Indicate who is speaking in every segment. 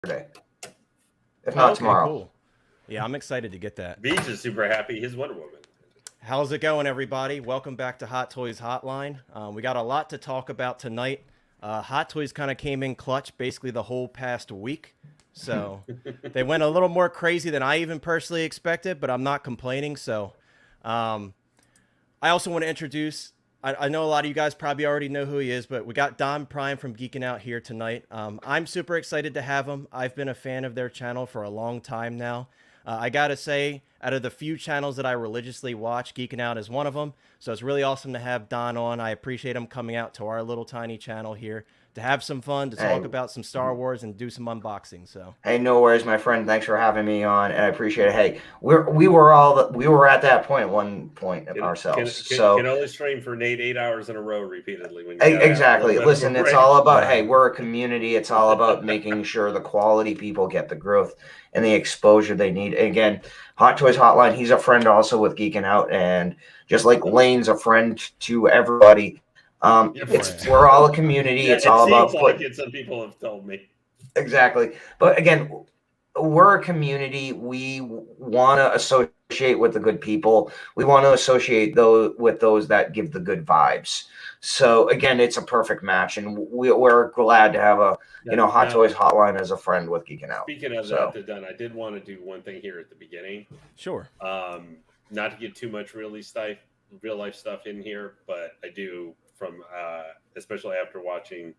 Speaker 1: Saturday, if not tomorrow.
Speaker 2: Cool. Yeah, I'm excited to get that.
Speaker 3: Beach is super happy. His Wonder Woman.
Speaker 2: How's it going, everybody? Welcome back to Hot Toys Hotline. We got a lot to talk about tonight. Hot Toys kind of came in clutch basically the whole past week. So they went a little more crazy than I even personally expected, but I'm not complaining. So I also want to introduce, I know a lot of you guys probably already know who he is, but we got Don Prime from Geekin Out here tonight. I'm super excited to have him. I've been a fan of their channel for a long time now. I gotta say, out of the few channels that I religiously watch, Geekin Out is one of them. So it's really awesome to have Don on. I appreciate him coming out to our little tiny channel here to have some fun, to talk about some Star Wars and do some unboxing. So
Speaker 1: hey, no worries, my friend. Thanks for having me on, and I appreciate it. Hey, we were at that point at one point ourselves.
Speaker 3: Can only stream for Nate 8 hours in a row repeatedly. When you
Speaker 1: exactly. Listen, it's all about hey, we're a community. It's all about making sure the quality people get the growth and the exposure they need. And again, Hot Toys Hotline. He's a friend also with Geeking Out, and just like Lane's a friend to everybody. We're all a community.
Speaker 3: Yeah,
Speaker 1: it's all about
Speaker 3: some people have told me.
Speaker 1: Exactly. But again, we're a community. We want to associate with the good people. We want to associate with those that give the good vibes. So again, it's a perfect match, and we're glad to have Hot Toys Hotline as a friend with Geeking Out.
Speaker 3: Speaking of that, done. I did want to do one thing here at the beginning.
Speaker 2: Sure.
Speaker 3: Not to get too much real life stuff in here, but I do from especially after watching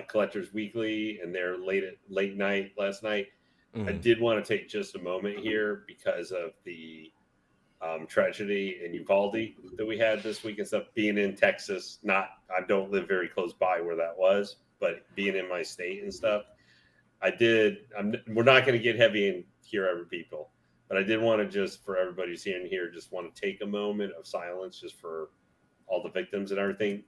Speaker 3: Collectors Weekly and their late night last night. I did want to take just a moment here because of the tragedy in Uvalde that we had this week and stuff. Being in Texas, I don't live very close by where that was, but being in my state and stuff, we're not going to get heavy in here, every people, but I did want to just, for everybody who's here and here, just want to take a moment of silence just for all the victims and everything.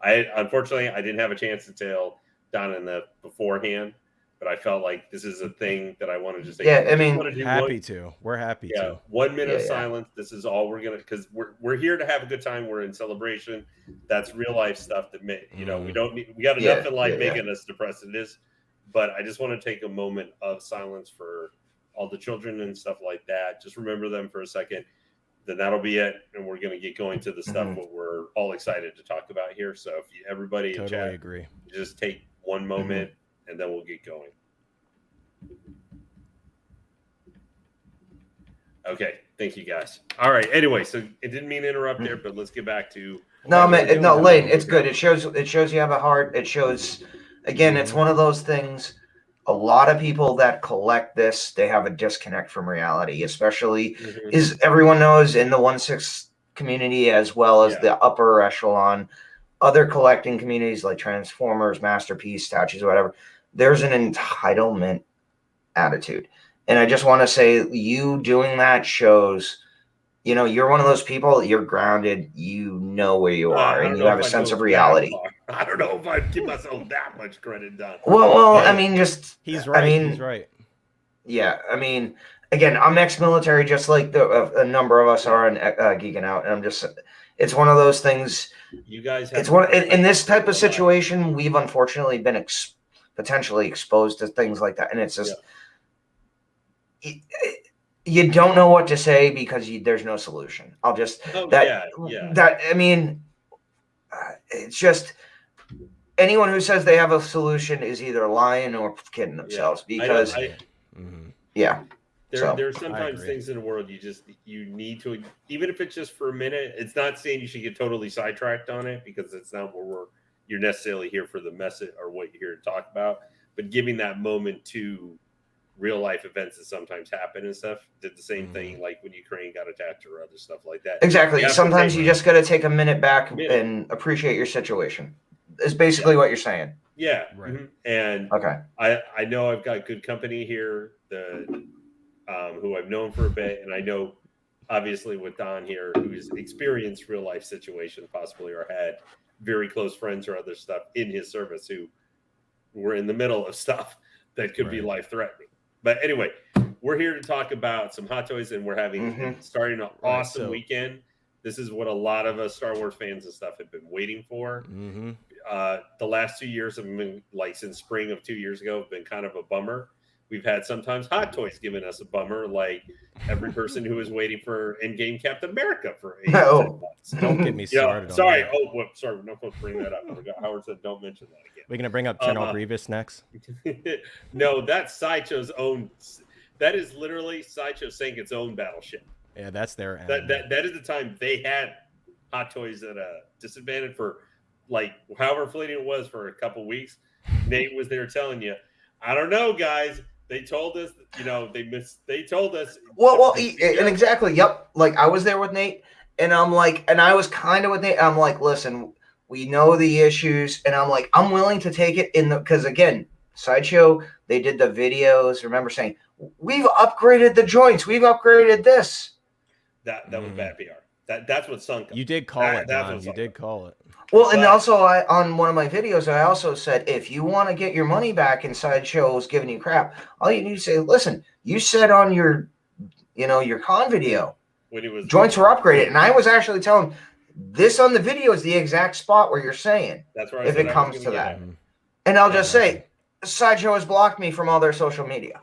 Speaker 3: Unfortunately, I didn't have a chance to tell Don in the beforehand, but I felt like this is a thing that I want to just say.
Speaker 1: Yeah, I mean,
Speaker 2: we're happy to.
Speaker 3: 1 minute of silence. This is all we're gonna, because we're here to have a good time. We're in celebration. That's real life stuff that we don't need. We got enough in life making us depressed. It is, but I just want to take a moment of silence for all the children and stuff like that. Just remember them for a second. Then that'll be it, and we're going to get going to the stuff what we're all excited to talk about here. So if everybody in chat,
Speaker 2: agree.
Speaker 3: Just take one moment, and then we'll get going. Okay, thank you guys. All right. Anyway, so it didn't mean to interrupt there, but let's get back to.
Speaker 1: No, man, no, Lane, it's good. It shows you have a heart. It shows, again, it's one of those things. A lot of people that collect this, they have a disconnect from reality, especially as everyone knows in the 1/6 community, as well as the upper echelon, other collecting communities like Transformers, Masterpiece, statues, whatever. There's an entitlement attitude. And I just want to say you doing that shows, you're one of those people, you're grounded, you know where you are, and you have a sense of reality.
Speaker 3: I don't know if I'd give myself that much credit, Don.
Speaker 1: Well, I mean,
Speaker 2: he's right. He's right.
Speaker 1: Yeah, I mean, again, I'm ex-military, just like a number of us are in Geeking Out, and it's one of those things.
Speaker 3: You guys,
Speaker 1: in this type of situation, we've unfortunately been potentially exposed to things like that, and it's just you don't know what to say because there's no solution. I mean, it's just anyone who says they have a solution is either lying or kidding themselves because
Speaker 3: there are sometimes things in the world you need to, even if it's just for a minute. It's not saying you should get totally sidetracked on it because it's not what you're necessarily here for the message or what you're here to talk about, but giving that moment to real life events that sometimes happen and stuff. Did the same thing like when Ukraine got attacked or other stuff like that.
Speaker 1: Exactly. Sometimes you just got to take a minute back and appreciate your situation. Is basically what you're saying.
Speaker 3: Yeah. Right. And I know I've got good company here, who I've known for a bit, and I know obviously with Don here, who's experienced real life situations possibly or had very close friends or other stuff in his service who were in the middle of stuff that could be life threatening. But anyway, we're here to talk about some Hot Toys, and we're starting an awesome weekend. This is what a lot of us Star Wars fans and stuff have been waiting for. the last 2 years have been like since spring of 2 years ago have been kind of a bummer. We've had sometimes Hot Toys giving us a bummer, like every person who was waiting for Endgame Captain America for 8
Speaker 1: Oh.
Speaker 3: months.
Speaker 2: Don't get me started.
Speaker 3: Sorry.
Speaker 2: On that.
Speaker 3: Oh, sorry. We're not going to bring that up. Howard said, "Don't mention that again."
Speaker 2: We're gonna bring up General Grievous next.
Speaker 3: No, that's Sideshow's own. That is literally Sideshow saying its own battleship.
Speaker 2: Yeah, that's their.
Speaker 3: That is the time they had Hot Toys at a disadvantage for like however fleeting it was for a couple weeks. Nate was there telling you, "I don't know, guys. They told us, they told us."
Speaker 1: Well, and exactly. Yep. Like I was there with Nate, and I'm like, and I was kind of with Nate. I'm like, listen, we know the issues, and I'm like, I'm willing to take it because again, Sideshow, they did the videos. Remember saying, we've upgraded the joints, we've upgraded this.
Speaker 3: That was bad PR. That's what sunk.
Speaker 2: You did call it, Don. You did call it.
Speaker 1: Well, and also on one of my videos, I also said, if you want to get your money back and Sideshow's giving you crap, all you need to say, listen, you said on your con video,
Speaker 3: when it was
Speaker 1: joints were upgraded. And I was actually telling this on the video is the exact spot where you're saying,
Speaker 3: that's right.
Speaker 1: If it comes to that. And I'll just say, Sideshow has blocked me from all their social media.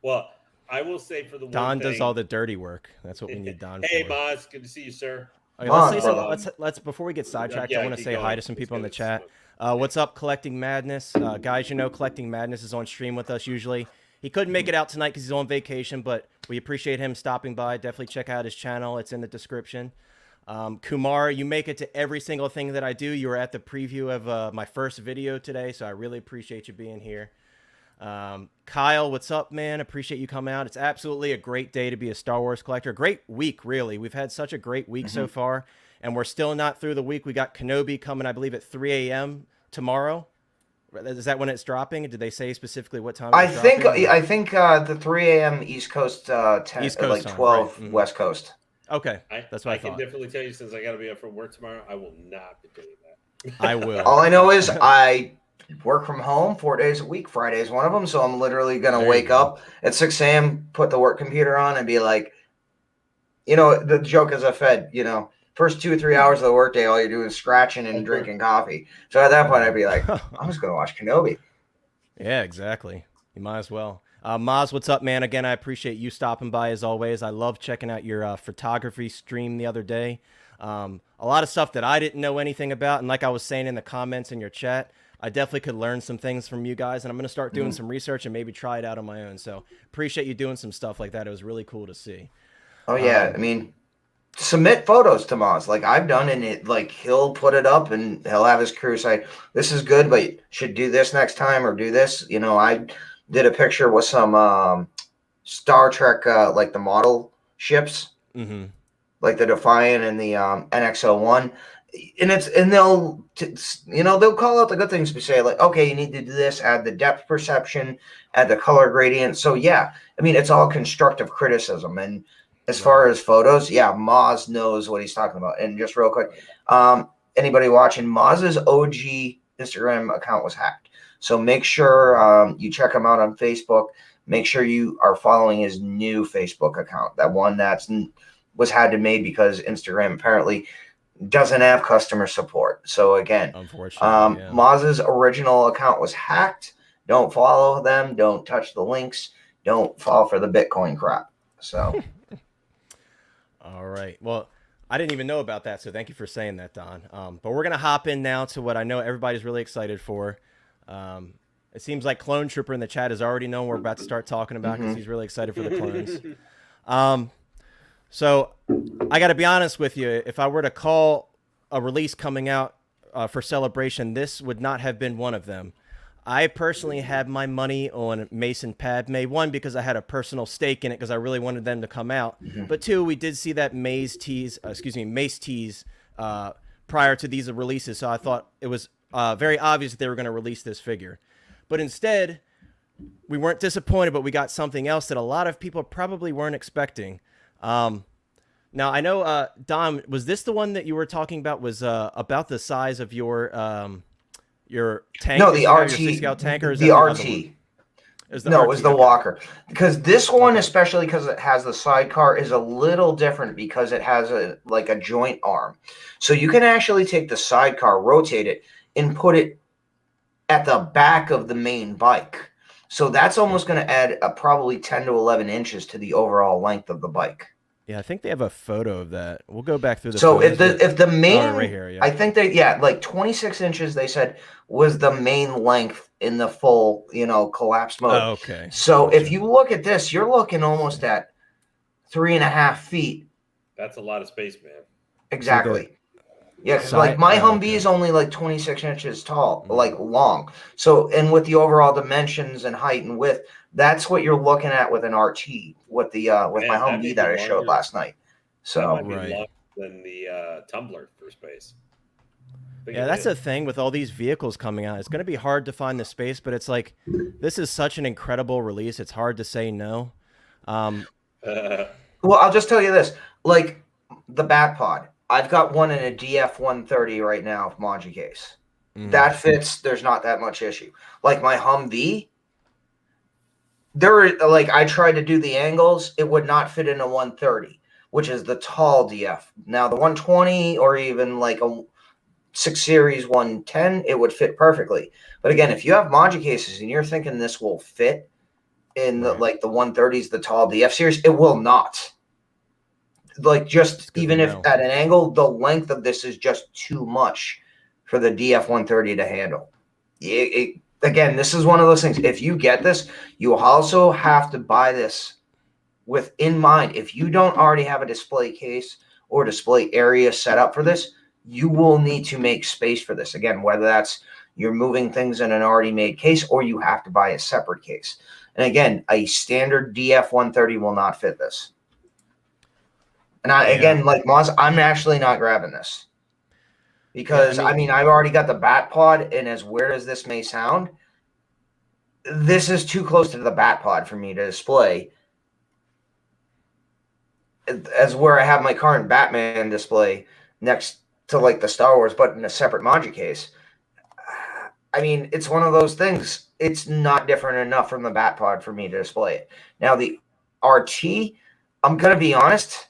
Speaker 3: Well, I will say for the
Speaker 2: Don does all the dirty work. That's what we need Don for.
Speaker 3: Hey, Maz, good to see you, sir.
Speaker 2: Okay, let's before we get sidetracked, I want to say hi to some people in the chat. What's up, Collecting Madness? Guys, Collecting Madness is on stream with us usually. He couldn't make it out tonight because he's on vacation, but we appreciate him stopping by. Definitely check out his channel. It's in the description. Kumar, you make it to every single thing that I do. You were at the preview of my first video today, so I really appreciate you being here. Kyle, what's up, man? Appreciate you coming out. It's absolutely a great day to be a Star Wars collector. Great week, really. We've had such a great week so far, and we're still not through the week. We got Kenobi coming, I believe, at 3 a.m. tomorrow. Is that when it's dropping? Did they say specifically what time?
Speaker 1: I think the 3 a.m. East Coast, 10,
Speaker 2: East Coast
Speaker 1: like
Speaker 2: time,
Speaker 1: 12
Speaker 2: right.
Speaker 1: West Coast.
Speaker 2: Okay, that's what I
Speaker 3: can
Speaker 2: thought.
Speaker 3: definitely tell you, since I got to be up from work tomorrow, I will not be doing that.
Speaker 2: I will.
Speaker 1: All I know is I work from home 4 days a week. Friday is one of them, so I'm literally gonna wake up at 6 a.m., put the work computer on, and be like, the joke is a fed. First 2 or 3 hours of the workday, all you're doing is scratching and drinking coffee. So at that point, I'd be like, I'm just gonna watch Kenobi.
Speaker 2: Yeah, exactly. You might as well. Maz, what's up, man? Again, I appreciate you stopping by as always. I love checking out your photography stream the other day. A lot of stuff that I didn't know anything about, and like I was saying in the comments in your chat, I definitely could learn some things from you guys, and I'm going to start doing some research and maybe try it out on my own. So appreciate you doing some stuff like that. It was really cool to see.
Speaker 1: Oh, yeah. Submit photos to Maz like I've done, and he'll put it up and he'll have his crew say, this is good, but should do this next time or do this. I did a picture with some Star Trek, like the model ships, like the Defiant and the NX-01. And they'll call out the good things to say, like, okay, you need to do this, add the depth perception, add the color gradient. So yeah, it's all constructive criticism. And as far as photos, yeah, Maz knows what he's talking about. And just real quick, anybody watching, Maz's OG Instagram account was hacked. So make sure you check him out on Facebook. Make sure you are following his new Facebook account, that one was had to made because Instagram apparently doesn't have customer support. So again,
Speaker 2: unfortunately,
Speaker 1: Maz's original account was hacked. Don't follow them. Don't touch the links. Don't fall for the Bitcoin crap. So,
Speaker 2: all right. Well, I didn't even know about that, so thank you for saying that, Don. But we're gonna hop in now to what I know everybody's really excited for. It seems like Clone Trooper in the chat has already known we're about to start talking about because he's really excited for the clones. So I got to be honest with you. If I were to call a release coming out for Celebration, this would not have been one of them. I personally had my money on Mace and Padme. One, because I had a personal stake in it because I really wanted them to come out. But two, we did see that Mace tease prior to these releases. So I thought it was very obvious that they were going to release this figure. But instead, we weren't disappointed, but we got something else that a lot of people probably weren't expecting. Now I know, Dom, was this the one that you were talking about was about the size of your tank?
Speaker 1: No, the RT.
Speaker 2: Your 6 Scout tank, or is
Speaker 1: the
Speaker 2: that
Speaker 1: RT. No, it
Speaker 2: RT,
Speaker 1: was the
Speaker 2: okay.
Speaker 1: Walker. Because this one,
Speaker 2: Okay.
Speaker 1: especially because it has the sidecar, is a little different because it has a joint arm. So you can actually take the sidecar, rotate it, and put it at the back of the main bike. So that's almost going to add probably 10 to 11 inches to the overall length of the bike.
Speaker 2: Yeah, I think they have a photo of that. We'll go back through the
Speaker 1: So
Speaker 2: photos.
Speaker 1: if the main,
Speaker 2: right here, yeah.
Speaker 1: I think like 26 inches, they said was the main length in the full, collapse mode.
Speaker 2: Oh, okay.
Speaker 1: So
Speaker 2: Gotcha.
Speaker 1: if you look at this, you're looking almost at 3.5 feet.
Speaker 3: That's a lot of space, man.
Speaker 1: Exactly. Yeah, because like my Humvee is only like 26 inches tall, like long. So, and with the overall dimensions and height and width, that's what you're looking at with an RT, with my Humvee that I showed last night. So
Speaker 3: that might be longer than the Tumbler for space.
Speaker 2: Yeah, that's the thing with all these vehicles coming out. It's going to be hard to find the space, but it's like this is such an incredible release. It's hard to say no.
Speaker 1: Well, I'll just tell you this: like the Bat Pod, I've got one in a DF-130 right now, Manji case. That fits. There's not that much issue. Like my Humvee, I tried to do the angles. It would not fit in a 130, which is the tall DF. Now the 120 or even like a 6 Series 110, it would fit perfectly. But again, if you have Manji cases and you're thinking this will fit in the 130s, the tall DF series, it will not. Like just even if at an angle, the length of this is just too much for the DF-130 to handle. Again, this is one of those things. If you get this, you also have to buy this with in mind. If you don't already have a display case or display area set up for this, you will need to make space for this. Again, whether that's you're moving things in an already made case or you have to buy a separate case. And again, a standard DF-130 will not fit this. And again, like Moz, I'm actually not grabbing this. Because, I mean, I've already got the Bat Pod, and as weird as this may sound, this is too close to the Bat Pod for me to display. As where I have my current Batman display next to, like, the Star Wars, but in a separate Manji case. I mean, it's one of those things. It's not different enough from the Bat Pod for me to display it. Now, the RT, I'm going to be honest,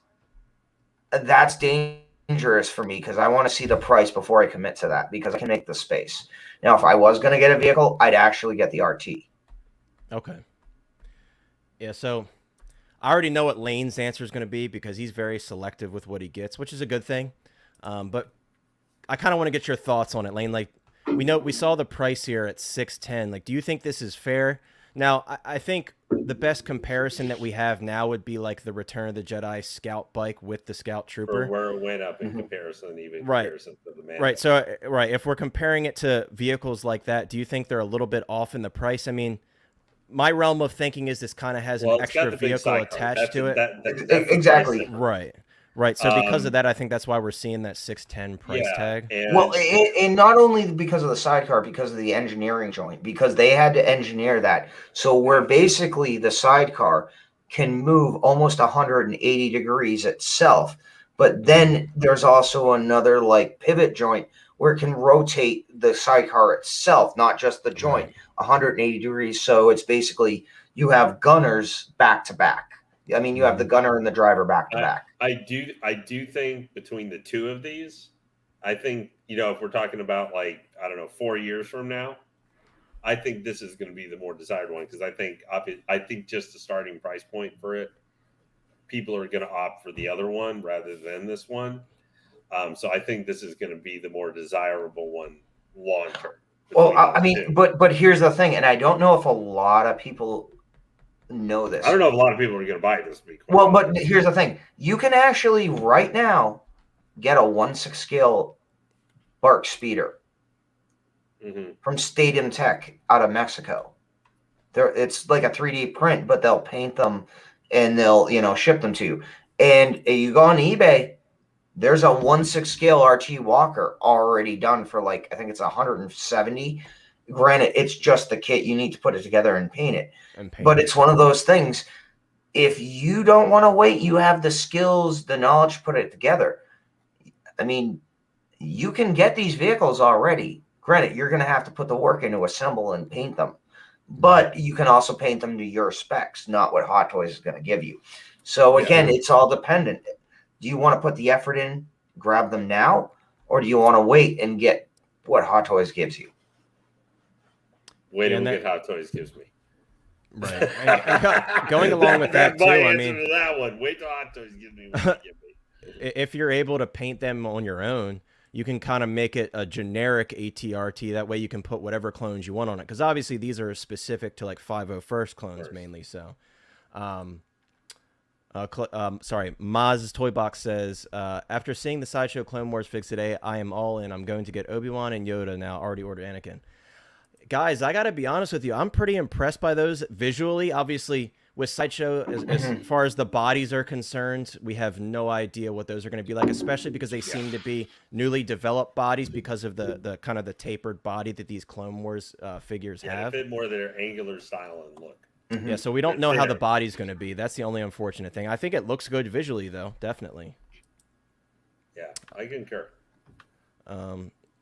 Speaker 1: that's dangerous for me because I want to see the price before I commit to that because I can make the space. Now, if I was going to get a vehicle, I'd actually get the RT.
Speaker 2: Okay. Yeah, so I already know what Lane's answer is going to be because he's very selective with what he gets, which is a good thing. But I kind of want to get your thoughts on it, Lane. Like, we saw the price here at $610. Like, do you think this is fair? Now, I think the best comparison that we have now would be like the Return of the Jedi Scout bike with the Scout Trooper.
Speaker 3: Or where it went up in comparison, even comparison to the man.
Speaker 2: Right. So, if we're comparing it to vehicles like that, do you think they're a little bit off in the price? I mean, my realm of thinking is this kind of has an extra vehicle attached to it.
Speaker 1: Exactly.
Speaker 2: Right. Right. So because of that, I think that's why we're seeing that 610 price tag.
Speaker 1: Well, and not only because of the sidecar, because of the engineering joint, because they had to engineer that. So where basically the sidecar can move almost 180 degrees itself, but then there's also another like pivot joint where it can rotate the sidecar itself, not just the joint, 180 degrees. So it's basically you have gunners back to back. I mean, you have the gunner and the driver back to back.
Speaker 3: I do think between the two of these, I think, if we're talking about like, I don't know, 4 years from now, I think this is going to be the more desired one because I think just the starting price point for it, people are going to opt for the other one rather than this one. So I think this is going to be the more desirable one long term.
Speaker 1: Well, I mean, but here's the thing, and I don't know if a lot of people know this.
Speaker 3: I don't know if a lot of people are going to buy this.
Speaker 1: Well, but here's the thing. You can actually right now get a 1/6 scale Bark Speeder from Stadium Tech out of Mexico. It's like a 3D print, but they'll paint them and they'll, ship them to you. And you go on eBay, there's a 1/6 scale RT Walker already done for like, I think it's 170. Granted, it's just the kit. You need to put it together and paint it. But it's one of those things. If you don't want to wait, you have the skills, the knowledge to put it together. I mean, you can get these vehicles already. Granted, you're going to have to put the work in to assemble and paint them. but you can also paint them to your specs, not what Hot Toys is going to give you. So again, it's all dependent. Do you want to put the effort in, grab them now, or do you want to wait and get what Hot Toys gives you?
Speaker 3: Wait till we get Hot Toys gives me.
Speaker 2: Right. And going along with that too, I mean,
Speaker 3: to that one. Wait till Hot Toys gives me what they give me.
Speaker 2: If you're able to paint them on your own, you can kind of make it a generic ATRT. That way you can put whatever clones you want on it. Because obviously these are specific to like 501st clones mainly. So, sorry, Maz's Toy Box says, after seeing the Sideshow Clone Wars fix today, I am all in. I'm going to get Obi-Wan and Yoda now. Already ordered Anakin. Guys, I got to be honest with you. I'm pretty impressed by those visually. Obviously, with Sideshow, as far as the bodies are concerned, we have no idea what those are going to be like, especially because they seem to be newly developed bodies because of the kind of the tapered body that these Clone Wars figures have.
Speaker 3: A bit more their angular style and look.
Speaker 2: Yeah, so we don't know how the body's going to be. That's the only unfortunate thing. I think it looks good visually, though, definitely.
Speaker 3: Yeah, I concur.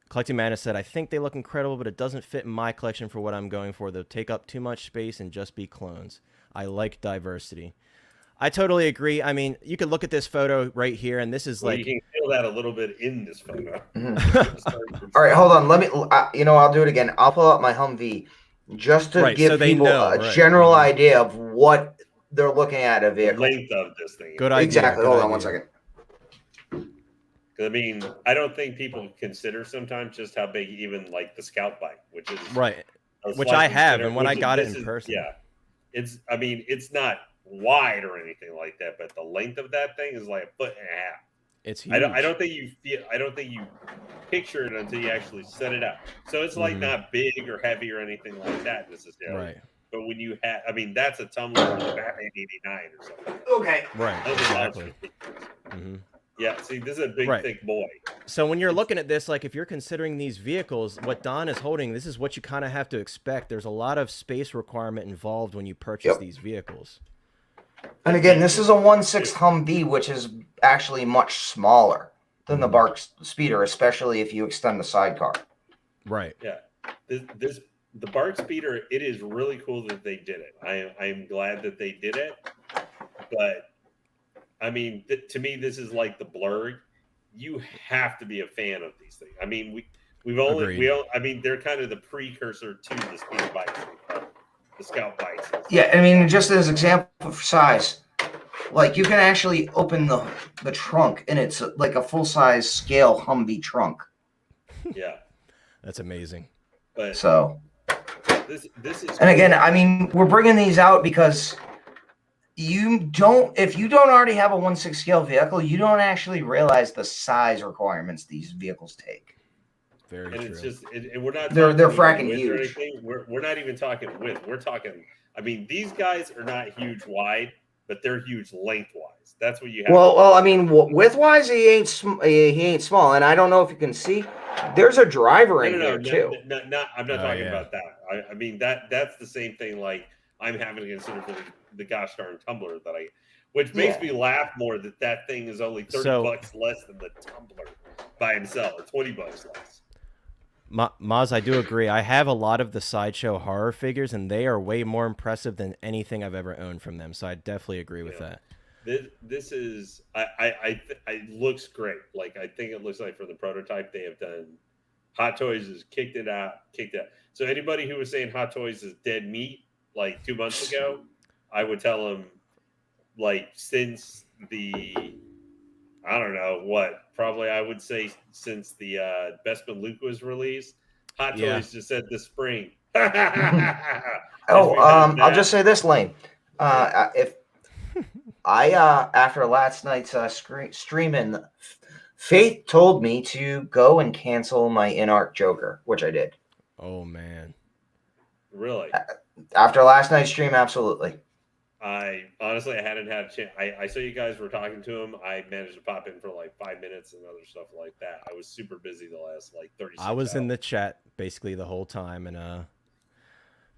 Speaker 2: Collecting Madness said, I think they look incredible, but it doesn't fit in my collection for what I'm going for. They'll take up too much space and just be clones. I like diversity. I totally agree. I mean, you could look at this photo right here, and this is like...
Speaker 3: You can feel that a little bit in this photo.
Speaker 1: All right, hold on. Let me, I'll do it again. I'll pull up my Humvee just to give people a general idea of what they're looking at a vehicle.
Speaker 3: The length of this thing.
Speaker 2: Good idea.
Speaker 1: Exactly. Hold on 1 second.
Speaker 3: I mean, I don't think people consider sometimes just how big even like the Scout bike, which is
Speaker 2: which I have, and when I got it in person,
Speaker 3: I mean, it's not wide or anything like that, but the length of that thing is like 1.5 feet.
Speaker 2: It's huge.
Speaker 3: I don't think you picture it until you actually set it up. So it's like not big or heavy or anything like that necessarily.
Speaker 2: Right.
Speaker 3: But when you have, I mean, that's a tumbler from the Batman '89 or something.
Speaker 1: Okay.
Speaker 2: Right. Exactly.
Speaker 3: Yeah, see, this is a big, thick boy.
Speaker 2: So when you're looking at this, like if you're considering these vehicles, what Don is holding, this is what you kind of have to expect. There's a lot of space requirement involved when you purchase these vehicles.
Speaker 1: And again, this is a 1/6 Humvee, which is actually much smaller than the BARC Speeder, especially if you extend the sidecar.
Speaker 2: Right.
Speaker 3: Yeah. The BARC Speeder, it is really cool that they did it. I'm glad that they did it, but I mean, to me, this is like the Blurg. You have to be a fan of these things. I mean, I mean, they're kind of the precursor to the speeder bikes, the Scout bikes.
Speaker 1: Yeah, I mean, just as example for size, like you can actually open the trunk, and it's like a full-size scale Humvee trunk.
Speaker 3: Yeah,
Speaker 2: that's amazing.
Speaker 3: But
Speaker 1: so
Speaker 3: this is,
Speaker 1: and again, I mean, we're bringing these out because if you don't already have a 1/6 scale vehicle, you don't actually realize the size requirements these vehicles take.
Speaker 3: Very true. It's just, we're not.
Speaker 1: They're fracking huge.
Speaker 3: We're not even talking width. We're talking. I mean, these guys are not huge wide, but they're huge lengthwise. That's what you have.
Speaker 1: Well, I mean, width-wise, he ain't small, and I don't know if you can see. There's a driver in there too.
Speaker 3: I'm not talking about that. I mean that's the same thing. Like I'm having to consider for the gosh darn tumbler which makes me laugh more that thing is only $30 less than the tumbler by himself, or $20 less.
Speaker 2: Maz, I do agree. I have a lot of the Sideshow horror figures, and they are way more impressive than anything I've ever owned from them. So I definitely agree with that.
Speaker 3: This is it looks great. Like I think it looks like for the prototype they have done. Hot Toys has kicked it out. So anybody who was saying Hot Toys is dead meat like 2 months ago, I would tell them like since the I don't know what, probably I would say since the Bespin Luke was released, Hot Toys just said this spring.
Speaker 1: I'll just say this, Lane. If I after last night's streaming, Faith told me to go and cancel my in-art Joker, which I did.
Speaker 2: Oh man,
Speaker 3: really?
Speaker 1: After last night's stream, absolutely.
Speaker 3: I honestly, I hadn't had a chance. I saw you guys were talking to him. I managed to pop in for like 5 minutes and other stuff like that. I was super busy the last like 30 seconds.
Speaker 2: I was in the chat basically the whole time, and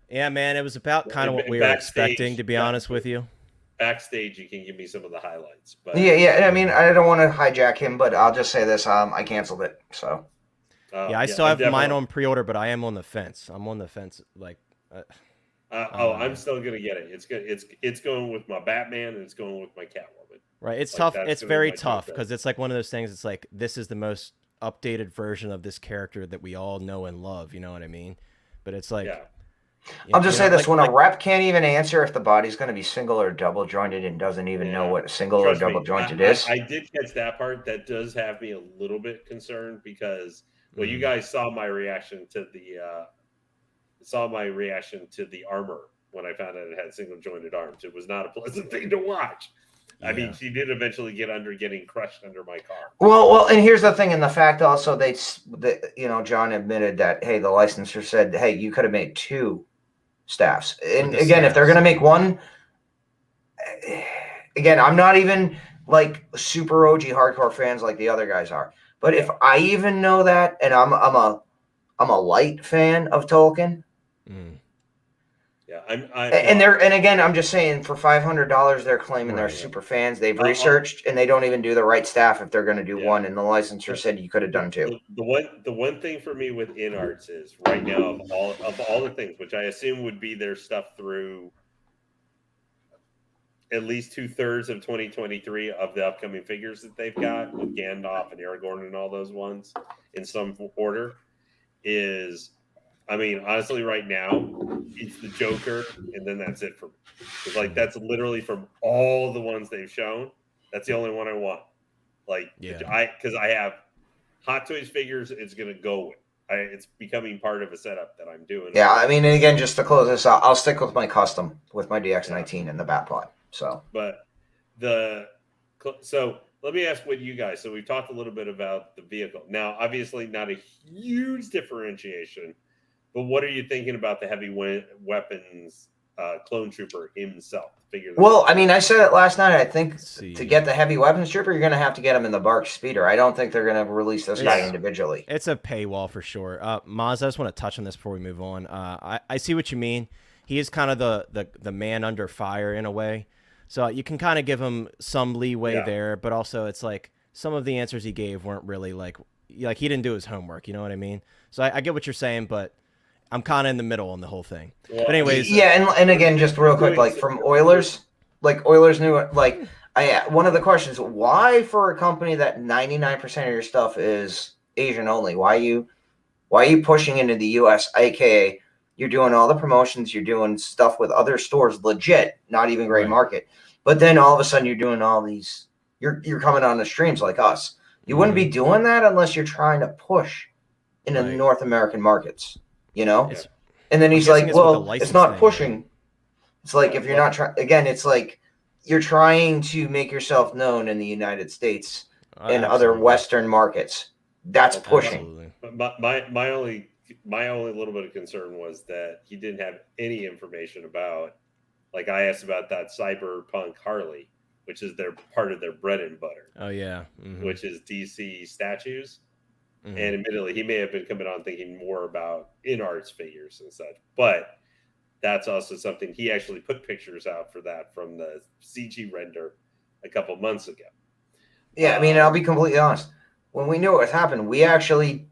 Speaker 2: yeah, man, it was about kind of what we were expecting, to be honest with you.
Speaker 3: Backstage, you can give me some of the highlights. But
Speaker 1: yeah. I mean, I don't want to hijack him, but I'll just say this: I canceled it. So
Speaker 2: I still have mine on pre-order, but I am on the fence. I'm on the fence, like.
Speaker 3: I'm still gonna get it. It's going with my Batman and it's going with my Catwoman.
Speaker 2: Right. It's
Speaker 3: Like,
Speaker 2: tough.
Speaker 3: that's
Speaker 2: It's
Speaker 3: gonna be
Speaker 2: very
Speaker 3: my
Speaker 2: tough
Speaker 3: top pick.
Speaker 2: because it's like one of those things. It's like this is the most updated version of this character that we all know and love. You know what I mean? But it's like,
Speaker 3: Yeah.
Speaker 1: I'll just say this: when
Speaker 2: like,
Speaker 1: a rep can't even answer if the body's going to be single or double jointed and doesn't even know
Speaker 3: Yeah.
Speaker 1: what single
Speaker 3: Trust
Speaker 1: or
Speaker 3: me,
Speaker 1: double jointed is.
Speaker 3: I did catch that part. That does have me a little bit concerned because you
Speaker 2: Mhm.
Speaker 3: guys saw my reaction to the armor when I found out it had single jointed arms. It was not a pleasant thing to watch. I mean, she did eventually getting crushed under my car.
Speaker 1: Well, and here's the thing, and the fact also John admitted that, hey, the licensor said, hey, you could have made 2 staffs. And
Speaker 2: the
Speaker 1: again, if they're
Speaker 2: staffs,
Speaker 1: going to make one, again, I'm not even like super OG hardcore fans like the other guys are. But if I even know that, and I'm a light fan of Tolkien.
Speaker 3: Yeah,
Speaker 1: and again, I'm just saying, for $500, they're claiming they're super fans. They've researched, and they don't even do the right staff if they're going to do one. And the licensor said you could have done 2.
Speaker 3: The one thing for me with InArts is right now of all the things, which I assume would be their stuff through at least 2/3 of 2023 of the upcoming figures that they've got with Gandalf and Aragorn and all those ones in some order is. I mean, honestly, right now, it's the Joker, and then that's it for me. It's like, that's literally from all the ones they've shown. That's the only one I want. Like, because I have Hot Toys figures, it's going to go with. It's becoming part of a setup that I'm doing.
Speaker 1: Yeah, I mean, and again, just to close this out, I'll stick with my custom with my DX19 and the Batpod. So
Speaker 3: let me ask what you guys. So we've talked a little bit about the vehicle. Now, obviously, not a huge differentiation. But what are you thinking about the heavy weapons clone trooper himself?
Speaker 1: Well, I mean, I said it last night. I think to get the heavy weapons trooper, you're going to have to get him in the Bark Speeder. I don't think they're going to release this guy individually.
Speaker 2: It's a paywall for sure. Maz, I just want to touch on this before we move on. I see what you mean. He is kind of the man under fire in a way. So you can kind of give him some leeway there, but also it's like some of the answers he gave weren't really like he didn't do his homework. You know what I mean? So I get what you're saying, but I'm kind of in the middle on the whole thing. But anyways.
Speaker 1: Yeah, and again, just real quick, like from Oilers, Oilers knew, one of the questions, why for a company that 99% of your stuff is Asian only, why are you pushing into the US, aka you're doing all the promotions, you're doing stuff with other stores, legit, not even gray market. But then all of a sudden you're doing all these, you're coming on the streams like us. You wouldn't be doing that unless you're trying to push into the North American markets. And then he's like, well, it's not pushing. It's like, if you're not trying, again, it's like you're trying to make yourself known in the United States and other Western markets. That's pushing.
Speaker 3: My only little bit of concern was that he didn't have any information about, like I asked about that Cyberpunk Harley, which is part of their bread and butter.
Speaker 2: Oh yeah.
Speaker 3: Which is DC statues. And admittedly, he may have been coming on thinking more about InArts figures and such. But that's also something he actually put pictures out for that from the CG render a couple months ago.
Speaker 1: Yeah, I mean, I'll be completely honest. When we knew what was happening, we actually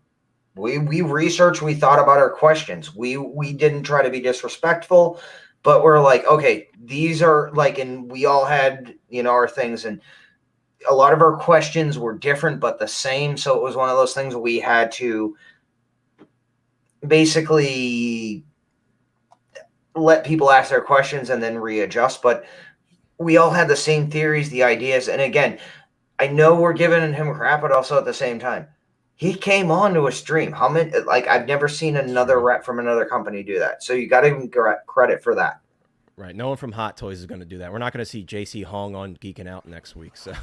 Speaker 1: we researched, we thought about our questions. We didn't try to be disrespectful, but we're like, okay, these are like, and we all had, our things, and a lot of our questions were different but the same. So it was one of those things we had to basically let people ask their questions and then readjust. But we all had the same theories, the ideas. And again, I know we're giving him crap, but also at the same time, he came on to a stream. How many? Like, I've never seen another rep from another company do that. So you got to give him credit for that.
Speaker 2: Right. No one from Hot Toys is going to do that. We're not going to see JC Hong on Geeking Out next week. So,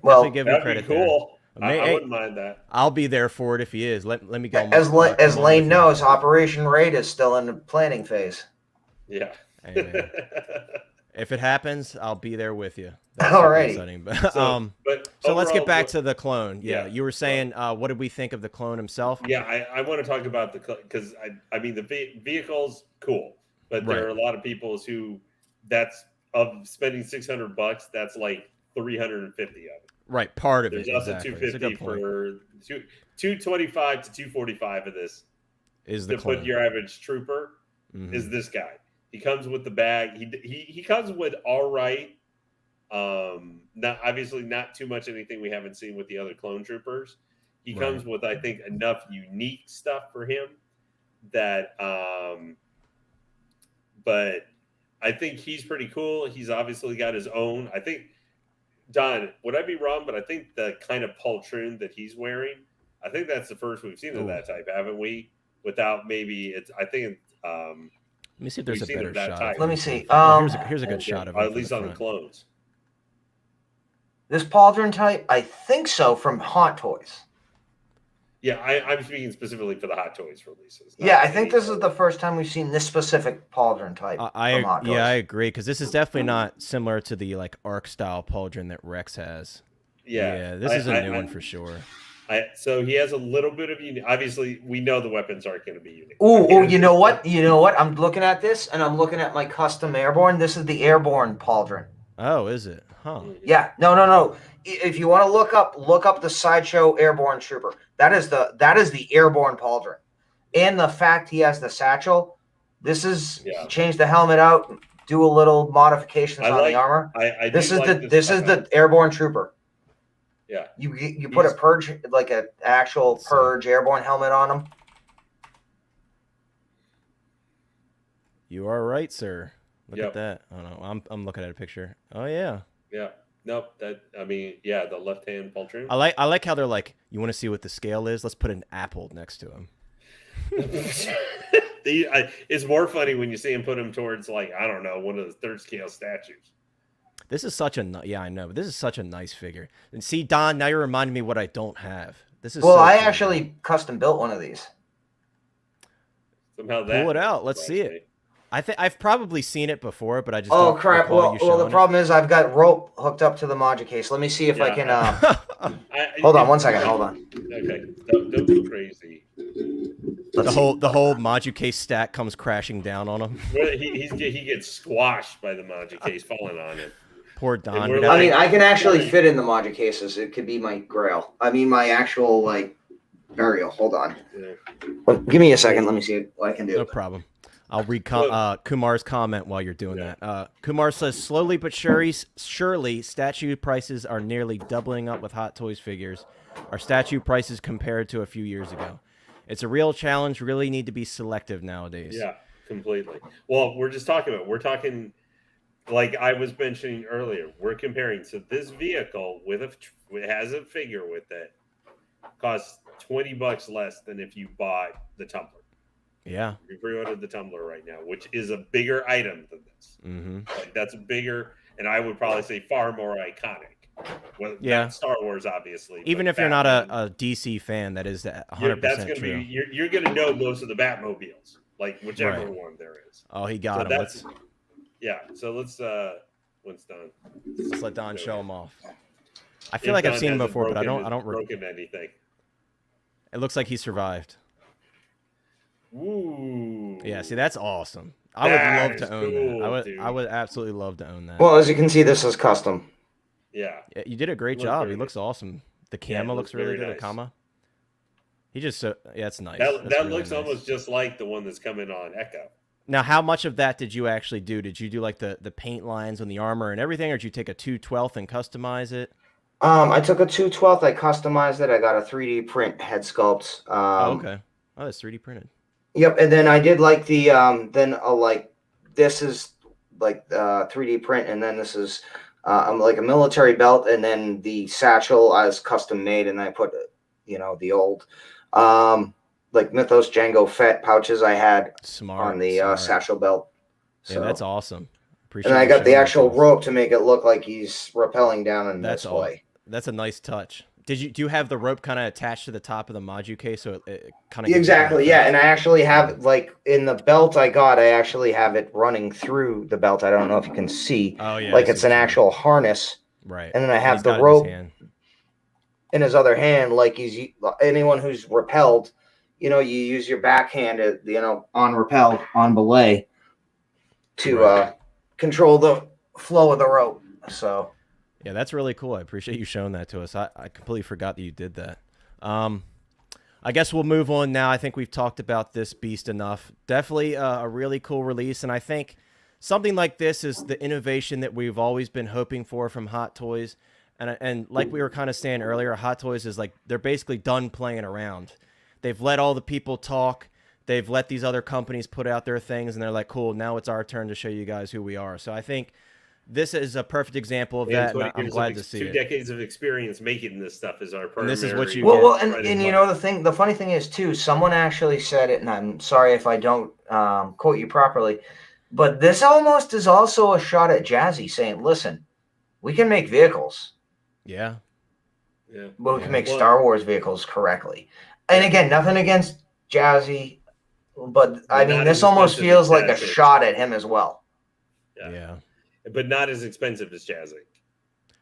Speaker 1: well,
Speaker 2: give him credit.
Speaker 3: Cool. I wouldn't mind that.
Speaker 2: I'll be there for it if he is. Let me go.
Speaker 1: As Lane knows, Operation Raid is still in the planning phase.
Speaker 3: Yeah.
Speaker 2: Hey, if it happens, I'll be there with you.
Speaker 1: All right.
Speaker 2: So let's get back to the clone. Yeah, you were saying, what did we think of the clone himself?
Speaker 3: Yeah, I want to talk about because I mean the vehicle's cool, but there are a lot of people who that's of spending $600. That's like 350 of it.
Speaker 2: Right, part of
Speaker 3: There's
Speaker 2: it.
Speaker 3: also 250 for 225 to 245 of this
Speaker 2: is the
Speaker 3: to put your average trooper is this guy. He comes with the bag. He comes with all right. Not obviously not too much anything we haven't seen with the other clone troopers. He comes with, I think, enough unique stuff for him that but I think he's pretty cool. He's obviously got his own. I think, Don, would I be wrong? But I think the kind of Pauldron that he's wearing, I think that's the first we've seen of that type, haven't we? Without maybe it's. I think.
Speaker 2: Let me see if there's a better shot.
Speaker 3: Type.
Speaker 1: Let me see.
Speaker 2: Here's a good shot of him.
Speaker 3: At least on the clones.
Speaker 1: This Pauldron type, I think so, from Hot Toys.
Speaker 3: Yeah, I'm speaking specifically for the Hot Toys releases.
Speaker 1: Yeah, I think this is the first time we've seen this specific Pauldron type from Hot Toys.
Speaker 2: Yeah, I agree, because this is definitely not similar to the like arc style Pauldron that Rex has. Yeah, this is a new one for sure.
Speaker 3: So he has a little bit of unique. Obviously, we know the weapons aren't going to be unique.
Speaker 1: Oh, you know what? You know what? I'm looking at this, and I'm looking at my custom Airborne. This is the Airborne Pauldron.
Speaker 2: Oh, is it? Huh.
Speaker 1: Yeah. No. If you want to look up the Sideshow Airborne Trooper. That is the Airborne Pauldron. And the fact he has the satchel, this is change the helmet out, do a little modifications on the armor. This is the Airborne Trooper.
Speaker 3: Yeah.
Speaker 1: You put a purge, like an actual purge airborne helmet on him.
Speaker 2: You are right, sir. Look at that. Oh no, I'm looking at a picture. Oh yeah.
Speaker 3: Yeah. Nope. The left-hand Pauldron.
Speaker 2: I like how they're like, you want to see what the scale is? Let's put an apple next to him.
Speaker 3: It's more funny when you see him put him towards, like, I don't know, one of the third scale statues.
Speaker 2: This is such a I know. This is such a nice figure. And see, Don, now you're reminding me what I don't have. This is
Speaker 1: I actually custom built one of these.
Speaker 3: Somehow
Speaker 2: pull it out. Let's see it. I've probably seen it before, but I just
Speaker 1: don't crap. Well, the problem is I've got rope hooked up to the module case. Let me see if I can. Hold on, 1 second. Hold on.
Speaker 3: Okay, don't go crazy.
Speaker 2: The whole module case stack comes crashing down on him.
Speaker 3: He gets squashed by the module case falling on him.
Speaker 2: Poor Don.
Speaker 1: I mean, I can actually fit in the module cases. It could be my grail. I mean, my actual burial. Hold on. Yeah. Well, give me a second. Let me see what I can do.
Speaker 2: No problem. I'll read Kumar's comment while you're doing that. Kumar says, slowly but surely, statue prices are nearly doubling up with Hot Toys figures. Our statue prices compared to a few years ago. It's a real challenge. Really need to be selective nowadays.
Speaker 3: Yeah, completely. Well, we're talking, like I was mentioning earlier, we're comparing. So this vehicle has a figure with it, costs $20 less than if you bought the tumbler.
Speaker 2: Yeah.
Speaker 3: We pre-ordered the tumbler right now, which is a bigger item than this.
Speaker 2: Mm-hmm.
Speaker 3: Like, that's a bigger, and I would probably say far more iconic. Well, not Star Wars, obviously.
Speaker 2: Even if you're not a DC fan, that is 100%
Speaker 3: that's gonna
Speaker 2: true.
Speaker 3: You're going to know most of the Batmobiles, like whichever one there is.
Speaker 2: Oh, he got him.
Speaker 3: So let's once done.
Speaker 2: Let's let Don show him off. I feel like I've seen him before, but I don't
Speaker 3: broken anything.
Speaker 2: It looks like he survived.
Speaker 3: Ooh.
Speaker 2: Yeah, see, that's awesome. I would love to own that. I would absolutely love to own that.
Speaker 1: Well, as you can see, this is custom.
Speaker 3: Yeah.
Speaker 2: You did a great job. He looks awesome. The camo looks really good. The comma. He just it's nice.
Speaker 3: That looks almost just like the one that's coming on Echo.
Speaker 2: Now, how much of that did you actually do? Did you do like the paint lines on the armor and everything, or did you take a 2/12 and customize it?
Speaker 1: I took a 2/12. I customized it. I got a 3D print head sculpt.
Speaker 2: Okay. Oh, that's 3D printed.
Speaker 1: Yep, and then I did like the this is like 3D print, and then this is like a military belt, and then the satchel I was custom made, and I put the old like Mythos Jango Fett pouches I had on the satchel belt. So.
Speaker 2: Yeah, that's awesome. Appreciate.
Speaker 1: And I got the actual rope to make it look like he's rappelling down in this way.
Speaker 2: That's a nice touch. Do you have the rope kind of attached to the top of the module case, so it kind of
Speaker 1: exactly, yeah. And I actually have like in the belt I actually have it running through the belt. I don't know if you can see.
Speaker 2: Oh yeah,
Speaker 1: like it's an actual harness,
Speaker 2: right?
Speaker 1: And then I have the rope in his other hand. Like anyone who's rappelled, you use your backhand, on rappel, on belay, to control the flow of the rope. So.
Speaker 2: Yeah, that's really cool. I appreciate you showing that to us. I completely forgot that you did that. I I guess we'll move on now. I think we've talked about this beast enough. Definitely a really cool release, and I think something like this is the innovation that we've always been hoping for from Hot Toys. And like we were kind of saying earlier, Hot Toys is like they're basically done playing around. They've let all the people talk. They've let these other companies put out their things, and they're like, cool, now it's our turn to show you guys who we are. So I think this is a perfect example of that, and I'm glad to see it.
Speaker 3: 2 decades of experience making this stuff is our primary.
Speaker 2: And this is what you
Speaker 1: well, and you know the funny thing is too, someone actually said it, and I'm sorry if I don't quote you properly, but this almost is also a shot at Jazzy saying, listen, we can make vehicles.
Speaker 2: Yeah.
Speaker 1: But we can make Star Wars vehicles correctly. And again, nothing against Jazzy, but I mean, this almost feels like a shot at him as well.
Speaker 2: Yeah.
Speaker 3: But not as expensive as Jazz Inc.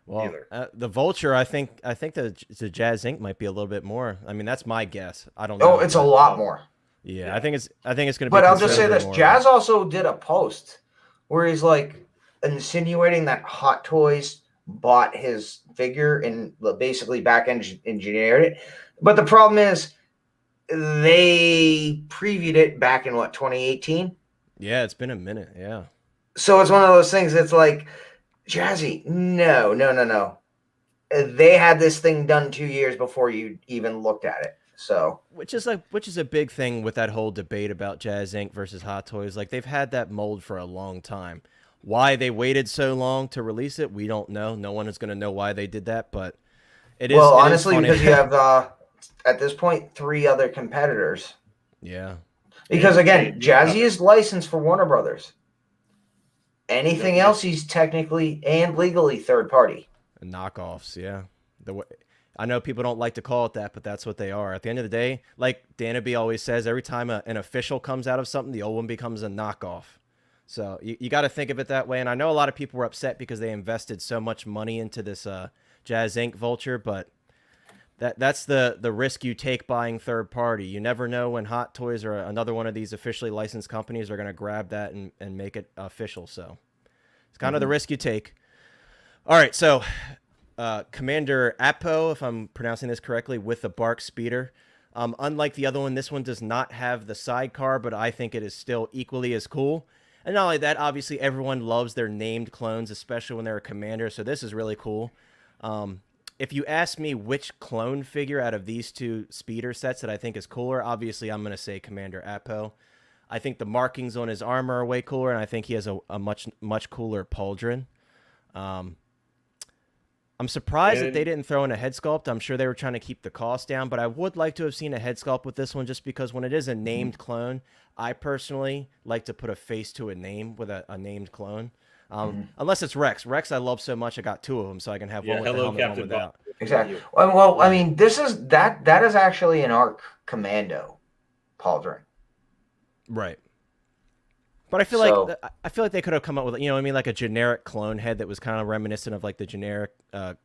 Speaker 2: Well, the Vulture, I think the Jazz Inc. might be a little bit more. I mean, that's my guess. I don't know.
Speaker 1: Oh, it's a lot more.
Speaker 2: Yeah, I think it's going to be.
Speaker 1: But I'll just say this: Jazz also did a post where he's like insinuating that Hot Toys bought his figure and basically back engineered it. But the problem is, they previewed it back in 2018.
Speaker 2: Yeah, it's been a minute. Yeah.
Speaker 1: So it's one of those things that's like, Jazzy, no. They had this thing done 2 years before you even looked at it. So
Speaker 2: which is a big thing with that whole debate about Jazz Inc. versus Hot Toys. Like, they've had that mold for a long time. Why they waited so long to release it, we don't know. No one is going to know why they did that, but it is.
Speaker 1: Well, honestly, because you have at this point 3 other competitors.
Speaker 2: Yeah.
Speaker 1: Because again, Jazzy is licensed for Warner Brothers. Anything else, he's technically and legally third party.
Speaker 2: Knockoffs, yeah. I know people don't like to call it that, but that's what they are. At the end of the day, like Danaby always says, every time an official comes out of something, the old one becomes a knockoff. So you got to think of it that way. And I know a lot of people were upset because they invested so much money into this Jazz Inc. Vulture, but that's the risk you take buying third party. You never know when Hot Toys or another one of these officially licensed companies are going to grab that and make it official. So it's kind of the risk you take. All right, so Commander Apo, if I'm pronouncing this correctly, with the Bark Speeder. Unlike the other one, this one does not have the sidecar, but I think it is still equally as cool. And not only that, obviously everyone loves their named clones, especially when they're a commander, so this is really cool. If you ask me which clone figure out of these 2 speeder sets that I think is cooler, obviously I'm going to say Commander Apo. I think the markings on his armor are way cooler, and I think he has a much cooler pauldron. I'm surprised that they didn't throw in a head sculpt. I'm sure they were trying to keep the cost down, but I would like to have seen a head sculpt with this one just because when it is a named clone, I personally like to put a face to a name with a named clone. Unless it's Rex. Rex I love so much I got 2 of them so I can have one with the helmet and one without.
Speaker 1: Exactly. Well, I mean, this is that is actually an ARC Commando pauldron.
Speaker 2: Right. But I feel like they could have come up with, like a generic clone head that was kind of reminiscent of like the generic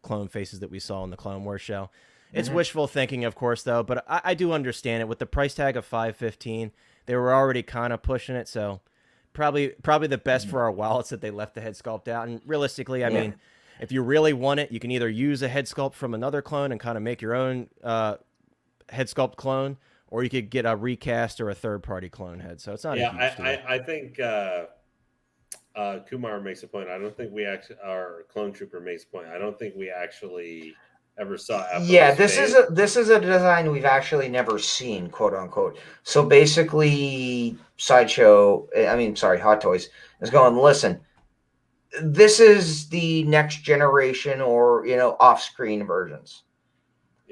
Speaker 2: clone faces that we saw in the Clone Wars show. It's wishful thinking, of course, though, but I do understand it. With the price tag of $515, they were already kind of pushing it, so probably the best for our wallets that they left the head sculpt out. And realistically, I mean, if you really want it, you can either use a head sculpt from another clone and kind of make your own head sculpt clone, or you could get a recast or a third-party clone head. So it's not a huge deal.
Speaker 3: I think Kumar makes a point. I don't think our Clone Trooper makes a point. I don't think we actually ever saw Apple's
Speaker 1: this is a design we've actually never seen, quote unquote. So basically, Hot Toys is going, listen, this is the next generation or off-screen versions.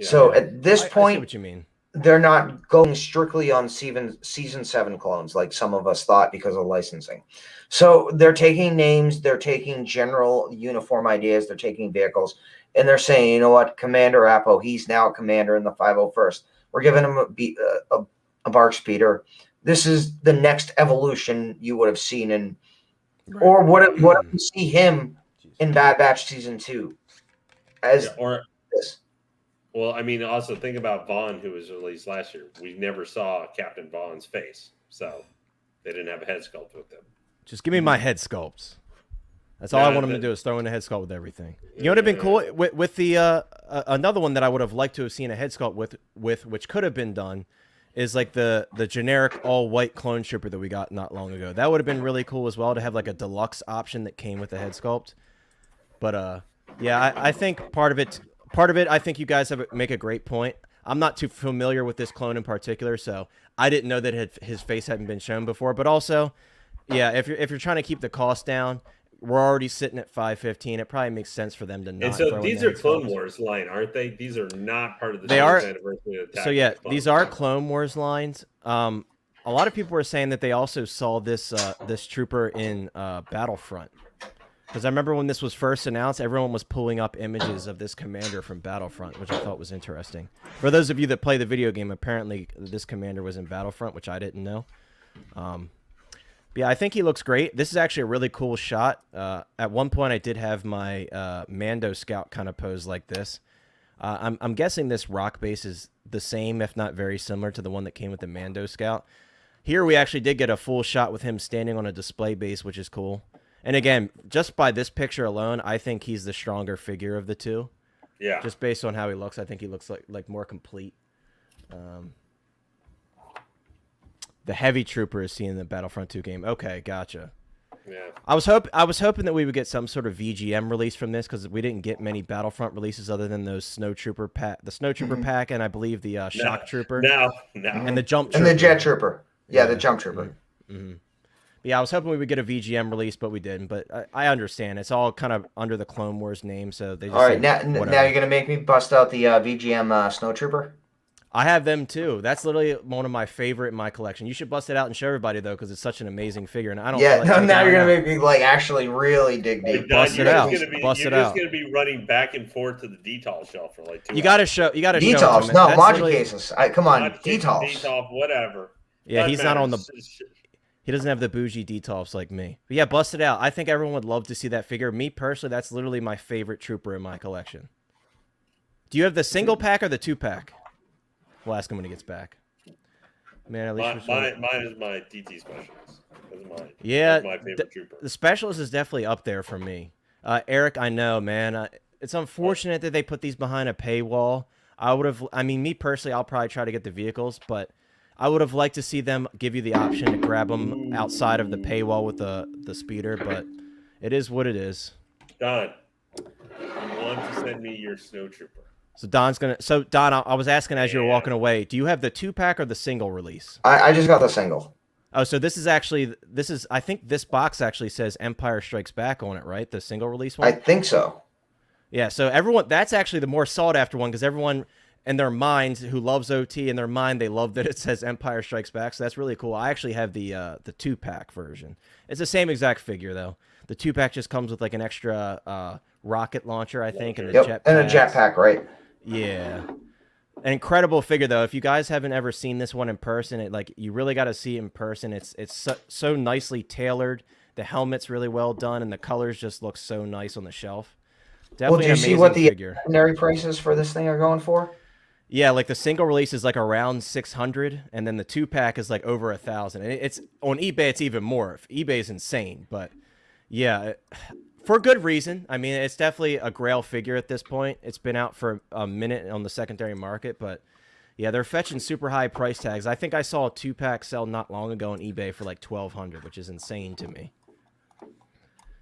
Speaker 1: So at this point,
Speaker 2: I see what you mean.
Speaker 1: They're not going strictly on season 7 clones like some of us thought because of licensing. So they're taking names, they're taking general uniform ideas, they're taking vehicles, and they're saying, you know what, Commander Apo, he's now a commander in the 501st. We're giving him a Bark Speeder. This is the next evolution you would have seen in, or what if we see him in Bad Batch Season 2 as this.
Speaker 3: Well, I mean, also think about Vaughn, who was released last year. We never saw Captain Vaughn's face, so they didn't have a head sculpt with them.
Speaker 2: Just give me my head sculpts. That's all I want them to do is throw in a head sculpt with everything. You know what would have been cool with the another one that I would have liked to have seen a head sculpt with which could have been done, is like the generic all white clone trooper that we got not long ago. That would have been really cool as well to have like a deluxe option that came with the head sculpt. But yeah, I think part of it, I think you guys make a great point. I'm not too familiar with this clone in particular, so I didn't know that his face hadn't been shown before. But also, yeah, if you're trying to keep the cost down, we're already sitting at $515. It probably makes sense for them to not.
Speaker 3: And so these are Clone Wars line, aren't they? These are not part of the
Speaker 2: 20th
Speaker 3: anniversary of Attack.
Speaker 2: So yeah, these are Clone Wars lines. A lot of people were saying that they also saw this this trooper in Battlefront. Because I remember when this was first announced, everyone was pulling up images of this commander from Battlefront, which I thought was interesting. For those of you that play the video game, apparently this commander was in Battlefront, which I didn't know. Yeah, I think he looks great. This is actually a really cool shot. At one point, I did have my Mando Scout kind of pose like this. I'm guessing this rock base is the same, if not very similar, to the one that came with the Mando Scout. Here, we actually did get a full shot with him standing on a display base, which is cool. And again, just by this picture alone, I think he's the stronger figure of the two.
Speaker 3: Yeah.
Speaker 2: Just based on how he looks, I think he looks like more complete. The heavy trooper is seen in the Battlefront 2 game. Okay, gotcha.
Speaker 3: Yeah.
Speaker 2: I was hoping that we would get some sort of VGM release from this because we didn't get many Battlefront releases other than those Snow Trooper pack, pack, and I believe the Shock Trooper.
Speaker 3: No.
Speaker 2: And the Jump Trooper.
Speaker 1: And the Jet Trooper. Yeah, the Jump Trooper.
Speaker 2: Mm-hmm. Yeah, I was hoping we would get a VGM release, but we didn't. But I understand. It's all kind of under the Clone Wars name, so they just
Speaker 1: all right, now you're going to make me bust out the VGM Snow Trooper?
Speaker 2: I have them too. That's literally one of my favorite in my collection. You should bust it out and show everybody though, because it's such an amazing figure. And I don't.
Speaker 1: Yeah, now you're gonna make me like actually really dig deep.
Speaker 2: Bust it out.
Speaker 3: You're just gonna be running back and forth to the detail shelf for like 2 hours.
Speaker 2: You gotta show.
Speaker 1: Detolfs, no module cases. Come on, Detolfs.
Speaker 3: Detolf, whatever.
Speaker 2: Yeah, he's not on the. He doesn't have the bougie Detolfs like me. But yeah, bust it out. I think everyone would love to see that figure. Me personally, that's literally my favorite trooper in my collection. Do you have the single pack or the 2-pack? We'll ask him when he gets back. Man, at least
Speaker 3: mine is my DT specialist.
Speaker 2: That's
Speaker 3: my favorite trooper.
Speaker 2: The specialist is definitely up there for me. Eric, I know, man. It's unfortunate that they put these behind a paywall. I mean, me personally, I'll probably try to get the vehicles, but I would have liked to see them give you the option to grab them outside of the paywall with the speeder, but it is what it is.
Speaker 3: Don, you want to send me your snow trooper?
Speaker 2: So Don, I was asking as you were walking away, do you have the 2-pack or the single release?
Speaker 1: I just got the single.
Speaker 2: Oh, so I think this box actually says Empire Strikes Back on it, right? The single release one?
Speaker 1: I think so.
Speaker 2: Yeah, so that's actually the more sought after one because everyone in their minds who loves OT, in their mind, they love that it says Empire Strikes Back. So that's really cool. I actually have the 2-pack version. It's the same exact figure, though. The 2-pack just comes with like an extra rocket launcher, I think, and a jetpack.
Speaker 1: And a jetpack, right?
Speaker 2: Yeah. An incredible figure, though. If you guys haven't ever seen this one in person, you really got to see it in person. It's so nicely tailored. The helmet's really well done, and the colors just look so nice on the shelf. Definitely
Speaker 1: do you see what the secondary prices for this thing are going for?
Speaker 2: Yeah, like the single release is like around 600, and then the 2-pack is like over 1,000. And it's on eBay, it's even more. eBay is insane, but yeah, for good reason. I mean, it's definitely a grail figure at this point. It's been out for a minute on the secondary market, but yeah, they're fetching super high price tags. I think I saw a 2-pack sell not long ago on eBay for like $1,200, which is insane to me.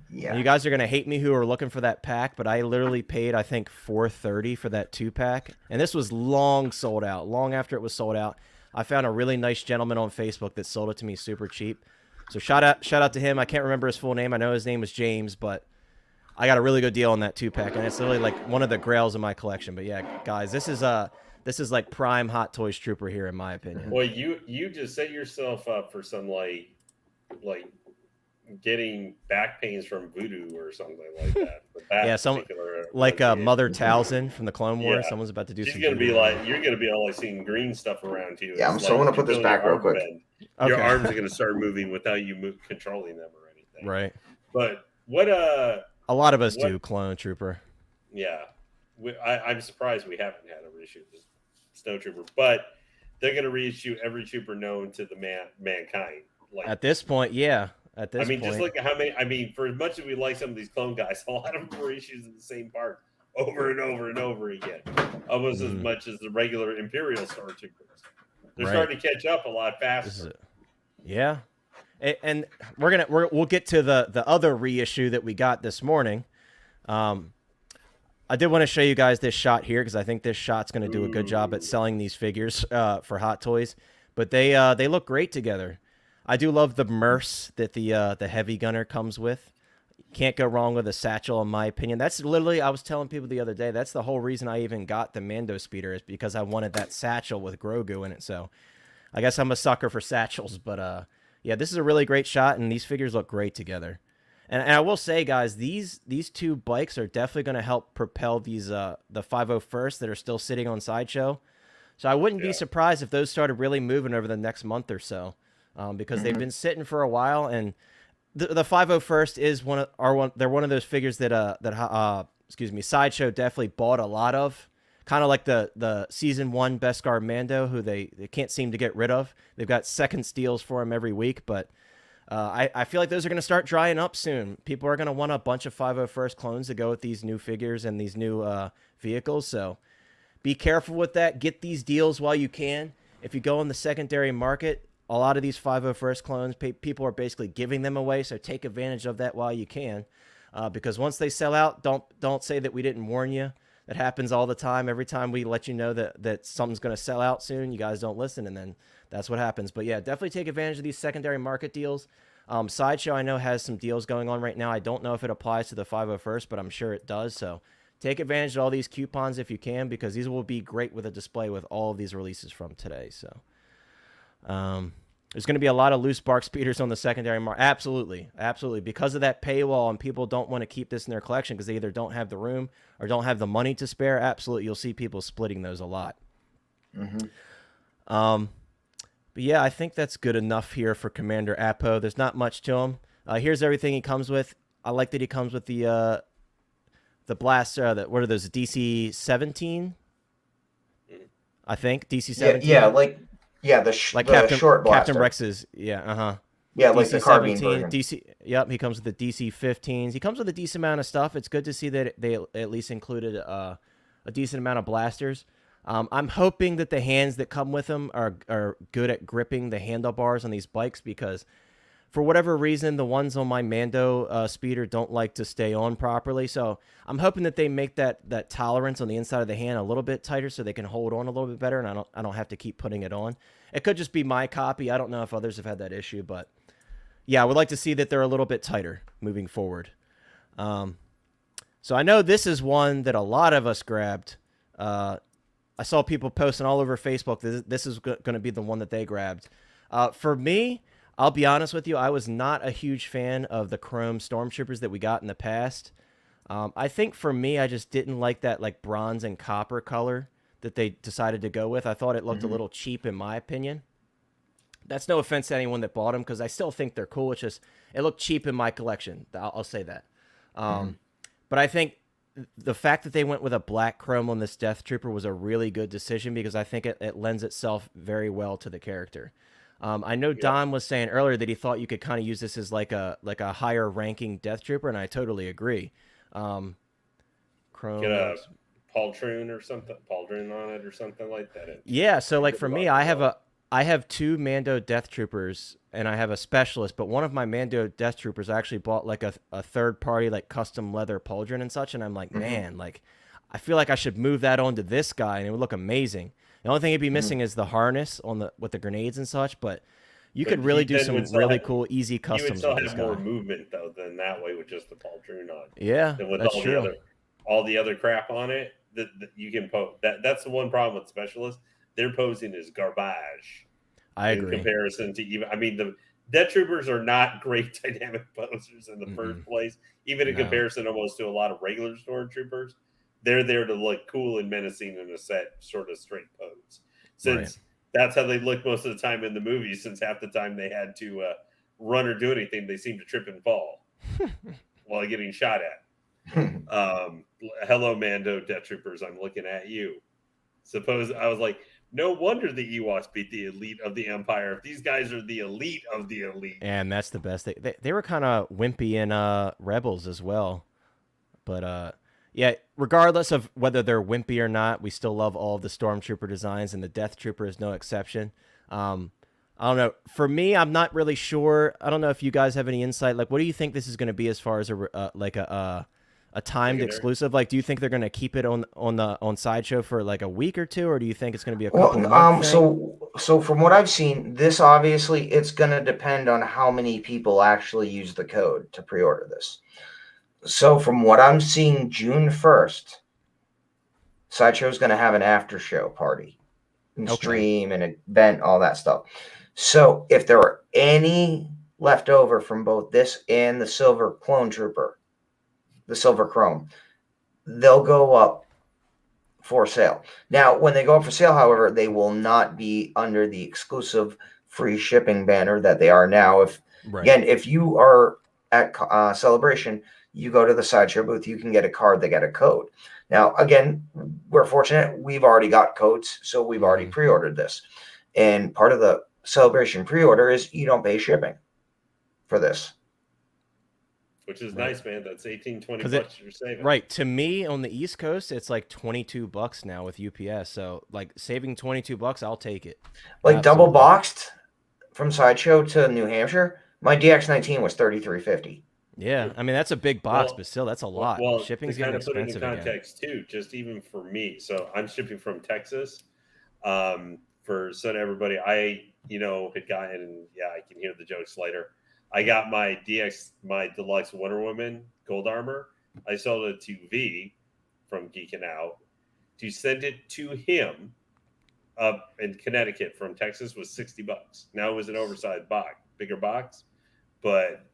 Speaker 2: Yeah. And you guys are going to hate me who are looking for that pack, but I literally paid, I think, $430 for that 2-pack. And this was long sold out. Long after it was sold out, I found a really nice gentleman on Facebook that sold it to me super cheap. So shout out to him. I can't remember his full name. I know his name was James, but I got a really good deal on that 2-pack, and it's literally like one of the grails in my collection. But yeah, guys, this is like prime Hot Toys Trooper here, in my opinion.
Speaker 3: Well, you just set yourself up for some like getting back pains from voodoo or something like that.
Speaker 2: Yeah, Mother Talzin from the Clone Wars. Yeah. Someone's about to do.
Speaker 3: She's gonna be like, you're gonna be only seeing green stuff around you.
Speaker 1: Yeah, I'm still gonna put this back real quick.
Speaker 3: Okay. Your arms are gonna start moving without you controlling them or anything.
Speaker 2: Right.
Speaker 3: But what
Speaker 2: a lot of us do, Clone Trooper.
Speaker 3: Yeah, I'm surprised we haven't had a reissue of Snow Trooper, but they're gonna reissue every trooper known to the mankind.
Speaker 2: At this point, yeah. at this point.
Speaker 3: Just look at how many. I mean, for as much as we like some of these clone guys, a lot of them were issues in the same part over and over and over again, almost as much as the regular Imperial Stormtroopers. They're starting to catch up a lot faster.
Speaker 2: Yeah, and we'll get to the other reissue that we got this morning. I did want to show you guys this shot here because I think this shot's going to do a good job at selling these figures for Hot Toys. But they look great together. I do love the merce that the heavy gunner comes with. Can't go wrong with a satchel, in my opinion. That's literally, I was telling people the other day, that's the whole reason I even got the Mando Speeder, is because I wanted that satchel with Grogu in it. So I guess I'm a sucker for satchels. But yeah, this is a really great shot, and these figures look great together. And I will say, guys, these two bikes are definitely going to help propel these the 501st that are still sitting on Sideshow. So I wouldn't be surprised if those started really moving over the next month or so, because they've been sitting for a while. And the 501st is they're one of those figures that Sideshow definitely bought a lot of. Kind of like the season 1 Beskar Mando, who they can't seem to get rid of. They've got second steals for him every week, but I feel like those are going to start drying up soon. People are going to want a bunch of 501st clones to go with these new figures and these new vehicles. So be careful with that. Get these deals while you can. If you go in the secondary market, a lot of these 501st clones, people are basically giving them away. So take advantage of that while you can, because once they sell out, don't say that we didn't warn you. That happens all the time. Every time we let you know that something's going to sell out soon, you guys don't listen, and then that's what happens. But yeah, definitely take advantage of these secondary market deals. Sideshow, I know, has some deals going on right now. I don't know if it applies to the 501st, but I'm sure it does. So take advantage of all these coupons if you can, because these will be great with a display with all of these releases from today. So there's going to be a lot of loose bark speeders on the secondary market. Absolutely. Absolutely. Because of that paywall, and people don't want to keep this in their collection because they either don't have the room or don't have the money to spare. Absolutely. You'll see people splitting those a lot. But yeah, I think that's good enough here for Commander Apo. There's not much to him. Here's everything he comes with. I like that he comes with the blaster. What are those? DC-17? I think DC-17.
Speaker 1: Yeah, the
Speaker 2: Captain,
Speaker 1: short blaster.
Speaker 2: Captain Rex's. Yeah,
Speaker 1: Yeah, like the carbine version.
Speaker 2: Yep, he comes with the DC-15s. He comes with a decent amount of stuff. It's good to see that they at least included a decent amount of blasters. I'm hoping that the hands that come with them are good at gripping the handlebars on these bikes, because for whatever reason, the ones on my Mando speeder don't like to stay on properly. So I'm hoping that they make that tolerance on the inside of the hand a little bit tighter so they can hold on a little bit better, and I don't have to keep putting it on. It could just be my copy. I don't know if others have had that issue, but yeah, I would like to see that they're a little bit tighter moving forward. So I know this is one that a lot of us grabbed. I saw people posting all over Facebook that this is going to be the one that they grabbed. For me, I'll be honest with you, I was not a huge fan of the chrome stormtroopers that we got in the past. I think for me, I just didn't like that bronze and copper color that they decided to go with. I thought it looked a little cheap, in my opinion. That's no offense to anyone that bought them, because I still think they're cool. It's just, it looked cheap in my collection. I'll say that. But I think the fact that they went with a black chrome on this Death Trooper was a really good decision, because I think it lends itself very well to the character. I know Don was saying earlier that he thought you could kind of use this as like a higher ranking Death Trooper, and I totally agree. Chrome.
Speaker 3: Get a Pauldron or something, Pauldron on it or something like that.
Speaker 2: Yeah, so like for me, I have two Mando Death Troopers and I have a specialist, but one of my Mando Death Troopers I actually bought like a third party custom leather Pauldron and such, and I'm like, man, I feel like I should move that onto this guy and it would look amazing. The only thing it'd be missing is the harness with the grenades and such, but you could really do some really cool, easy customs.
Speaker 3: You would still have more movement though than that way with just the Pauldron on.
Speaker 2: Yeah,
Speaker 3: with
Speaker 2: that's true.
Speaker 3: All the other crap on it that you can pose. That's the one problem with specialists. Their posing is garbage.
Speaker 2: I agree.
Speaker 3: In comparison to the Death Troopers are not great dynamic posers in the first place. Even in comparison almost to a lot of regular stormtroopers, they're there to look cool and menacing in a set sort of straight pose. Since that's how they look most of the time in the movies, since half the time they had to run or do anything, they seem to trip and fall while getting shot at. Hello, Mando Death Troopers. I'm looking at you. Suppose I was like, No wonder the Ewoks beat the elite of the Empire. If these guys are the elite of the elite.
Speaker 2: And that's the best. They were kind of wimpy in Rebels as well. But yeah, regardless of whether they're wimpy or not, we still love all of the Stormtrooper designs, and the Death Trooper is no exception. I don't know. For me, I'm not really sure. I don't know if you guys have any insight. Like, what do you think this is going to be as far as a timed exclusive? Like, do you think they're going to keep it on Sideshow for like a week or two, or do you think it's going to be a couple months?
Speaker 1: So from what I've seen, this obviously it's going to depend on how many people actually use the code to pre-order this. So from what I'm seeing, June 1st, Sideshow is going to have an after show party, and stream and event, all that stuff. So if there are any left over from both this and the Silver Clone Trooper, the Silver Chrome, they'll go up for sale. Now, when they go up for sale, however, they will not be under the exclusive free shipping banner that they are now. Again, if you are at Celebration, you go to the Sideshow booth, you can get a card, they get a code. Now, again, we're fortunate. We've already got codes, so we've already pre-ordered this. And part of the Celebration pre-order is you don't pay shipping for this.
Speaker 3: Which is nice, man. That's 18, 20 bucks you're saving.
Speaker 2: Right. To me, on the East Coast, it's like $22 now with UPS. So, like, saving $22, I'll take it.
Speaker 1: Like, double boxed from Sideshow to New Hampshire, my DX19 was $33.50.
Speaker 2: Yeah, I mean, that's a big box, but still, that's a lot.
Speaker 3: Well,
Speaker 2: shipping's
Speaker 3: to kind
Speaker 2: getting
Speaker 3: of put it
Speaker 2: expensive
Speaker 3: in context, too, just even for me. So I'm shipping from Texas. So to everybody, I, had gotten, and I can hear the jokes later. I got my deluxe Wonder Woman gold armor. I sold it to V from Geekin Out. To send it to him up in Connecticut from Texas was $60. Now it was an oversized box, bigger box, but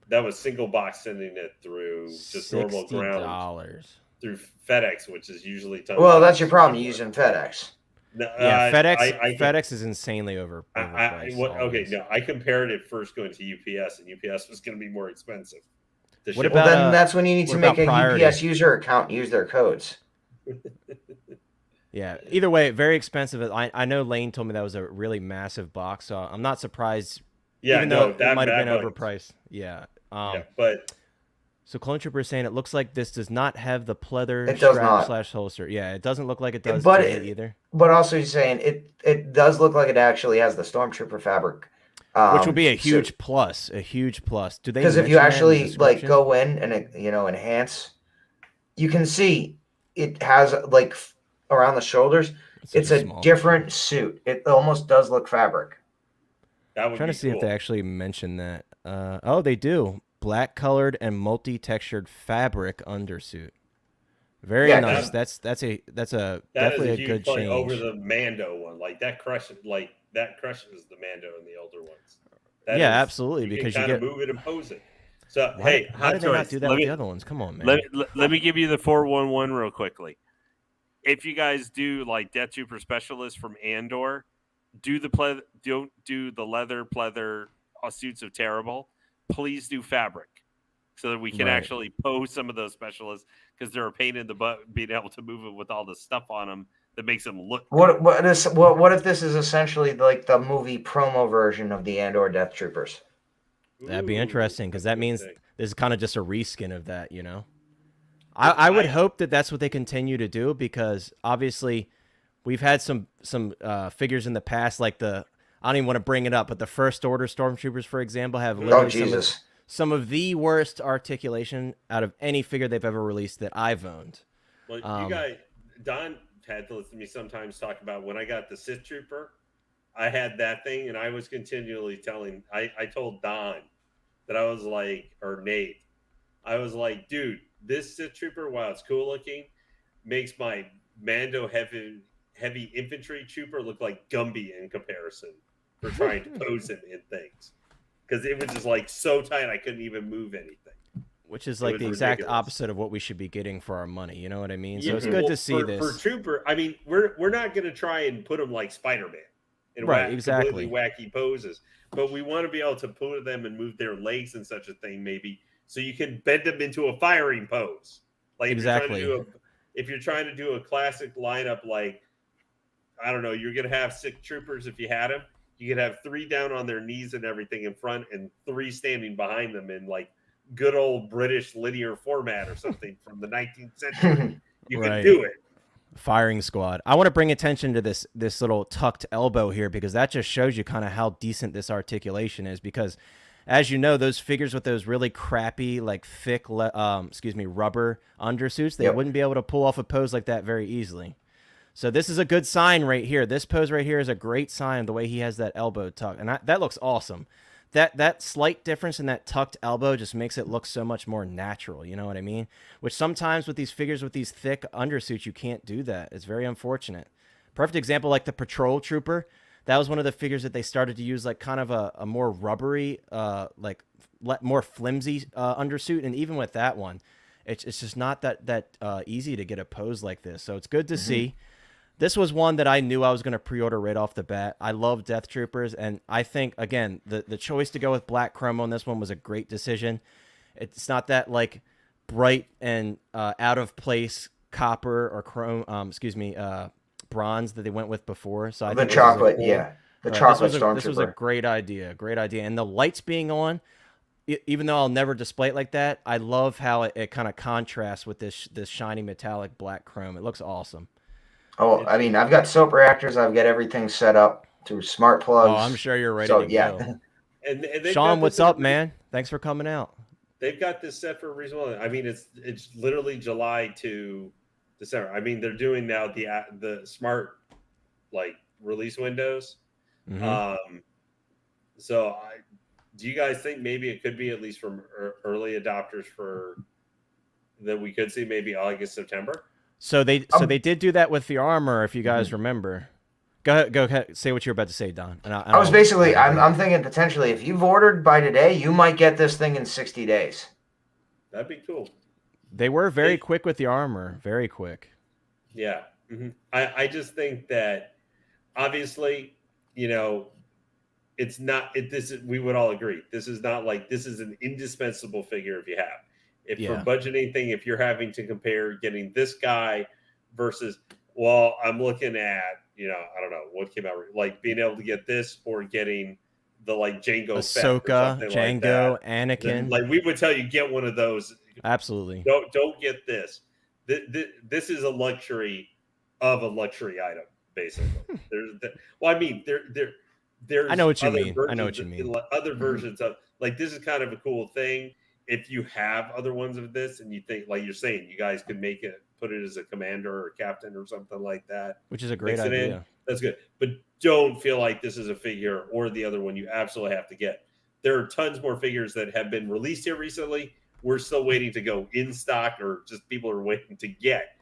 Speaker 3: that was single box sending it through just normal ground through FedEx, which is usually
Speaker 1: well, that's your problem using FedEx.
Speaker 2: No, FedEx is insanely overpriced.
Speaker 3: I compared it first going to UPS, and UPS was going to be more expensive.
Speaker 1: Then that's when you need to make a UPS user account and use their codes.
Speaker 2: Yeah. Either way, very expensive. I know Lane told me that was a really massive box, so I'm not surprised.
Speaker 3: Yeah,
Speaker 2: even though it might have been overpriced. Yeah.
Speaker 3: But
Speaker 2: so Clone Trooper is saying it looks like this does not have the pleather strap / holster. Yeah, it doesn't look like it does either.
Speaker 1: But also he's saying it does look like it actually has the Stormtrooper fabric.
Speaker 2: Which would be a huge plus. A huge plus. Do they?
Speaker 1: Because if you actually like go in and enhance, you can see it has like around the shoulders. It's a different suit. It almost does look fabric.
Speaker 2: I'm trying to see if they actually mention that. Oh, they do. Black colored and multi-textured fabric undersuit. Very nice. That's definitely a good change
Speaker 3: over the Mando one. Like that crushes the Mando and the older ones.
Speaker 2: Absolutely, because you get
Speaker 3: move it and pose it. So
Speaker 2: how did they not do that with the other ones? Come on, man.
Speaker 4: Let me give you the 411 real quickly. If you guys do like Death Trooper Specialist from Andor, don't do the leather pleather suits of terrible. Please do fabric so that we can actually pose some of those specialists, because they're a pain in the butt being able to move it with all the stuff on them that makes them look.
Speaker 1: What if this is essentially like the movie promo version of the Andor Death Troopers?
Speaker 2: That'd be interesting, because that means this is kind of just a reskin of that, I would hope that that's what they continue to do, because obviously we've had some figures in the past, like I don't even want to bring it up, but the First Order Stormtroopers, for example, have literally some of the worst articulation out of any figure they've ever released that I've owned.
Speaker 3: Well, you guys, Don had to listen to me sometimes talk about when I got the Sith Trooper, I had that thing, and I was continually I told Don that I was like, or Nate, I was like, dude, this Sith Trooper, while it's cool looking, makes my Mando heavy infantry trooper look like Gumby in comparison for trying to pose him in things, because it was just like so tight I couldn't even move anything.
Speaker 2: Which is like the exact opposite of what we should be getting for our money. You know what I mean? So it's good to see this.
Speaker 3: For Trooper, I mean, we're not going to try and put him like Spiderman in completely wacky poses, but we want to be able to put them and move their legs in such a thing, maybe, so you can bend them into a firing pose. Like if you're trying to do a classic lineup, like I don't know, you're gonna have 6 troopers if you had them. You could have 3 down on their knees and everything in front, and 3 standing behind them in like good old British linear format or something from the 19th century. You
Speaker 2: Right.
Speaker 3: could do it.
Speaker 2: Firing squad. I want to bring attention to this little tucked elbow here, because that just shows you kind of how decent this articulation is. Because, as you know, those figures with those really crappy, like thick, rubber undersuits, they wouldn't be able to pull off a pose like that very easily. So this is a good sign right here. This pose right here is a great sign of the way he has that elbow tucked, and that looks awesome. That slight difference in that tucked elbow just makes it look so much more natural. You know what I mean? Which sometimes with these figures with these thick undersuits, you can't do that. It's very unfortunate. Perfect example, like the patrol trooper. That was one of the figures that they started to use like kind of a more rubbery, more flimsy undersuit. And even with that one, it's just not that easy to get a pose like this. So it's good to see. This was one that I knew I was going to pre-order right off the bat. I love Death Troopers, and I think, again, the choice to go with black chrome on this one was a great decision. It's not that, like, bright and out-of-place copper or chrome, bronze that they went with before. So I
Speaker 1: The
Speaker 2: think
Speaker 1: chocolate,
Speaker 2: cool,
Speaker 1: the chocolate
Speaker 2: Stormtrooper. This was a great idea, And the lights being on, even though I'll never display it like that, I love how it kind of contrasts with this shiny metallic black chrome. It looks awesome.
Speaker 1: Oh, I mean, I've got soap reactors. I've got everything set up through smart plugs.
Speaker 2: Oh, I'm sure you're ready to go.
Speaker 3: And
Speaker 2: Sean, what's up, man? Thanks for coming out.
Speaker 3: They've got this set for a reason. I mean, it's literally July to December. I mean, they're doing now the smart like release windows. So do you guys think maybe it could be at least from early adopters that we could see maybe August, September?
Speaker 2: So they did do that with the armor, if you guys remember. Go ahead, say what you're about to say, Don.
Speaker 1: I'm thinking potentially if you've ordered by today, you might get this thing in 60 days.
Speaker 3: That'd be cool.
Speaker 2: They were very quick with the armor, very quick.
Speaker 3: Yeah, I just think that obviously, it's not. We would all agree. This is not like this is an indispensable figure if you have. For budgeting thing, if you're having to compare getting this guy versus, well, I'm looking at, I don't know what came out, like being able to get this or getting the like Jango,
Speaker 2: Ahsoka, Jango, like Anakin.
Speaker 3: Then, like we would tell you, get one of those.
Speaker 2: Absolutely.
Speaker 3: Don't get this. This is a luxury of a luxury item, basically. There's
Speaker 2: I know what you mean. I know what you mean.
Speaker 3: Other versions of like this is kind of a cool thing. If you have other ones of this and you think, like you're saying, you guys could put it as a commander or a captain or something like that.
Speaker 2: Which is a great idea.
Speaker 3: That's good. But don't feel like this is a figure or the other one you absolutely have to get. There are tons more figures that have been released here recently. We're still waiting to go in stock or just people are waiting to get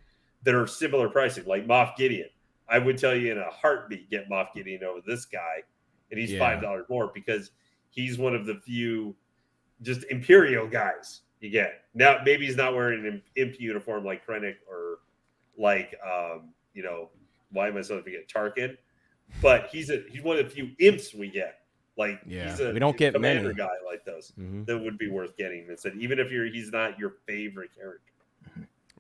Speaker 3: that are similar pricing, like Moff Gideon. I would tell you in a heartbeat, get Moff Gideon over this guy. And he's $5 more because he's one of the few just Imperial guys you get. Now, maybe he's not wearing an imp uniform like Krennic or like, why am I supposed to forget Tarkin? But he's one of the few imps we get. Like,
Speaker 2: we don't get
Speaker 3: commander
Speaker 2: many
Speaker 3: guy like those that would be worth getting. Instead, even if he's not your favorite character.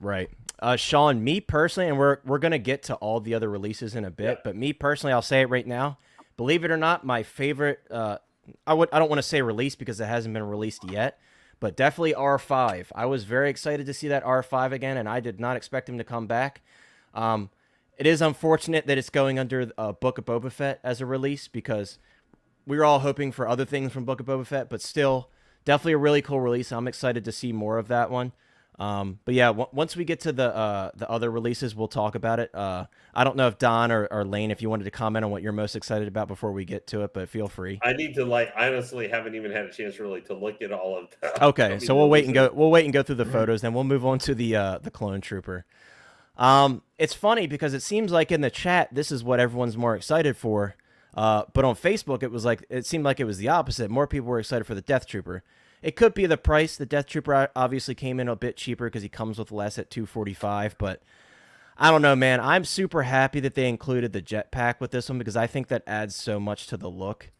Speaker 2: Right. Sean, me personally, and we're going to get to all the other releases in a bit, but me personally, I'll say it right now. Believe it or not, my favorite, I don't want to say release because it hasn't been released yet, but definitely R5. I was very excited to see that R5 again, and I did not expect him to come back. It is unfortunate that it's going under Book of Boba Fett as a release because we were all hoping for other things from Book of Boba Fett, but still, definitely a really cool release. I'm excited to see more of that one. But yeah, once we get to the other releases, we'll talk about it. I don't know if Don or Lane, if you wanted to comment on what you're most excited about before we get to it, but feel free.
Speaker 3: I need to I honestly haven't even had a chance really to look at all of them.
Speaker 2: Okay, so we'll wait and go through the photos, then we'll move on to the clone trooper. It's funny because it seems like in the chat this is what everyone's more excited for, but on Facebook it seemed like it was the opposite. More people were excited for the Death Trooper. It could be the price. The Death Trooper obviously came in a bit cheaper because he comes with less at $245. But I don't know, man. I'm super happy that they included the jetpack with this one because I think that adds so much to the look.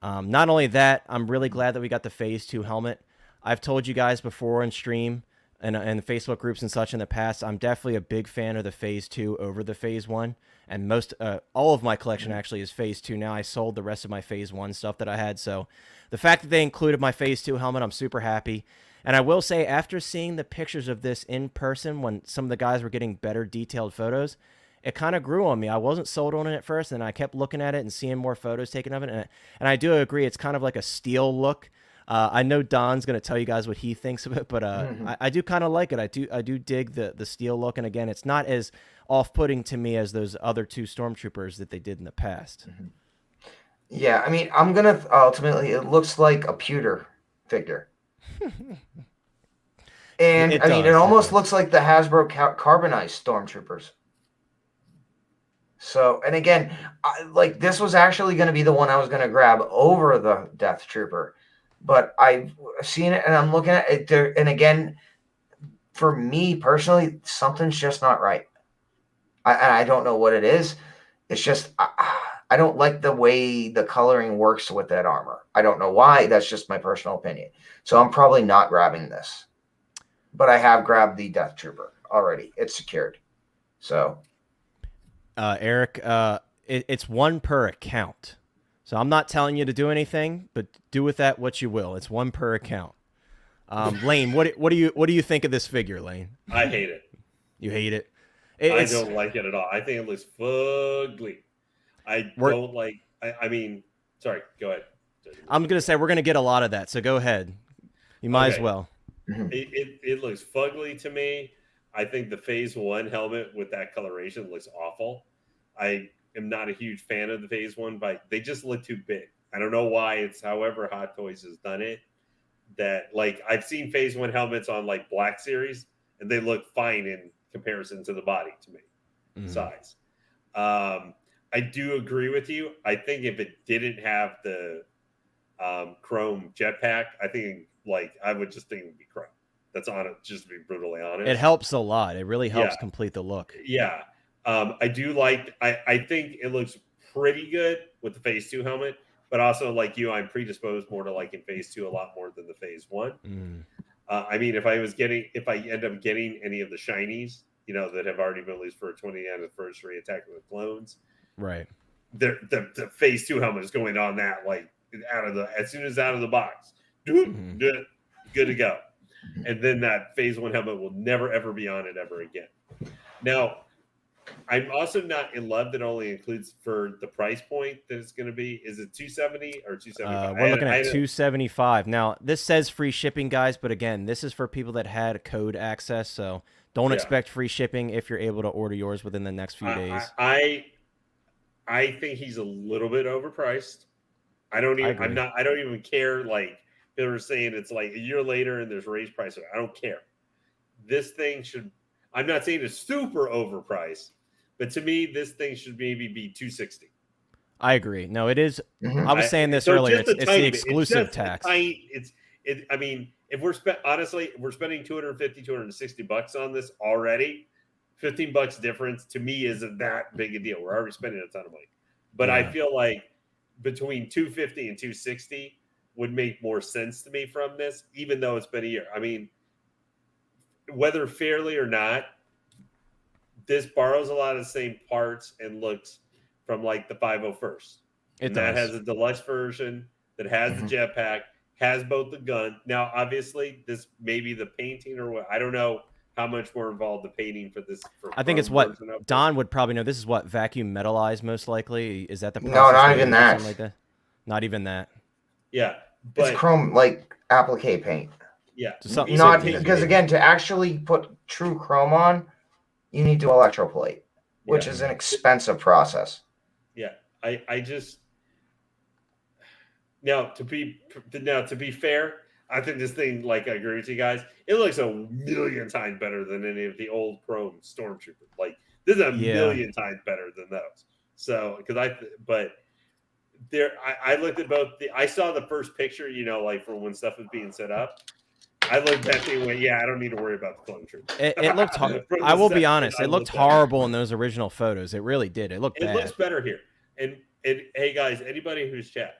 Speaker 2: Not only that, I'm really glad that we got the Phase 2 helmet. I've told you guys before in stream, and Facebook groups and such in the past, I'm definitely a big fan of the Phase 2 over the Phase 1. And most all of my collection actually is Phase 2 now. I sold the rest of my Phase 1 stuff that I had. So the fact that they included my Phase 2 helmet, I'm super happy. And I will say, after seeing the pictures of this in person, when some of the guys were getting better detailed photos, it kind of grew on me. I wasn't sold on it at first, and I kept looking at it and seeing more photos taken of it. And I do agree, it's kind of like a steel look. I know Don's going to tell you guys what he thinks of it, but I do kind of like it. I do dig the steel look. And again, it's not as off-putting to me as those other 2 Stormtroopers that they did in the past.
Speaker 1: Yeah, I mean, I'm going to ultimately, it looks like a pewter figure. And
Speaker 2: It
Speaker 1: I mean,
Speaker 2: does,
Speaker 1: it almost
Speaker 2: does.
Speaker 1: looks like the Hasbro carbonized Stormtroopers. So, and again, like this was actually going to be the one I was going to grab over the Death Trooper, but I've seen it and I'm looking at it there. And again, for me personally, something's just not right. I don't know what it is. It's just, I don't like the way the coloring works with that armor. I don't know why. That's just my personal opinion. So I'm probably not grabbing this, but I have grabbed the Death Trooper already. It's secured. So.
Speaker 2: Eric, it's 1 per account. So I'm not telling you to do anything, but do with that what you will. It's 1 per account. Lane, what do you think of this figure, Lane?
Speaker 3: I hate it.
Speaker 2: You hate it?
Speaker 3: I don't like it at all. I think it looks fugly. I don't like. I mean, sorry. Go ahead.
Speaker 2: I'm gonna say we're gonna get a lot of that, so go ahead. You might as well.
Speaker 3: It looks fugly to me. I think the Phase 1 helmet with that coloration looks awful. I am not a huge fan of the Phase 1, but they just look too big. I don't know why. It's however Hot Toys has done it. That like I've seen Phase 1 helmets on like Black Series, and they look fine in comparison to the body to me, size. I do agree with you. I think if it didn't have the chrome jetpack, I think like I would just think it would be chrome. That's on it, just to be brutally honest.
Speaker 2: It helps a lot. It really helps complete the look.
Speaker 3: Yeah. I do like, I think it looks pretty good with the Phase 2 helmet, but also like you, I'm predisposed more to liking Phase 2 a lot more than the Phase 1. I mean, if I end up getting any of the shinies, you know, that have already been released for a 20th anniversary Attack of the Clones,
Speaker 2: right?
Speaker 3: The Phase 2 helmet is going on that like as soon as out of the box, good to go. And then that Phase 1 helmet will never ever be on it ever again. Now, I'm also not in love that only includes for the price point that it's going to be. Is it $270 or $275?
Speaker 2: We're looking at $275. Now, this says free shipping, guys, but again, this is for people that had code access, so don't expect free shipping if you're able to order yours within the next few days.
Speaker 3: I think he's a little bit overpriced. I don't even care. Like they were saying, it's like a year later and there's raised price. I don't care. This thing should. I'm not saying it's super overpriced, but to me, this thing should maybe be $260.
Speaker 2: I agree. No, it is. I was saying this earlier. It's the exclusive tax.
Speaker 3: I mean, if we're spending $250, $260 on this already, $15 difference to me isn't that big a deal. We're already spending a ton of money, but I feel like between $250 and $260 would make more sense to me from this, even though it's been a year. I mean, whether fairly or not, this borrows a lot of the same parts and looks from like the 501st. That has a deluxe version that has the jetpack, has both the gun. Now, obviously, this may be the painting or what. I don't know how much more involved the painting for this.
Speaker 2: I think it's what Don would probably know. This is what vacuum metalized, most likely. Is that the process?
Speaker 1: No, not even that.
Speaker 2: Like that. Not even that.
Speaker 3: Yeah, but
Speaker 1: it's chrome like applique paint.
Speaker 3: Yeah,
Speaker 1: not because again, to actually put true chrome on, you need to electroplate, which is an expensive process.
Speaker 3: Yeah, I just now to be fair, I think this thing, like I agree with you guys, it looks a million times better than any of the old chrome Stormtroopers. Like this is a million times better than those. So I looked at both. I saw the first picture, you know, like from when stuff was being set up. I looked at it and went, I don't need to worry about the clone trooper.
Speaker 2: It looked I will be honest, it looked horrible in those original photos. It really did. It looked bad.
Speaker 3: It looks better here. And hey guys, anybody who's chat,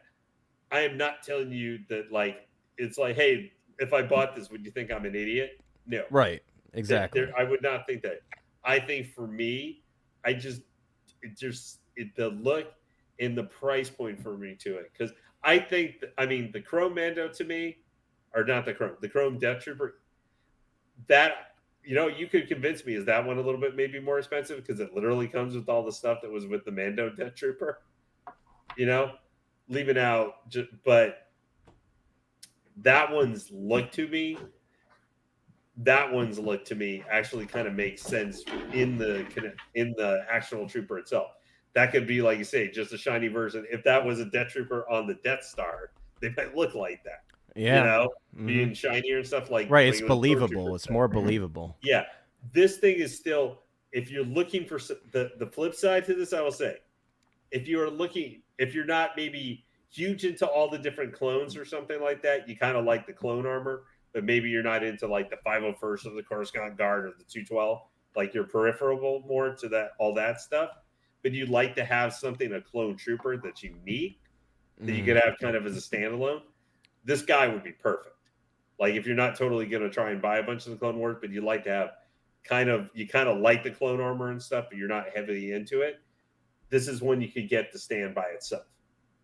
Speaker 3: I am not telling you that like it's like, hey, if I bought this, would you think I'm an idiot? No.
Speaker 2: Right. Exactly.
Speaker 3: I would not think that. I think for me, the look and the price point for me to it. Because I think, the Chrome Mando to me, or not the Chrome Death Trooper, that, you could convince me, is that one a little bit maybe more expensive? Because it literally comes with all the stuff that was with the Mando Death Trooper, leaving out, but that one's look to me actually kind of makes sense in the actual trooper itself. That could be, like you say, just a shiny version. If that was a Death Trooper on the Death Star, they might look like that.
Speaker 2: Yeah.
Speaker 3: Being shinier and stuff like.
Speaker 2: Right, it's believable. It's more believable.
Speaker 3: Yeah, this thing is still. If you're looking for the flip side to this, I will say, if you're not maybe huge into all the different clones or something like that, you kind of like the clone armor. But maybe you're not into like the 501st or the Coruscant Guard or the 212, like you're peripheral more to that, all that stuff. But you'd like to have something, a clone trooper that's unique, that you could have kind of as a standalone. This guy would be perfect. Like if you're not totally going to try and buy a bunch of the Clone Wars, but you like to have you kind of like the clone armor and stuff, but you're not heavily into it. This is one you could get to stand by itself.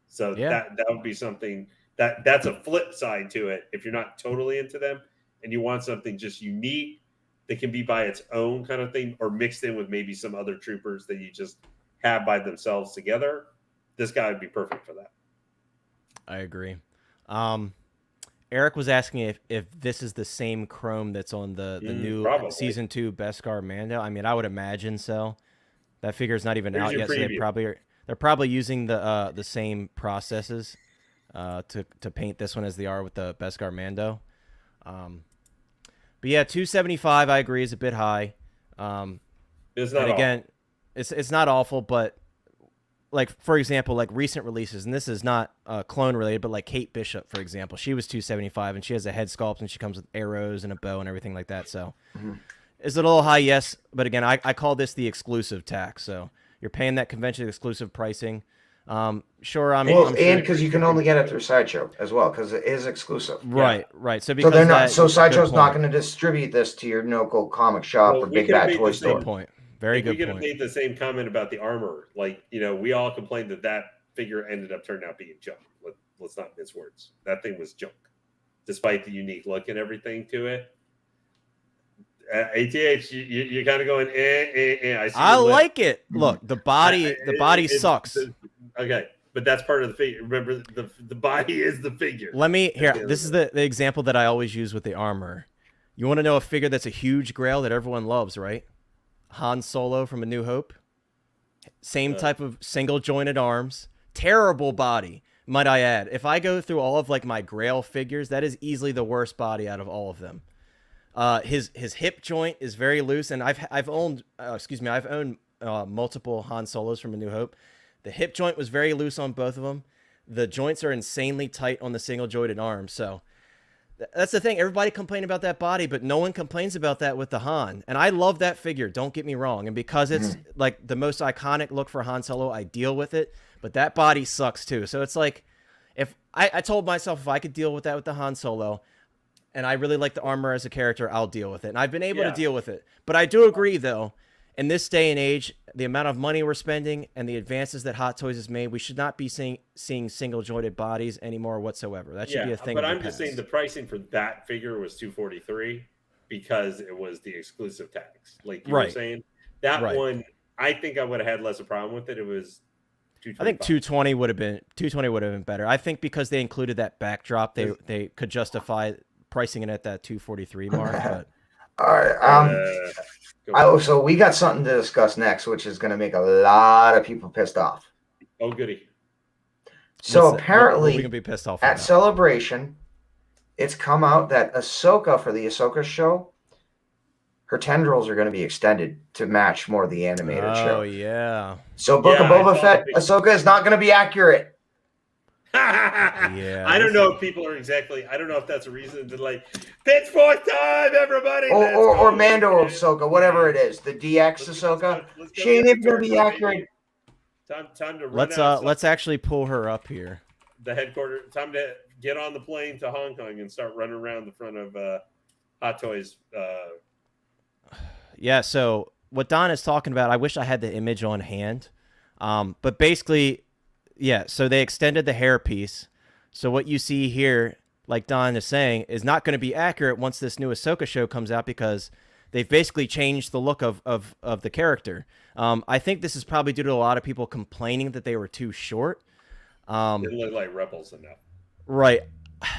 Speaker 3: So that would be something. That's a flip side to it. If you're not totally into them and you want something just unique that can be by its own kind of thing, or mixed in with maybe some other troopers that you just have by themselves together, this guy would be perfect for that.
Speaker 2: I agree. Eric was asking if this is the same chrome that's on the new
Speaker 3: probably.
Speaker 2: Season 2 Beskar Mando. I mean, I would imagine so. That figure's not even out yet, so they're probably using the same processes to paint this one as they are with the Beskar Mando. But yeah, $275 I agree is a bit high.
Speaker 3: It's not.
Speaker 2: And again, it's not awful, but like for example, like recent releases, and this is not clone related, but like Kate Bishop, for example, she was $275, and she has a head sculpt, and she comes with arrows and a bow and everything like that. So it's a little high, yes, but again, I call this the exclusive tax. So you're paying that convention exclusive pricing. Sure, I'm
Speaker 1: and
Speaker 2: sure,
Speaker 1: because you can only get it through Sideshow as well, because it is exclusive.
Speaker 2: Right. So because
Speaker 1: they're not.
Speaker 2: that,
Speaker 1: So Sideshow's
Speaker 2: good
Speaker 1: not
Speaker 2: point.
Speaker 1: going to distribute this to your local comic shop or big bad toy store.
Speaker 2: Good point. Very good
Speaker 3: We could have
Speaker 2: point.
Speaker 3: made the same comment about the armor. Like, we all complained that figure ended up turning out being junk. Let's not mince words. That thing was junk, despite the unique look and everything to it. ATH, you're kind of going,
Speaker 2: I like it. Look, the body sucks.
Speaker 3: Okay, but that's part of the figure. Remember, the body is the figure.
Speaker 2: This is the example that I always use with the armor. You want to know a figure that's a huge grail that everyone loves, right? Han Solo from A New Hope. Same type of single jointed arms. Terrible body, might I add. If I go through all of like my grail figures, that is easily the worst body out of all of them. His hip joint is very loose, and I've owned multiple Han Solos from A New Hope. The hip joint was very loose on both of them. The joints are insanely tight on the single jointed arms. So that's the thing. Everybody complained about that body, but no one complains about that with the Han. And I love that figure. Don't get me wrong. And because it's like the most iconic look for Han Solo, I deal with it. But that body sucks too. So it's like, if I told myself if I could deal with that with the Han Solo, and I really like the armor as a character, I'll deal with it. And I've been able to deal with it. But I do agree, though, in this day and age, the amount of money we're spending and the advances that Hot Toys has made, we should not be seeing single-jointed bodies anymore whatsoever. That should be a thing.
Speaker 3: But I'm just saying the pricing for that figure was $243 because it was the exclusive tax. Like you were saying, that one, I think I would have had less of a problem with it. It was $225.
Speaker 2: I think $220 would have been better. I think because they included that backdrop, they could justify pricing it at that $243 mark. But
Speaker 1: all right. So we got something to discuss next, which is going to make a lot of people pissed off.
Speaker 3: Oh, goody.
Speaker 1: So apparently,
Speaker 2: we can be pissed off
Speaker 1: at Celebration, it's come out that Ahsoka, for the Ahsoka show, her tendrils are going to be extended to match more of the animated show.
Speaker 2: Oh, yeah.
Speaker 1: So Book of Boba Fett, Ahsoka is not going to be accurate.
Speaker 3: Yeah, I don't know if people are I don't know if that's a reason to like pitch forth time, everybody.
Speaker 1: Or Mando Ahsoka, whatever it is, the DX Ahsoka. She ain't even gonna be accurate.
Speaker 3: Time to
Speaker 2: let's actually pull her up here.
Speaker 3: The headquarters. Time to get on the plane to Hong Kong and start running around the front of Hot Toys.
Speaker 2: Yeah, so what Don is talking about, I wish I had the image on hand. But basically, yeah, so they extended the hairpiece. So what you see here, like Don is saying, is not going to be accurate once this new Ahsoka show comes out because they've basically changed the look of the character. I think this is probably due to a lot of people complaining that they were too short.
Speaker 3: They look like rebels enough.
Speaker 2: Right.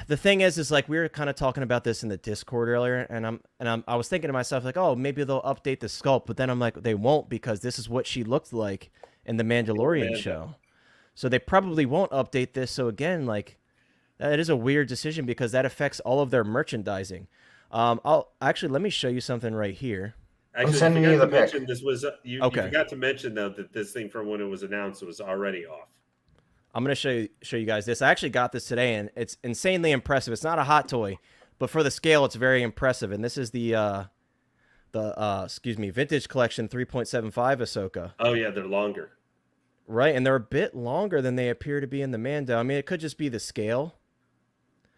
Speaker 2: The thing is like we were kind of talking about this in the Discord earlier, and I was thinking to myself like, oh, maybe they'll update the sculpt, but then I'm like, they won't because this is what she looked like in the Mandalorian show, so they probably won't update this. So again, like that is a weird decision because that affects all of their merchandising. I'll actually let me show you something right here.
Speaker 3: Actually,
Speaker 1: I'm sending you the pic.
Speaker 3: This was you forgot to mention though that this thing from when it was announced was already off.
Speaker 2: I'm going to show you guys this. I actually got this today, and it's insanely impressive. It's not a hot toy, but for the scale, it's very impressive. And this is the Vintage Collection 3.75 Ahsoka.
Speaker 3: Oh, yeah, they're longer.
Speaker 2: Right, and they're a bit longer than they appear to be in the Mando. I mean, it could just be the scale.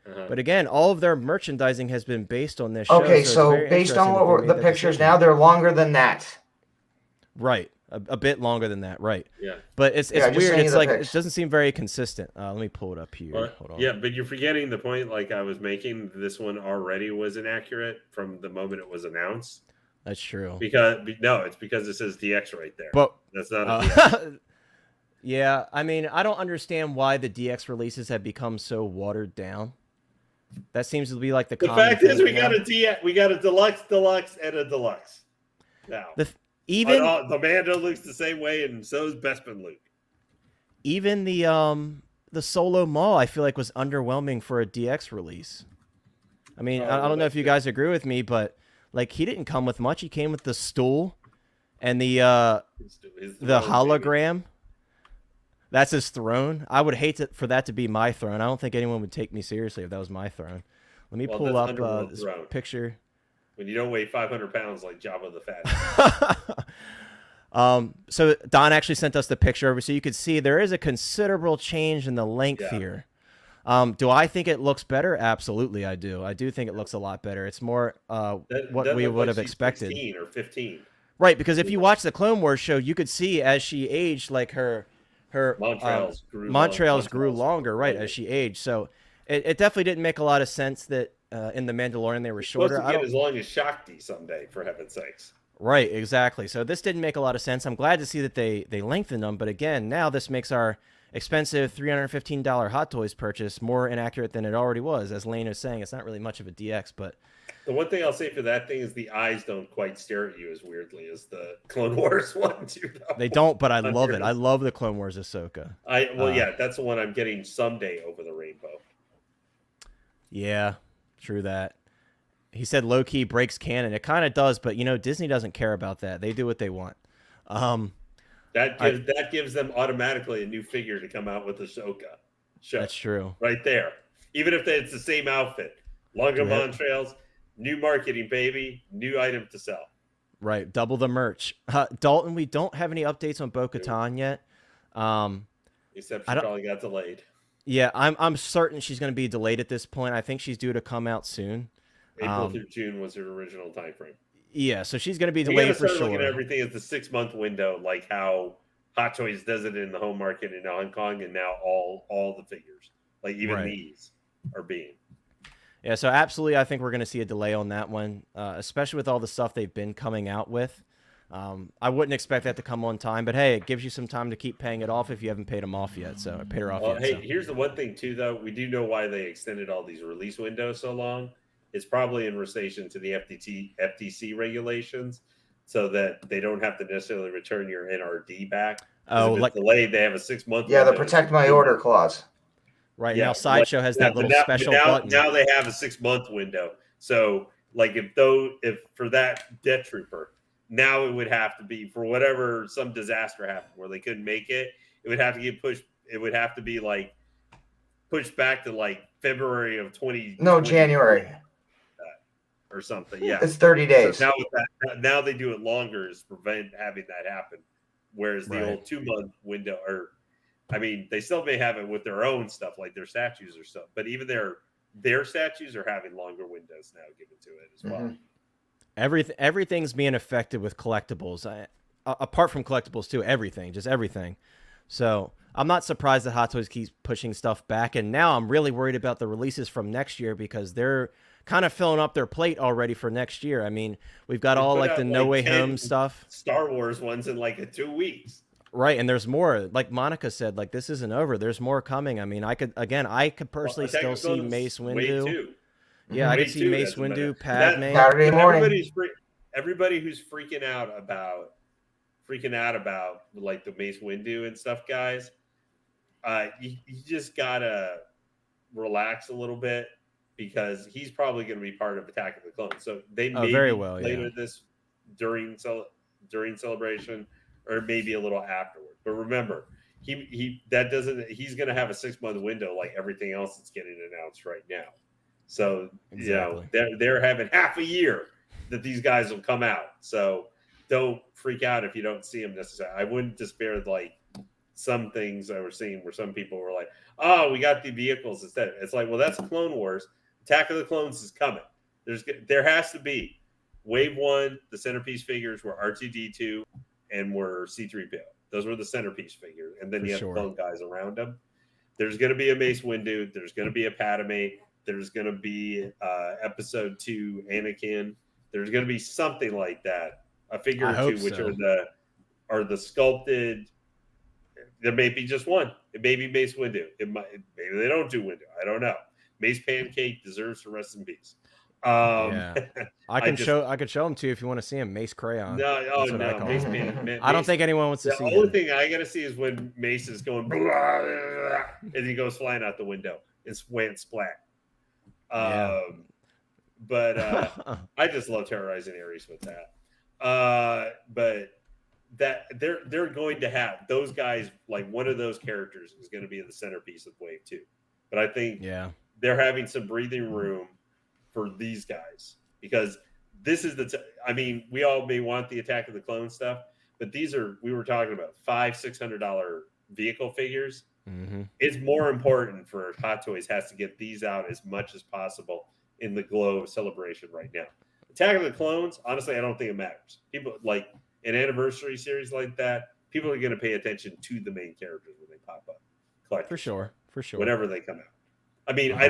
Speaker 2: But again, all of their merchandising has been based on this show.
Speaker 1: Okay, so based on the pictures now, they're longer than that.
Speaker 2: Right. A bit longer than that, right?
Speaker 3: Yeah,
Speaker 2: but it's weird. It's like it doesn't seem very consistent. Let me pull it up here. Hold on.
Speaker 3: Yeah, but you're forgetting the point. Like I was making, this one already was inaccurate from the moment it was announced.
Speaker 2: That's true.
Speaker 3: It's because it says DX right there.
Speaker 2: But
Speaker 3: that's not a DX.
Speaker 2: Yeah, I mean, I don't understand why the DX releases have become so watered down. That seems to be like the
Speaker 3: fact is we got a DX, we got a deluxe, and a deluxe. Now.
Speaker 2: Even
Speaker 3: the Mando looks the same way, and so is Bespin Luke.
Speaker 2: Even the Solo Maul, I feel like was underwhelming for a DX release. I mean, I don't know if you guys agree with me, but like he didn't come with much. He came with the stool and the hologram. That's his throne. I would hate for that to be my throne. I don't think anyone would take me seriously if that was my throne. Let me pull up this picture.
Speaker 3: When you don't weigh 500 pounds like Jabba the Fat.
Speaker 2: So Don actually sent us the picture over so you could see there is a considerable change in the length here. Do I think it looks better? Absolutely, I do. I do think it looks a lot better. It's more what we would have expected.
Speaker 3: 16 or 15.
Speaker 2: Right, because if you watch the Clone Wars show, you could see as she aged, like her Montrails grew longer, right, as she aged. So it definitely didn't make a lot of sense that in the Mandalorian they were shorter.
Speaker 3: Supposed to get as long as Shakti someday, for heaven's sakes.
Speaker 2: Right, exactly. So this didn't make a lot of sense. I'm glad to see that they lengthened them, but again, now this makes our expensive $315 Hot Toys purchase more inaccurate than it already was. As Lane is saying, it's not really much of a DX, but
Speaker 3: the one thing I'll say for that thing is the eyes don't quite stare at you as weirdly as the Clone Wars one do.
Speaker 2: They don't, but I love it. I love the Clone Wars Ahsoka.
Speaker 3: Yeah, that's the one I'm getting someday over the rainbow.
Speaker 2: Yeah, true that. He said low-key breaks canon. It kind of does, but Disney doesn't care about that. They do what they want.
Speaker 3: That gives them automatically a new figure to come out with Ahsoka.
Speaker 2: That's true.
Speaker 3: Right there. Even if it's the same outfit. Longer Montrails, new marketing, baby, new item to sell.
Speaker 2: Right. Double the merch. Dalton, we don't have any updates on Bo-Katan yet.
Speaker 3: Except she probably got delayed.
Speaker 2: Yeah, I'm certain she's going to be delayed at this point. I think she's due to come out soon.
Speaker 3: April through June was her original time frame.
Speaker 2: Yeah, so she's going to be delayed for sure.
Speaker 3: Looking at everything as the 6-month window, like how Hot Toys does it in the home market in Hong Kong, and now all the figures, like even these, are being.
Speaker 2: Yeah, so absolutely, I think we're going to see a delay on that one, especially with all the stuff they've been coming out with. I wouldn't expect that to come on time, but hey, it gives you some time to keep paying it off if you haven't paid them off yet. So paid her off yet.
Speaker 3: Hey, here's the one thing too, though. We do know why they extended all these release windows so long. It's probably in relation to the FTC regulations, so that they don't have to necessarily return your NRD back.
Speaker 2: Oh,
Speaker 3: if it's delayed, they have a 6-month.
Speaker 1: Yeah, the protect my order clause.
Speaker 2: Right, now Sideshow has that little special button.
Speaker 3: Now they have a 6-month window. So, like, if for that Death Trooper, now it would have to be for whatever some disaster happened where they couldn't make it. It would have to get pushed. It would have to be like pushed back to like February of 20.
Speaker 1: No, January.
Speaker 3: Or something, yeah.
Speaker 1: It's 30 days.
Speaker 3: So now they do it longer to prevent having that happen. Whereas the old 2-month window, they still may have it with their own stuff, like their statues or stuff. But even their their statues are having longer windows now given to it as well.
Speaker 2: Everything's being affected with collectibles. Apart from collectibles too, just everything. So I'm not surprised that Hot Toys keeps pushing stuff back. And now I'm really worried about the releases from next year because they're kind of filling up their plate already for next year. I mean, we've got all like the No Way Home stuff.
Speaker 3: Star Wars ones in like 2 weeks.
Speaker 2: Right, and there's more. Like Monica said, like this isn't over. There's more coming. I mean, I could personally still see Mace Windu. Yeah, I could see Mace Windu, Padme.
Speaker 1: Saturday morning.
Speaker 3: Everybody who's freaking out about like the Mace Windu and stuff, guys. You just gotta relax a little bit because he's probably going to be part of Attack of the Clones. So they may
Speaker 2: very well
Speaker 3: later this during celebration or maybe a little afterward. But remember, he's going to have a 6-month window like everything else that's getting announced right now. So
Speaker 2: exactly.
Speaker 3: they're having half a year that these guys will come out. So don't freak out if you don't see them necessarily. I wouldn't despair like some things I were seeing where some people were like, "Oh, we got the vehicles instead." It's like, well, that's Clone Wars. Attack of the Clones is coming. There has to be Wave 1. The centerpiece figures were R2D2 and were C3PO. Those were the centerpiece figures, and then you have clone guys around them. There's going to be a Mace Windu. There's going to be a Padme. There's going to be Episode 2 Anakin. There's going to be something like that. A figure or two, which are the sculpted. There may be just one. It may be Mace Windu. Maybe they don't do Windu. I don't know. Mace Pancake deserves to rest in peace.
Speaker 2: I could show him to you if you want to see him. Mace Crayon.
Speaker 3: No, Mace
Speaker 2: I don't think anyone wants to see.
Speaker 3: The only thing I gotta see is when Mace is going blah, blah, blah, and he goes flying out the window. It's went splat. But I just love terrorizing Ares with that. But that they're going to have those guys, like one of those characters is going to be the centerpiece of Wave 2. But I think they're having some breathing room for these guys because this is we all may want the Attack of the Clones stuff, but we were talking about $500-$600 vehicle figures.
Speaker 2: Mm-hmm.
Speaker 3: It's more important for Hot Toys has to get these out as much as possible in the glow of celebration right now. Attack of the Clones, honestly, I don't think it matters. People like an anniversary series like that, people are going to pay attention to the main characters when they pop up.
Speaker 2: For sure.
Speaker 3: Whenever they come out. I mean, I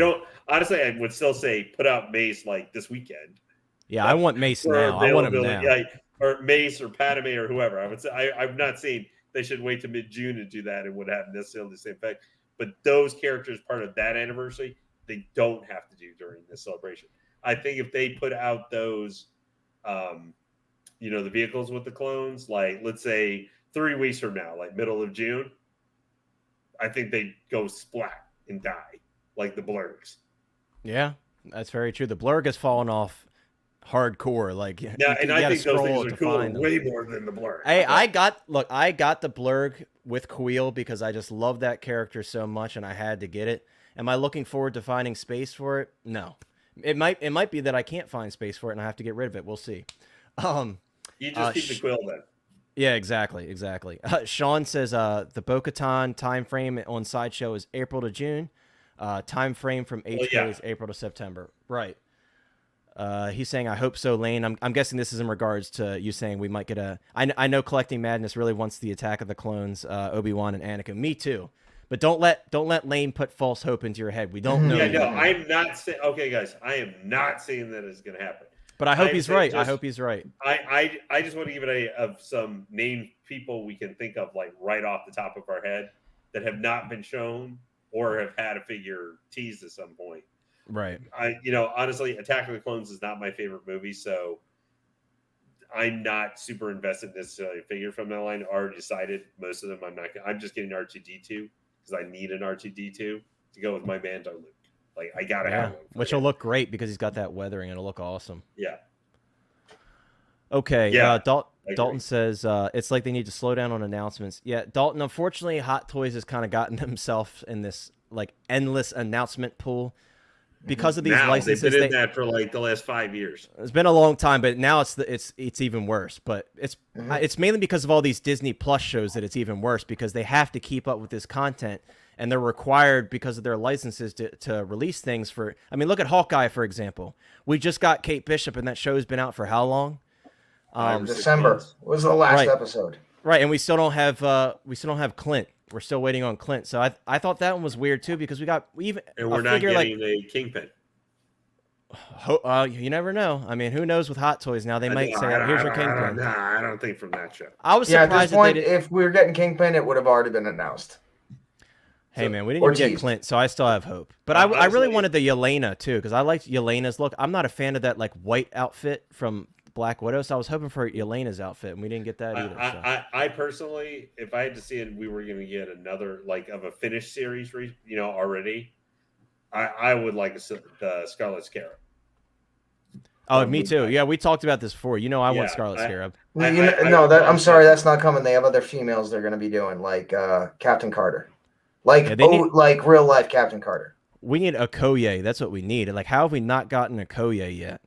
Speaker 3: would still say put out Mace like this weekend.
Speaker 2: Yeah, I want Mace now. I want him now.
Speaker 3: Yeah, or Mace or Padme or whoever. I would say I'm not saying they should wait to mid-June to do that and would have necessarily the same effect. But those characters, part of that anniversary, they don't have to do during this celebration. I think if they put out those, the vehicles with the clones, like let's say 3 weeks from now, like middle of June, I think they go splat and die like the Blurgs.
Speaker 2: Yeah, that's very true. The Blurg has fallen off hardcore. Like,
Speaker 3: I think those things are cool way more than the Blurg.
Speaker 2: Hey, I got the Blurg with Kuiil because I just love that character so much, and I had to get it. Am I looking forward to finding space for it? No. It might be that I can't find space for it and I have to get rid of it. We'll see.
Speaker 3: You just keep the Kuiil then.
Speaker 2: Yeah, exactly. Sean says the Bo-Katan time frame on Sideshow is April to June. Time frame from HK is April to September. Right. He's saying, I hope so, Lane. I'm guessing this is in regards to you saying we might get I know Collecting Madness really wants the Attack of the Clones, Obi-Wan and Anakin. Me too. But don't let Lane put false hope into your head. We don't know.
Speaker 3: Yeah, no, I'm not saying. Okay, guys, I am not saying that it's going to happen.
Speaker 2: But I hope he's right. I hope he's right.
Speaker 3: I just want to give it of some named people we can think of like right off the top of our head that have not been shown or have had a figure teased at some point.
Speaker 2: Right.
Speaker 3: Honestly, Attack of the Clones is not my favorite movie, so I'm not super invested necessarily in a figure from that line. I already decided most of them I'm just getting R2D2 because I need an R2D2 to go with my Mando Luke. Like I gotta have one.
Speaker 2: Which will look great because he's got that weathering. It'll look awesome.
Speaker 3: Yeah.
Speaker 2: Okay. Yeah. Dalton says it's like they need to slow down on announcements. Yeah, Dalton. Unfortunately, Hot Toys has kind of gotten himself in this like endless announcement pool because of these licenses.
Speaker 3: They've been in that for like the last 5 years.
Speaker 2: It's been a long time, but now it's even worse. But it's mainly because of all these Disney Plus shows that it's even worse because they have to keep up with this content. and they're required because of their licenses to release things for. I mean, look at Hawkeye, for example. We just got Kate Bishop, and that show's been out for how long?
Speaker 1: December was the last
Speaker 2: right.
Speaker 1: episode.
Speaker 2: Right, and we still don't have Clint. We're still waiting on Clint. So I thought that one was weird too because
Speaker 3: we're not getting a Kingpin.
Speaker 2: You never know. I mean, who knows with Hot Toys now? They might say, "Here's your Kingpin."
Speaker 3: I don't think from that show.
Speaker 2: I was
Speaker 1: at
Speaker 2: surprised
Speaker 1: this point,
Speaker 2: that they did...
Speaker 1: if we were getting Kingpin, it would have already been announced.
Speaker 2: Hey man, we didn't even get Clint, so I still have hope. But I really wanted the Yelena too because I liked Yelena's look. I'm not a fan of that like white outfit from Black Widow, so I was hoping for Yelena's outfit, and we didn't get that either.
Speaker 3: I personally, if I had to see it, we were going to get another like of a finished series, already. I would like the Scarlet Scarab.
Speaker 2: Oh, me too. Yeah, we talked about this before. I want Scarlet Scarab.
Speaker 1: I'm sorry, that's not coming. They have other females they're going to be doing, like Captain Carter, like real life Captain Carter.
Speaker 2: We need Okoye. That's what we need. Like, how have we not gotten Okoye yet?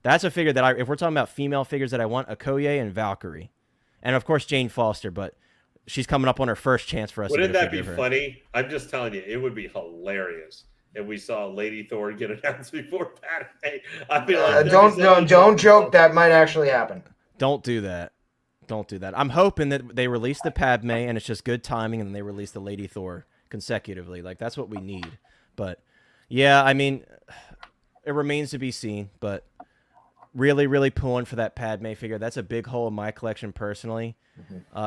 Speaker 2: That's a figure that if we're talking about female figures that I want, Okoye and Valkyrie, and of course Jane Foster, but she's coming up on her first chance for us.
Speaker 3: Wouldn't that be funny? I'm just telling you, it would be hilarious. And we saw Lady Thor get announced before Padme. I feel like
Speaker 1: don't joke. That might actually happen.
Speaker 2: Don't do that. Don't do that. I'm hoping that they release the Padme and it's just good timing, and then they release the Lady Thor consecutively. Like that's what we need. But yeah, I mean, it remains to be seen. But really, really pulling for that Padme figure. That's a big hole in my collection personally.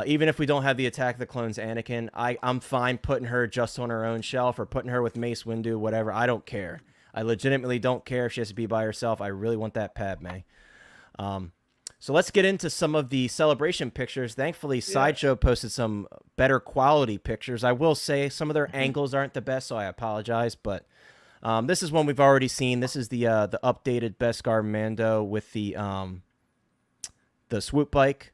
Speaker 2: Even if we don't have the Attack of the Clones Anakin, I'm fine putting her just on her own shelf or putting her with Mace Windu, whatever. I don't care. I legitimately don't care if she has to be by herself. I really want that Padme. So let's get into some of the celebration pictures. Thankfully, Sideshow posted some better quality pictures. I will say some of their angles aren't the best, so I apologize. But this is one we've already seen. This is the updated Beskar Mando with the swoop bike.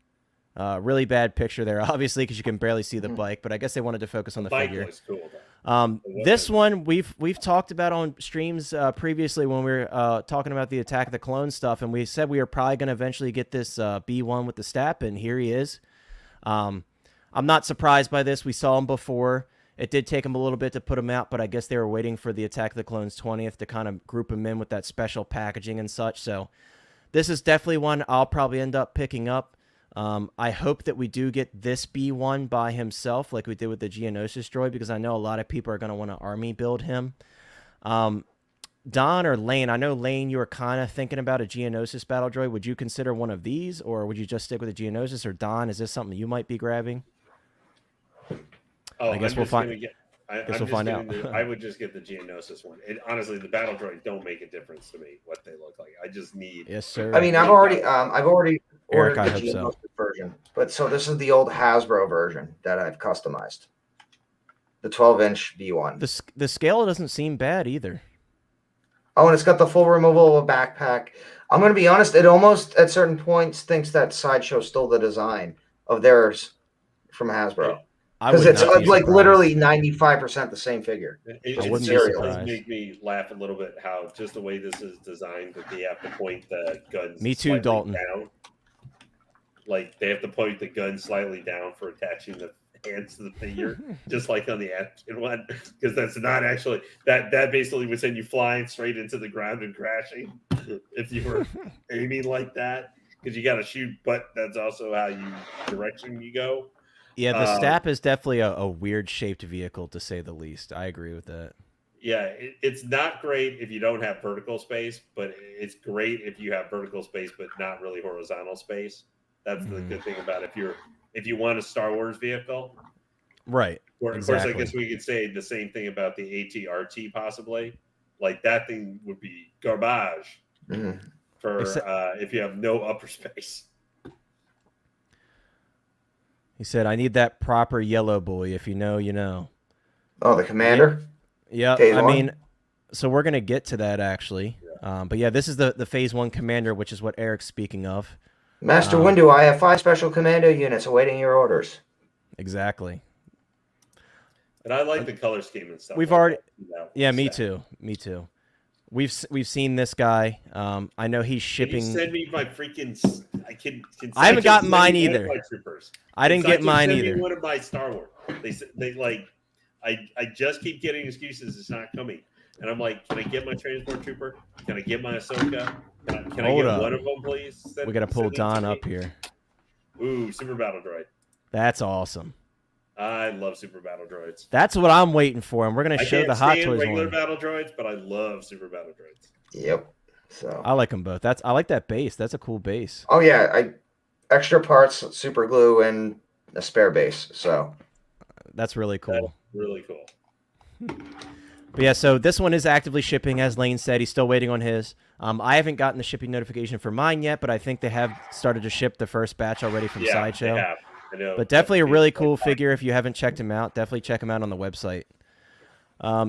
Speaker 2: Really bad picture there, obviously, because you can barely see the bike. But I guess they wanted to focus on the figure.
Speaker 3: Was cool,
Speaker 2: this one we've talked about on streams previously when we were talking about the Attack of the Clones stuff, and we said we were probably going to eventually get this B1 with the Stap, and here he is. I'm not surprised by this. We saw him before. It did take him a little bit to put him out, but I guess they were waiting for the Attack of the Clones 20th to kind of group him in with that special packaging and such. So this is definitely one I'll probably end up picking up. I hope that we do get this B1 by himself like we did with the Geonosis droid, because I know a lot of people are going to want to army build him. Don or Lane, I know, Lane, you were kind of thinking about a Geonosis battle droid. Would you consider one of these, or would you just stick with the Geonosis? Or Don, is this something you might be grabbing?
Speaker 3: I guess we'll find out. I would just get the Geonosis one. And honestly, the battle droids don't make a difference to me what they look like. I just need.
Speaker 2: Yes, sir.
Speaker 1: I mean, I've already ordered
Speaker 2: Eric,
Speaker 1: the Geonosis version, but so this is the old Hasbro version that I've customized. The 12-inch B1.
Speaker 2: The scale doesn't seem bad either.
Speaker 1: Oh, and it's got the full removal of a backpack. I'm going to be honest, it almost at certain points thinks that Sideshow stole the design of theirs from Hasbro. Because it's like literally 95% the same figure.
Speaker 3: It does make me laugh a little bit how just the way this is designed, that they have to point the guns.
Speaker 2: Me too, Dalton.
Speaker 3: Down. Like they have to point the gun slightly down for attaching the hands to the figure, just like on the Anakin one, because that's not actually that basically would send you flying straight into the ground and crashing if you were aiming like that, because you got to shoot, but that's also how you direction you go.
Speaker 2: Yeah, the Stap is definitely a weird shaped vehicle, to say the least. I agree with that.
Speaker 3: Yeah, it's not great if you don't have vertical space, but it's great if you have vertical space but not really horizontal space. That's the good thing about it. If you want a Star Wars vehicle,
Speaker 2: right?
Speaker 3: Or of course, I guess we could say the same thing about the AT-RT possibly. Like that thing would be garbage for if you have no upper space.
Speaker 2: He said, "I need that proper yellow boy. If you know, you know."
Speaker 1: Oh, the commander.
Speaker 2: Yeah, I mean, so we're gonna get to that actually. Yeah. But yeah, this is the Phase 1 commander, which is what Eric's speaking of.
Speaker 1: Master Windu, I have 5 special commando units awaiting your orders.
Speaker 2: Exactly.
Speaker 3: And I like the color scheme and stuff.
Speaker 2: We've already, me too. We've seen this guy. I know he's shipping.
Speaker 3: Can you send me my freaking.
Speaker 2: I haven't gotten mine either. I didn't get mine either.
Speaker 3: Me one of my Star Wars. They I just keep getting excuses. It's not coming. And I'm like, can I get my transport trooper? Can I get my Ahsoka? Can I
Speaker 2: Hold
Speaker 3: get
Speaker 2: up.
Speaker 3: one of them, please?
Speaker 2: We got to pull Don up here.
Speaker 3: Ooh, Super Battle Droid.
Speaker 2: That's awesome.
Speaker 3: I love Super Battle Droids.
Speaker 2: That's what I'm waiting for, and we're going to show the Hot Toys
Speaker 3: regular
Speaker 2: one.
Speaker 3: Battle Droids, but I love Super Battle Droids.
Speaker 1: Yep. So
Speaker 2: I like them both. I like that base. That's a cool base.
Speaker 1: Oh yeah, extra parts, super glue, and a spare base. So
Speaker 2: that's really cool.
Speaker 3: That's really cool.
Speaker 2: But yeah, so this one is actively shipping, as Lane said. He's still waiting on his. I haven't gotten the shipping notification for mine yet, but I think they have started to ship the first batch already from Sideshow.
Speaker 3: They have. I know.
Speaker 2: But definitely a really cool figure. If you haven't checked him out, definitely check him out on the website.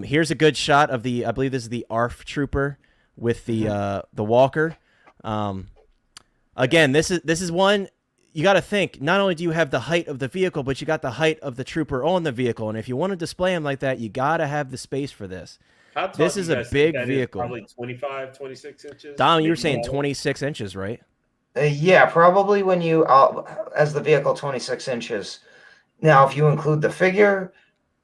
Speaker 2: Here's a good shot of the. I believe this is the ARF Trooper with the Walker. Again, this is one you got to think. Not only do you have the height of the vehicle, but you got the height of the trooper on the vehicle. And if you want to display him like that, you got to have the space for this. This is a big vehicle.
Speaker 3: Probably 25, 26 inches.
Speaker 2: Dom, you were saying 26 inches, right?
Speaker 1: Yeah, probably when you as the vehicle 26 inches. Now, if you include the figure,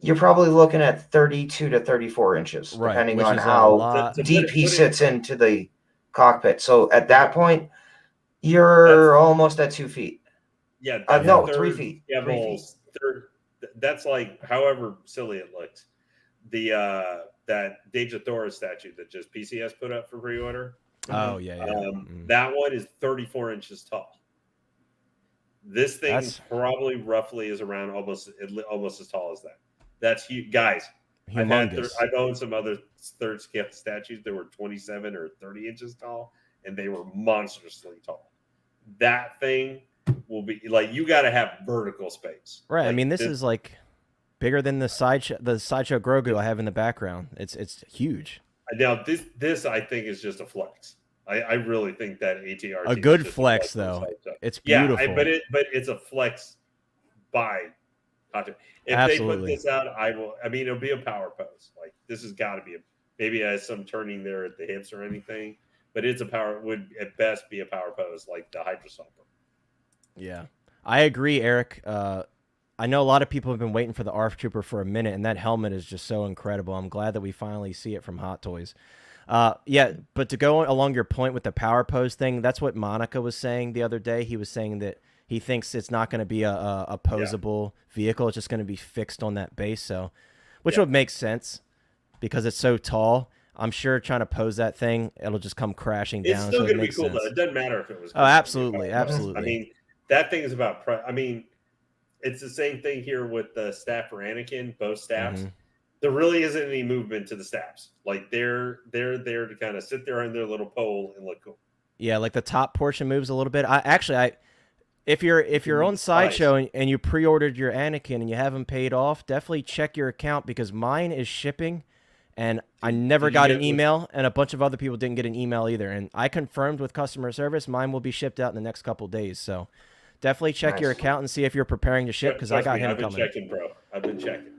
Speaker 1: you're probably looking at 32 to 34 inches,
Speaker 2: right,
Speaker 1: depending on how deep he sits into the cockpit. So at that point, you're almost at 2 feet.
Speaker 3: Yeah,
Speaker 1: no, 3 feet.
Speaker 3: Yeah,
Speaker 1: 3 feet.
Speaker 3: That's like, however silly it looks. The that Deja Thora statue that just PCS put up for pre-order.
Speaker 2: Oh yeah.
Speaker 3: That one is 34 inches tall. This thing probably roughly is around almost as tall as that. That's huge, guys.
Speaker 2: Humongous.
Speaker 3: I've owned some other third scale statues that were 27 or 30 inches tall, and they were monstrously tall. That thing will be like, you got to have vertical space.
Speaker 2: Right.
Speaker 3: Like,
Speaker 2: I mean, this is like bigger than the sideshow Grogu I have in the background. It's huge.
Speaker 3: Now this I think is just a flex. I really think that ATR
Speaker 2: a good flex though. It's beautiful.
Speaker 3: Yeah, but it's a flex by Hot Toys. If
Speaker 2: Absolutely.
Speaker 3: they put this out, I will. I mean, it'll be a power pose. Like, this has got to be maybe it has some turning there at the hips or anything, but it's a power. Would at best be a power pose like the Hydra Stomper.
Speaker 2: Yeah, I agree, Eric. I know a lot of people have been waiting for the ARF Trooper for a minute, and that helmet is just so incredible. I'm glad that we finally see it from Hot Toys. Yeah, but to go along your point with the power pose thing, that's what Monica was saying the other day. He was saying that he thinks it's not going to be a posable vehicle. It's just going to be fixed on that base, so which would make sense because it's so tall. I'm sure trying to pose that thing, it'll just come crashing down.
Speaker 3: It's still
Speaker 2: so
Speaker 3: going to be cool, though. It doesn't matter if it was.
Speaker 2: Oh, absolutely, absolutely.
Speaker 3: I mean, that thing is about. I mean, it's the same thing here with the staff for Anakin, both staffs.
Speaker 2: Mm-hmm.
Speaker 3: There really isn't any movement to the staffs. Like, they're there to kind of sit there on their little pole and look cool.
Speaker 2: Yeah, like the top portion moves a little bit. If you're on Sideshow and you pre-ordered your Anakin and you haven't paid off, definitely check your account because mine is shipping, and I never got an email, and a bunch of other people didn't get an email either. And I confirmed with customer service, mine will be shipped out in the next couple days. So definitely check your account and see if you're preparing to ship because I got him coming.
Speaker 3: I've been checking, bro. I've been checking.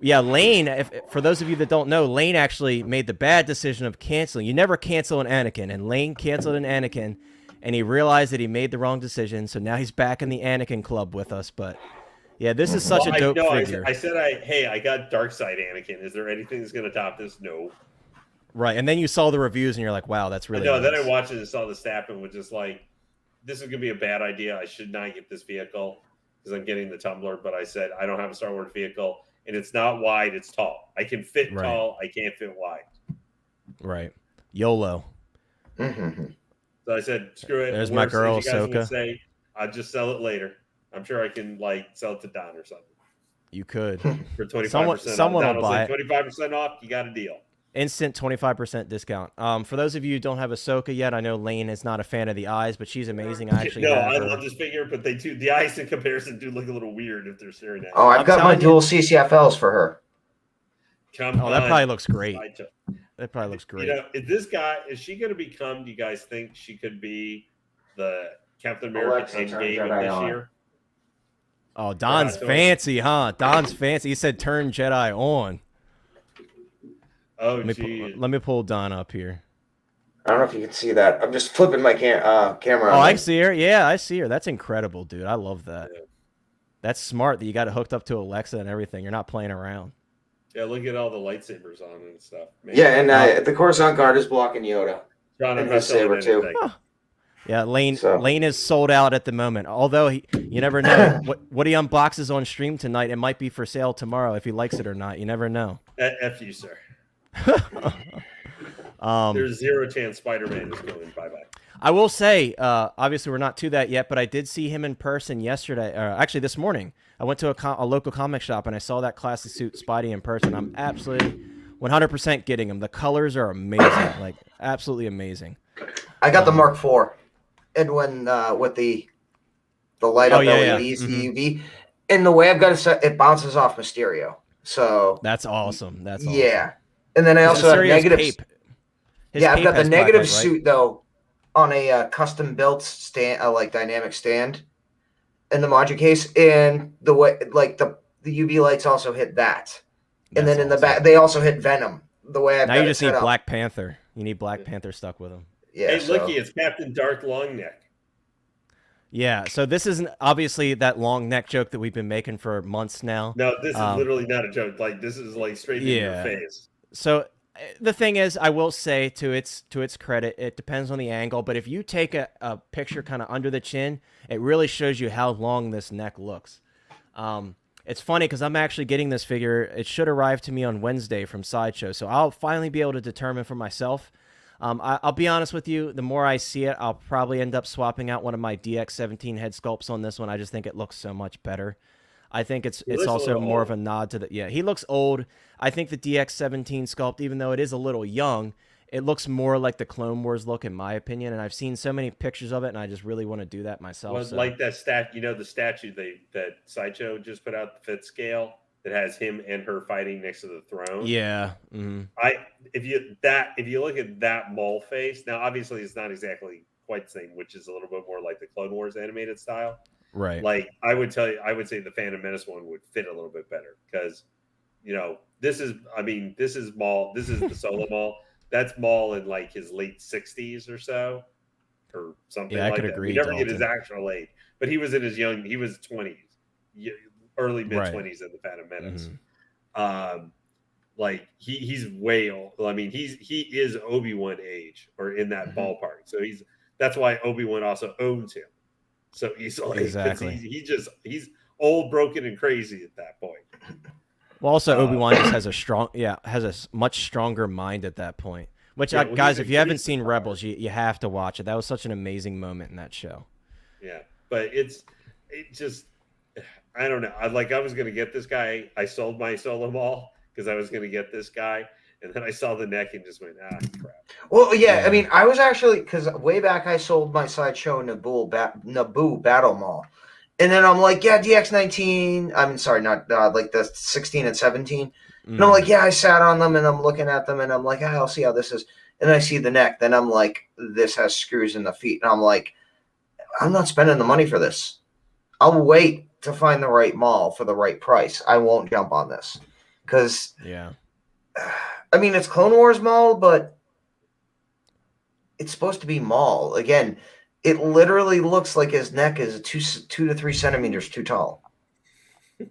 Speaker 2: Yeah, Lane, for those of you that don't know, Lane actually made the bad decision of canceling. You never cancel an Anakin, and Lane canceled an Anakin, and he realized that he made the wrong decision, so now he's back in the Anakin club with us. But, yeah, this is such a dope figure.
Speaker 3: I said, I got Dark Side Anakin. Is there anything that's going to top this? No.
Speaker 2: Right, and then you saw the reviews, and you're like, wow, that's really nice.
Speaker 3: Then I watched it and saw the staff and was just like, this is going to be a bad idea. I should not get this vehicle because I'm getting the Tumbler. But I said, I don't have a Star Wars vehicle. And it's not wide, it's tall. I can fit tall, I can't fit wide.
Speaker 2: Right. YOLO.
Speaker 1: Mm-hmm.
Speaker 3: So I said, screw it.
Speaker 2: There's my girl, Ahsoka.
Speaker 3: Say, I'll just sell it later. I'm sure I can sell it to Don or something.
Speaker 2: You could.
Speaker 3: For 25%.
Speaker 2: Someone will buy it.
Speaker 3: 25% off, you got a deal.
Speaker 2: Instant 25% discount. For those of you who don't have Ahsoka yet, I know Lane is not a fan of the eyes, but she's amazing. I
Speaker 3: love this figure, but the eyes in comparison do look a little weird if they're staring at.
Speaker 1: Oh, I've got my dual CCFLs for her.
Speaker 2: That probably looks great. That probably looks great.
Speaker 3: Is she going to become? Do you guys think she could be the Captain America Endgame this year?
Speaker 2: Oh, Don's fancy, huh? Don's fancy. He said turn Jedi on.
Speaker 3: Oh,
Speaker 2: let me pull Don up here.
Speaker 1: I don't know if you can see that. I'm just flipping my camera.
Speaker 2: Oh, I see her. Yeah, I see her. That's incredible, dude. I love that. Yeah. That's smart that you got it hooked up to Alexa and everything. You're not playing around.
Speaker 3: Yeah, look at all the lightsabers on and stuff. Man.
Speaker 1: Yeah, and the Coruscant Guard is blocking Yoda.
Speaker 3: John, I'm
Speaker 1: and
Speaker 3: not
Speaker 1: his saber,
Speaker 3: selling
Speaker 1: too.
Speaker 3: anything.
Speaker 2: Yeah, Lane
Speaker 1: So-
Speaker 2: Lane is sold out at the moment. Although you never know what he unboxes on stream tonight. It might be for sale tomorrow if he likes it or not. You never know.
Speaker 3: F you, sir. There's zero chance Spider-Man is going bye-bye.
Speaker 2: I will say, obviously we're not to that yet, but I did see him in person yesterday, or actually this morning. I went to a local comic shop and I saw that classic suit Spidey in person. I'm absolutely 100% getting him. The colors are amazing, like absolutely amazing.
Speaker 1: I got the Mark IV, and when with the light up LEDs, the UV, and the way I've got it set, it bounces off Mysterio. So
Speaker 2: That's awesome. That's awesome.
Speaker 1: yeah, and then I also have
Speaker 2: Mysterio's
Speaker 1: negative.
Speaker 2: cape. His
Speaker 1: Yeah, I've
Speaker 2: cape
Speaker 1: got the
Speaker 2: has
Speaker 1: negative
Speaker 2: black light, right?
Speaker 1: suit though on a custom built stand, like dynamic stand, in the module case, and the way like the UV lights also hit that, and
Speaker 2: That's
Speaker 1: then in the
Speaker 2: awesome.
Speaker 1: back they also hit Venom. The way I've
Speaker 2: Now
Speaker 1: got
Speaker 2: you
Speaker 1: it
Speaker 2: just
Speaker 1: set
Speaker 2: need
Speaker 1: up.
Speaker 2: Black Panther. You need Black Panther stuck with him.
Speaker 1: Yeah,
Speaker 3: Hey,
Speaker 1: so-
Speaker 3: looky, it's Captain Dark Longneck.
Speaker 2: Yeah, so this isn't obviously that long neck joke that we've been making for months now.
Speaker 3: No, this is literally not a joke. Like, this is like straight in your face.
Speaker 2: So the thing is, I will say to its credit, it depends on the angle. But if you take a picture kind of under the chin, it really shows you how long this neck looks. It's funny because I'm actually getting this figure. It should arrive to me on Wednesday from Sideshow, so I'll finally be able to determine for myself. I'll be honest with you. The more I see it, I'll probably end up swapping out one of my DX17 head sculpts on this one. I just think it looks so much better. I think it's
Speaker 3: looks a
Speaker 2: also
Speaker 3: little
Speaker 2: more
Speaker 3: old.
Speaker 2: of a nod to the he looks old. I think the DX17 sculpt, even though it is a little young, it looks more like the Clone Wars look in my opinion. And I've seen so many pictures of it, and I just really want to do that myself.
Speaker 3: Well,
Speaker 2: so.
Speaker 3: like that the statue that Sideshow just put out, the fifth scale that has him and her fighting next to the throne.
Speaker 2: Yeah. Mm-hmm.
Speaker 3: If you look at that mole face, now obviously it's not exactly quite the same, which is a little bit more like the Clone Wars animated style.
Speaker 2: Right.
Speaker 3: Like I would say the Phantom Menace one would fit a little bit better because, this is Maul. This is the Solo Maul. That's Maul in like his late 60s or so, or something
Speaker 2: Yeah, I
Speaker 3: like
Speaker 2: could
Speaker 3: that.
Speaker 2: agree,
Speaker 3: We never get his
Speaker 2: Dalton.
Speaker 3: actual age, but he was in his he was 20s, early mid 20s in the Phantom Menace.
Speaker 2: Mm-hmm.
Speaker 3: Like he's way old. I mean, he is Obi-Wan age or in that ballpark. So that's why Obi-Wan also owns him. So he's like,
Speaker 2: Exactly.
Speaker 3: he's old, broken, and crazy at that point.
Speaker 2: Well, also Obi-Wan just has a much stronger mind at that point. Which,
Speaker 3: Yeah, well,
Speaker 2: guys,
Speaker 3: he's
Speaker 2: if you haven't
Speaker 3: increased
Speaker 2: seen
Speaker 3: the
Speaker 2: Rebels, you have to watch it. That was such an amazing moment in that show.
Speaker 3: Yeah, but it just, I don't know. I was going to get this guy. I sold my Solo Maul because I was going to get this guy. And then I saw the neck and just went, crap.
Speaker 1: Well, yeah,
Speaker 2: Yeah.
Speaker 1: I mean, I was actually, because way back I sold my Sideshow Naboo Battle Mall. And then I'm like, yeah, DX19, I mean, sorry, not like the 16 and 17. And I'm like, yeah, I sat on them and I'm looking at them and I'm like, I'll see how this is. And then I see the neck. Then I'm like, this has screws in the feet. And I'm like, I'm not spending the money for this. I'll wait to find the right mall for the right price. I won't jump on this. Because,
Speaker 2: yeah.
Speaker 1: I mean, it's Clone Wars Maul, but it's supposed to be Maul. Again, it literally looks like his neck is 2 to 3 centimeters too tall.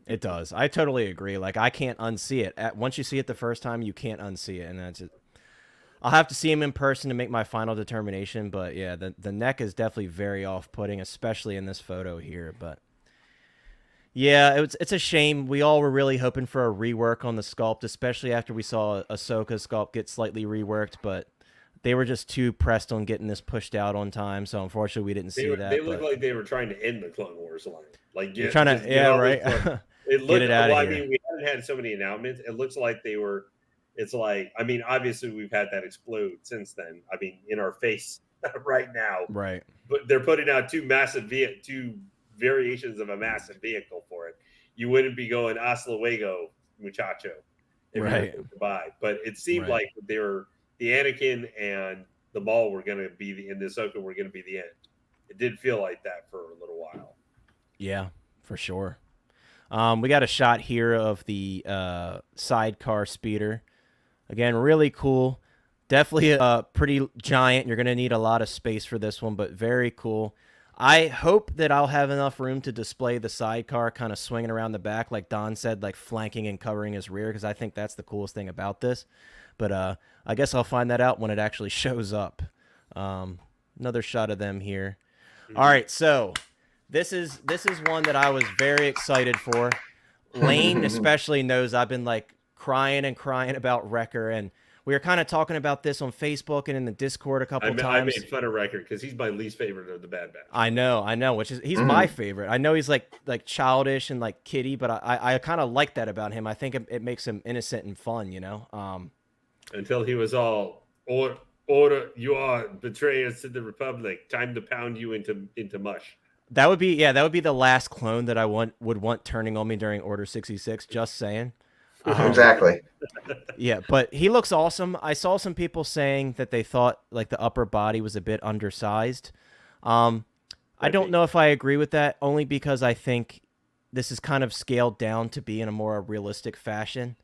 Speaker 2: It does. I totally agree. Like, I can't unsee it. Once you see it the first time, you can't unsee it. And that's it. I'll have to see him in person to make my final determination. But, yeah, the neck is definitely very off-putting, especially in this photo here. But, yeah, it's a shame. We all were really hoping for a rework on the sculpt, especially after we saw Ahsoka's sculpt get slightly reworked. But they were just too pressed on getting this pushed out on time. So, unfortunately, we didn't see that.
Speaker 3: They looked like they were trying to end the Clone Wars line. Like,
Speaker 2: You're trying to, yeah, right.
Speaker 3: It looked,
Speaker 2: Get it out of
Speaker 3: I
Speaker 2: here.
Speaker 3: mean, we haven't had so many announcements. It looks like they were. It's like, I mean, obviously we've had that explode since then. I mean, in our face right now.
Speaker 2: Right.
Speaker 3: But they're putting out two variations of a massive vehicle for it. You wouldn't be going hasta luego, muchacho, if
Speaker 2: Right.
Speaker 3: you were to buy. But it seemed
Speaker 2: Right.
Speaker 3: like they were the Anakin and the Maul were going to be in the Ahsoka were going to be the end. It did feel like that for a little while.
Speaker 2: Yeah, for sure. We got a shot here of the Sidecar Speeder. Again, really cool. Definitely pretty giant. You're going to need a lot of space for this one, but very cool. I hope that I'll have enough room to display the sidecar kind of swinging around the back, like Don said, like flanking and covering his rear, because I think that's the coolest thing about this. But I guess I'll find that out when it actually shows up. Another shot of them here. All right, so this is one that I was very excited for. Lane especially knows I've been like crying and crying about Wrecker, and we were kind of talking about this on Facebook and in the Discord a couple times.
Speaker 3: I made fun of Wrecker because he's my least favorite of the Bad Batch.
Speaker 2: I know, which is he's my favorite. I know he's like childish and like kiddie, but I kind of like that about him. I think it makes him innocent and fun, you know.
Speaker 3: Until he was all order, you are betrayers to the Republic. Time to pound you into mush.
Speaker 2: That would be the last clone that I would want turning on me during Order 66. Just saying.
Speaker 1: Exactly.
Speaker 2: Yeah, but he looks awesome. I saw some people saying that they thought like the upper body was a bit undersized. I don't know if I agree with that, only because I think this is kind of scaled down to be in a more realistic fashion.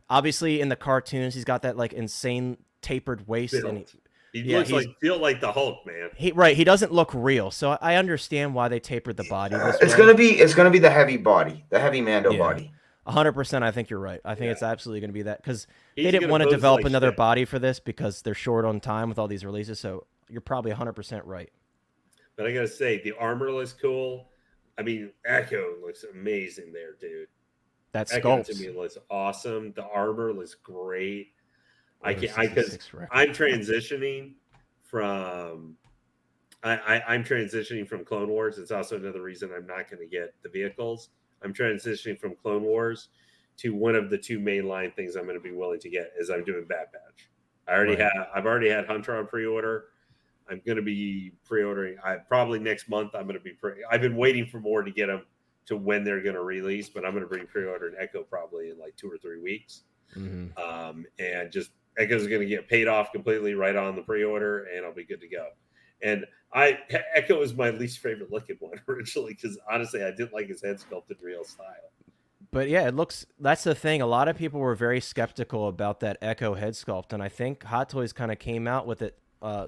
Speaker 2: Obviously, in the cartoons, he's got that like insane tapered waist, and
Speaker 3: he looks feel like the Hulk, man.
Speaker 2: He doesn't look real, so I understand why they tapered the body.
Speaker 1: It's gonna be the heavy body, the heavy Mando body.
Speaker 2: 100%. I think you're right. I think it's absolutely going to be that because they didn't want to develop another body for this because they're short on time with all these releases. So you're probably 100% right.
Speaker 3: But I gotta say, the armor looks cool. I mean, Echo looks amazing there, dude.
Speaker 2: That
Speaker 3: Echo
Speaker 2: sculpt
Speaker 3: to me looks awesome. The armor looks great. I'm transitioning from I'm transitioning from Clone Wars. It's also another reason I'm not going to get the vehicles. I'm transitioning from Clone Wars to one of the two mainline things I'm going to be willing to get is I'm doing Bad Batch. I've already had Hunter on pre-order. I'm going to be pre-ordering. Probably next month. I've been waiting for more to get them to when they're going to release, but I'm going to be pre-ordering Echo probably in like 2 or 3 weeks.
Speaker 2: Mm-hmm.
Speaker 3: And just Echo's going to get paid off completely right on the pre-order, and I'll be good to go. And Echo is my least favorite looking one originally because honestly, I didn't like his head sculpted real style.
Speaker 2: But yeah, that's the thing. A lot of people were very skeptical about that Echo head sculpt, and I think Hot Toys kind of came out with it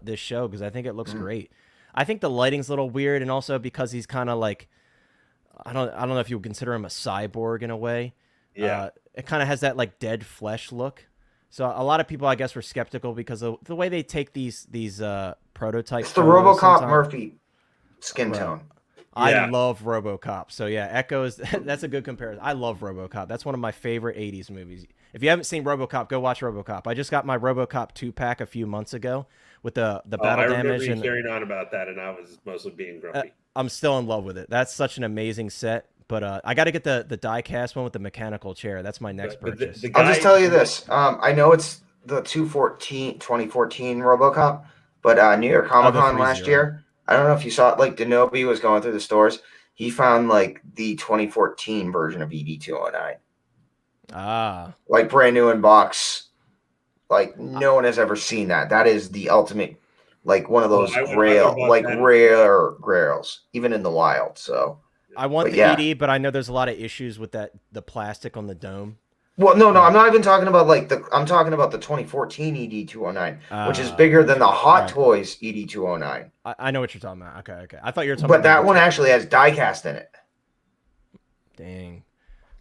Speaker 2: this show because I think it looks great. I think the lighting's a little weird, and also because he's kind of like I don't know if you would consider him a cyborg in a way.
Speaker 3: Yeah,
Speaker 2: it kind of has that like dead flesh look. So a lot of people, I guess, were skeptical because of the way they take these prototypes.
Speaker 1: It's the Robocop Murphy skin tone.
Speaker 2: I love Robocop. So yeah, Echo is that's a good comparison. I love Robocop. That's one of my favorite 80s movies. If you haven't seen Robocop, go watch Robocop. I just got my Robocop 2-pack a few months ago with the battle damage.
Speaker 3: And carrying on about that, and I was mostly being grumpy.
Speaker 2: I'm still in love with it. That's such an amazing set. But I got to get the die-cast one with the mechanical chair. That's my next purchase.
Speaker 1: I'll just tell you this. I know it's the 2014 Robocop, but New York Comic-Con last year, I don't know if you saw it, like Kenobi was going through the stores. He found like the 2014 version of ED-209. Like brand new in box. Like no one has ever seen that. That is the ultimate, like one of those rare grails, even in the wild. So
Speaker 2: I want the ED, but I know there's a lot of issues with the plastic on the dome.
Speaker 1: Well, no, I'm not even talking about I'm talking about the 2014 ED-209, which is bigger than the Hot Toys ED-209.
Speaker 2: I know what you're talking about. Okay. I thought you were talking
Speaker 1: about that one actually has die-cast in it.
Speaker 2: Dang.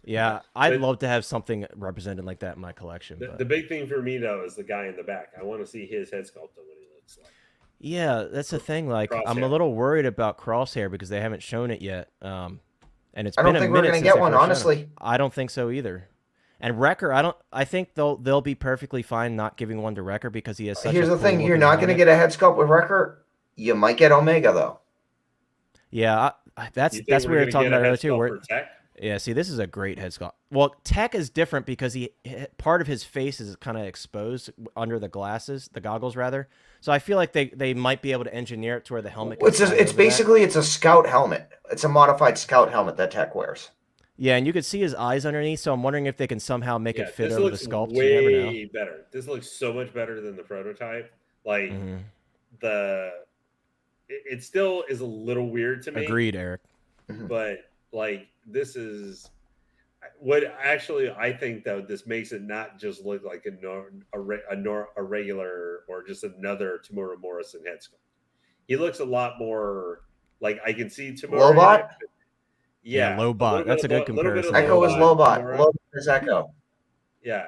Speaker 2: Yeah, I'd love to have something represented like that in my collection.
Speaker 3: The big thing for me, though, is the guy in the back. I want to see his head sculpt of what he looks like.
Speaker 2: Yeah, that's the thing. Like, I'm a little worried about Crosshair because they haven't shown it yet. And it's been a minute. I don't think we're
Speaker 1: going to get one, honestly.
Speaker 2: I don't think so either. And Wrecker, I think they'll be perfectly fine not giving one to Wrecker because he has such
Speaker 1: Here's the thing, you're not going to get a head sculpt with Wrecker. You might get Omega, though.
Speaker 2: Yeah, that's what we were talking about earlier, too. Yeah, see, this is a great head sculpt. Well, Tech is different because part of his face is kind of exposed under the goggles, rather. So I feel like they might be able to engineer it to where the helmet.
Speaker 1: It's basically a scout helmet. It's a modified scout helmet that Tech wears.
Speaker 2: Yeah, and you could see his eyes underneath. So I'm wondering if they can somehow make it fit over the sculpt.
Speaker 3: Way better. This looks so much better than the prototype. Like it still is a little weird to me.
Speaker 2: Agreed, Eric.
Speaker 3: But like this is what actually I think though this makes it not just look like a regular or just another Tamura Morrison head sculpt. He looks a lot more Like I can see Tamura.
Speaker 1: Lobot?
Speaker 2: Yeah, Lobot. That's a good comparison.
Speaker 1: Echo is Lobot.
Speaker 3: Tamura.
Speaker 1: Lobot is Echo.
Speaker 3: Yeah,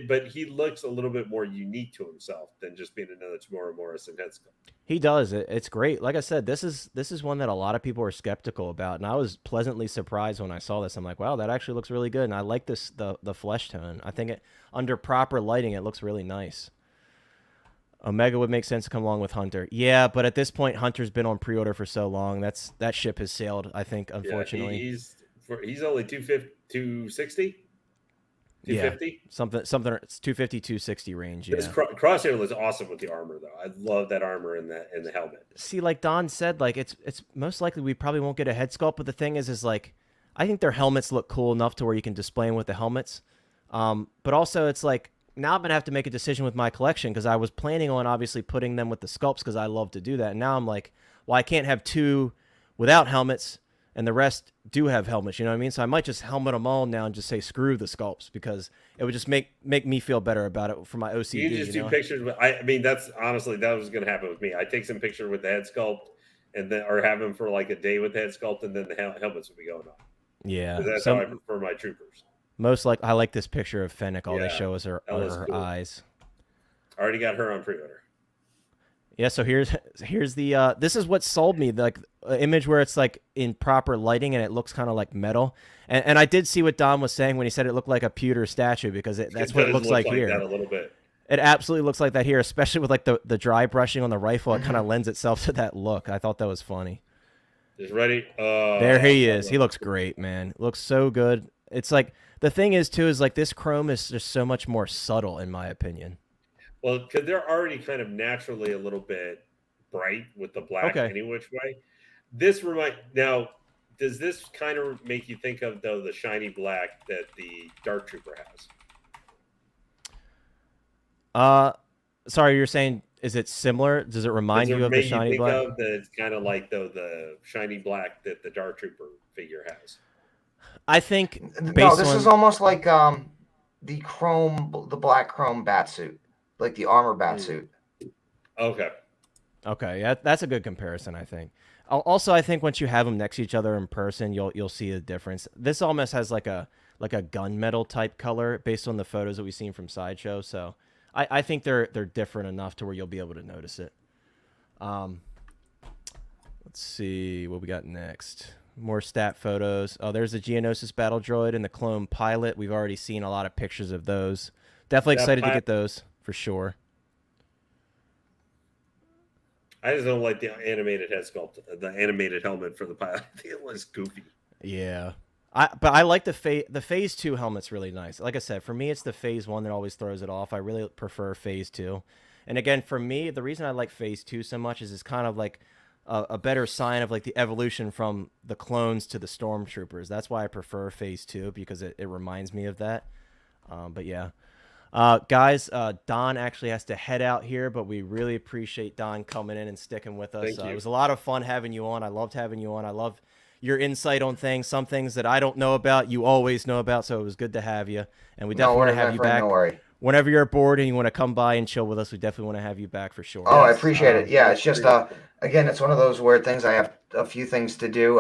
Speaker 3: but he looks a little bit more unique to himself than just being another Tamura Morrison head sculpt.
Speaker 2: He does. It's great. Like I said, this is one that a lot of people are skeptical about, and I was pleasantly surprised when I saw this. I'm like, wow, that actually looks really good, and I like this the flesh tone. I think under proper lighting, it looks really nice. Omega would make sense to come along with Hunter. Yeah, but at this point, Hunter's been on pre-order for so long. That ship has sailed, I think, unfortunately.
Speaker 3: Yeah, he's only 260? 250?
Speaker 2: Yeah, something it's 250, 260 range. Yeah.
Speaker 3: Crosshair looks awesome with the armor, though. I love that armor and the helmet.
Speaker 2: See, like Don said, like it's most likely we probably won't get a head sculpt, but the thing is like I think their helmets look cool enough to where you can display them with the helmets. But also it's like now I'm gonna have to make a decision with my collection because I was planning on obviously putting them with the sculpts because I love to do that. And now I'm like, well, I can't have two without helmets and the rest do have helmets. You know what I mean? So I might just helmet them all now and just say screw the sculpts because it would just make me feel better about it for my OCD.
Speaker 3: You can just do pictures. I mean, that's honestly that was gonna happen with me. I take some picture with the head sculpt and then or have them for like a day with the head sculpt and then the helmets will be going on.
Speaker 2: Yeah,
Speaker 3: that's how I prefer my troopers.
Speaker 2: Most I like this picture of Fennec. All they show is her cool. Eyes.
Speaker 3: I already got her on pre-order.
Speaker 2: Yeah, so here's the this is what sold me, like image where it's like in proper lighting and it looks kind of like metal. And I did see what Don was saying when he said it looked like a pewter statue because that's what it looks like here.
Speaker 3: That a little bit.
Speaker 2: It absolutely looks like that here, especially with like the dry brushing on the rifle. It kind of lends itself to that look. I thought that was funny.
Speaker 3: Is ready?
Speaker 2: There he is. He looks great, man. Looks so good. It's like the thing is too is like this chrome is just so much more subtle in my opinion.
Speaker 3: Well, because they're already kind of naturally a little bit bright with the black any which way. Now, does this kind of make you think of though the shiny black that the Dark Trooper has?
Speaker 2: Sorry, you're saying is it similar? Does it remind you of the shiny black?
Speaker 3: That it's kind of like though the shiny black that the Dark Trooper figure has.
Speaker 2: I think
Speaker 1: no, this is almost like the black chrome batsuit, like the armor batsuit.
Speaker 3: Okay.
Speaker 2: Okay, yeah, that's a good comparison, I think. Also, I think once you have them next to each other in person, you'll see the difference. This almost has like a gunmetal type color based on the photos that we've seen from Sideshow. So I think they're different enough to where you'll be able to notice it. Let's see what we got next. More stat photos. Oh, there's the Geonosis battle droid and the clone pilot. We've already seen a lot of pictures of those. Definitely excited to get those for sure.
Speaker 3: I just don't like the animated head sculpt, the animated helmet for the pilot. I think it was goofy.
Speaker 2: Yeah. But I like the Phase 2 helmet's really nice. Like I said, for me, it's the Phase 1 that always throws it off. I really prefer Phase 2. And again, for me, the reason I like Phase 2 so much is it's kind of like a better sign of like the evolution from the clones to the stormtroopers. That's why I prefer Phase 2 because it reminds me of that. But yeah. Guys, Don actually has to head out here, but we really appreciate Don coming in and sticking with us. It was a lot of fun having you on. I loved having you on. I love your insight on things, some things that I don't know about, you always know about, so it was good to have you. And we definitely want to have you back. Whenever you're bored and you want to come by and chill with us, we definitely want to have you back for sure.
Speaker 1: Oh, I appreciate it. Yeah, it's just, again, it's one of those weird things. I have a few things to do.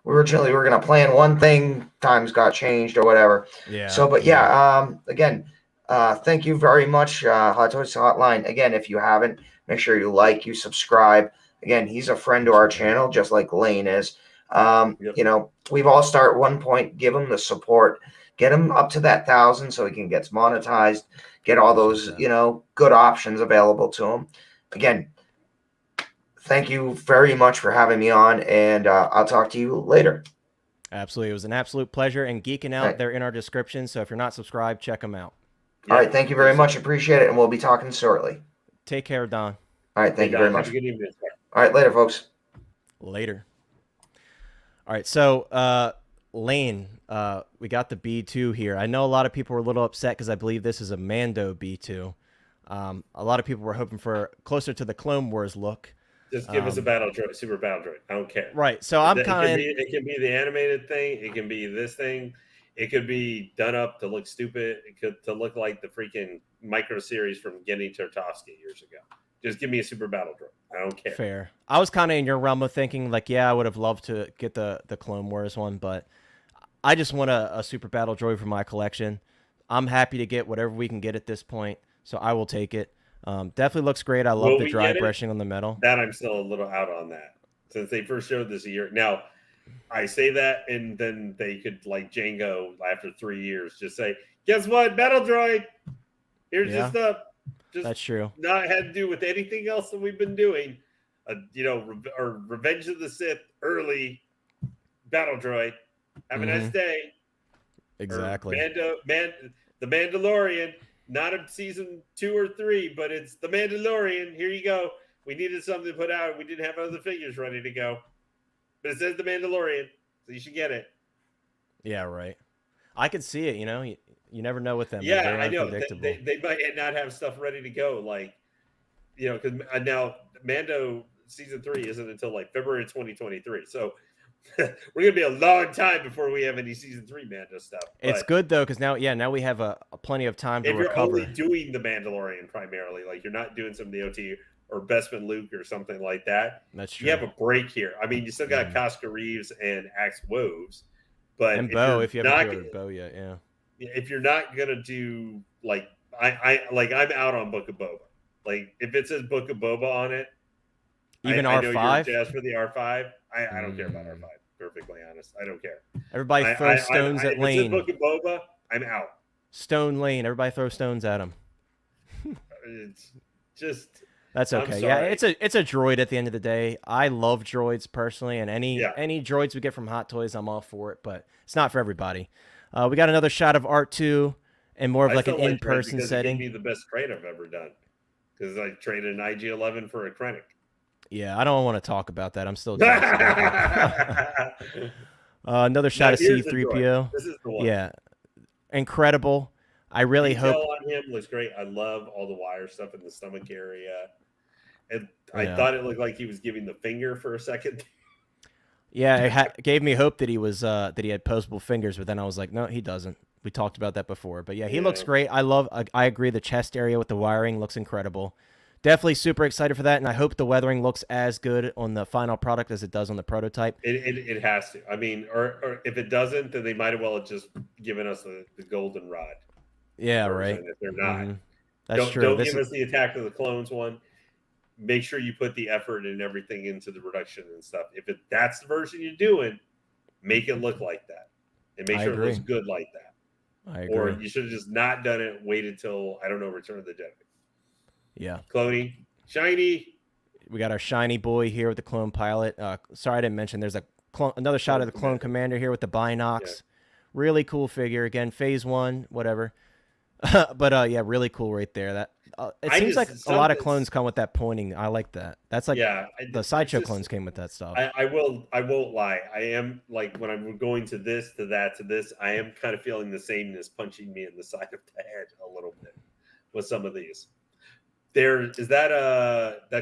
Speaker 1: Originally, we were going to plan one thing, times got changed or whatever.
Speaker 2: Yeah.
Speaker 1: So, but yeah, again, thank you very much, Hot Toys Hotline. Again, if you haven't, make sure you like, you subscribe. Again, he's a friend to our channel, just like Lane is. You know, we've all started at one point, give him the support. Get him up to that 1,000 so he can get monetized, get all those, you know, good options available to him. Again, thank you very much for having me on, and I'll talk to you later.
Speaker 2: Absolutely. It was an absolute pleasure. And Geeking Out, they're in our description, so if you're not subscribed, check them out.
Speaker 1: All right. Thank you very much. Appreciate it, and we'll be talking shortly.
Speaker 2: Take care, Don.
Speaker 1: All right. Thank you very much. All right. Later, folks.
Speaker 2: Later. All right. So, Lane, we got the B2 here. I know a lot of people were a little upset because I believe this is a Mando B2. A lot of people were hoping for closer to the Clone Wars look.
Speaker 3: Just give us a battle droid, super battle droid. I don't care.
Speaker 2: Right. So I'm kind of.
Speaker 3: It can be the animated thing. It can be this thing. It could be done up to look stupid. It could to look like the freaking micro series from Genny Tartakovsky years ago. Just give me a super battle droid. I don't care.
Speaker 2: Fair. I was kind of in your realm of thinking, like, yeah, I would have loved to get the Clone Wars one, but I just want a super battle droid for my collection. I'm happy to get whatever we can get at this point, so I will take it. Definitely looks great. I love
Speaker 3: Will
Speaker 2: the
Speaker 3: we
Speaker 2: dry
Speaker 3: get it?
Speaker 2: brushing on the metal.
Speaker 3: That I'm still a little out on that. Since they first showed this a year. Now, I say that, and then they could, like Jango, after 3 years, just say, guess what? Battle droid! Here's your stuff. Just
Speaker 2: That's true.
Speaker 3: Not had to do with anything else that we've been doing. Or Revenge of the Sith early battle droid. Have a nice day.
Speaker 2: Exactly.
Speaker 3: The Mandalorian, not a season 2 or 3, but it's the Mandalorian. Here you go. We needed something to put out. We didn't have other figures ready to go, but it says the Mandalorian, so you should get it.
Speaker 2: Yeah, right. I could see it. You never know with them.
Speaker 3: Yeah, I know. They might not have stuff ready to go, because now Mando season 3 isn't until like February 2023. So we're gonna be a long time before we have any season 3 Mando stuff.
Speaker 2: It's good though, because now we have a plenty of time to recover.
Speaker 3: If you're only doing the Mandalorian primarily, like you're not doing some of the OT or Bespin Luke or something like that,
Speaker 2: that's true.
Speaker 3: You have a break here. I mean, you still got Casca Reeves and Axe Woves, but
Speaker 2: and Bo, if you haven't ordered Bo yet, yeah.
Speaker 3: If you're not gonna do I'm out on Book of Boba. Like if it says Book of Boba on it,
Speaker 2: even
Speaker 3: I
Speaker 2: R5.
Speaker 3: know you're jazzed for the R5. I don't care about R5. Perfectly honest, I don't care.
Speaker 2: Everybody throw stones at Lane.
Speaker 3: If it says Book of Boba, I'm out.
Speaker 2: Stone Lane. Everybody throw stones at him.
Speaker 3: It's just.
Speaker 2: That's okay. Yeah, it's a droid at the end of the day. I love droids personally, and any droids we get from Hot Toys, I'm all for it. But it's not for everybody. We got another shot of R2 and more of like an in-person setting.
Speaker 3: It gave me the best trade I've ever done because I traded an IG-11 for a Krennic.
Speaker 2: Yeah, I don't want to talk about that. I'm still another shot of C-3PO.
Speaker 3: This is the one.
Speaker 2: Yeah, incredible. I really hope
Speaker 3: on him looks great. I love all the wire stuff in the stomach area. And I thought it looked like he was giving the finger for a second.
Speaker 2: Yeah, it gave me hope that he was that he had postable fingers, but then I was like, no, he doesn't. We talked about that before, but yeah, he looks great. I agree. The chest area with the wiring looks incredible. Definitely super excited for that, and I hope the weathering looks as good on the final product as it does on the prototype.
Speaker 3: It has to. I mean, or if it doesn't, then they might as well have just given us the golden rod.
Speaker 2: Yeah, right.
Speaker 3: If they're not,
Speaker 2: that's true.
Speaker 3: Don't give us the Attack of the Clones one. Make sure you put the effort and everything into the production and stuff. If that's the version you're doing, make it look like that, and make sure it looks good like that.
Speaker 2: I agree.
Speaker 3: Or you should have just not done it. Waited till Return of the Jedi.
Speaker 2: Yeah.
Speaker 3: Cloney, shiny.
Speaker 2: We got our shiny boy here with the clone pilot. Sorry I didn't mention. There's another shot of the clone commander here with the binocs. Yeah. Really cool figure. Again, phase 1, whatever. But yeah, really cool right there. That it seems like a lot of clones come with that pointing. I like that. That's like the sideshow clones came with that stuff.
Speaker 3: I won't lie. I am like when I'm going to this, to that, to this. I am kind of feeling the sameness punching me in the side of the head a little bit with some of these. This is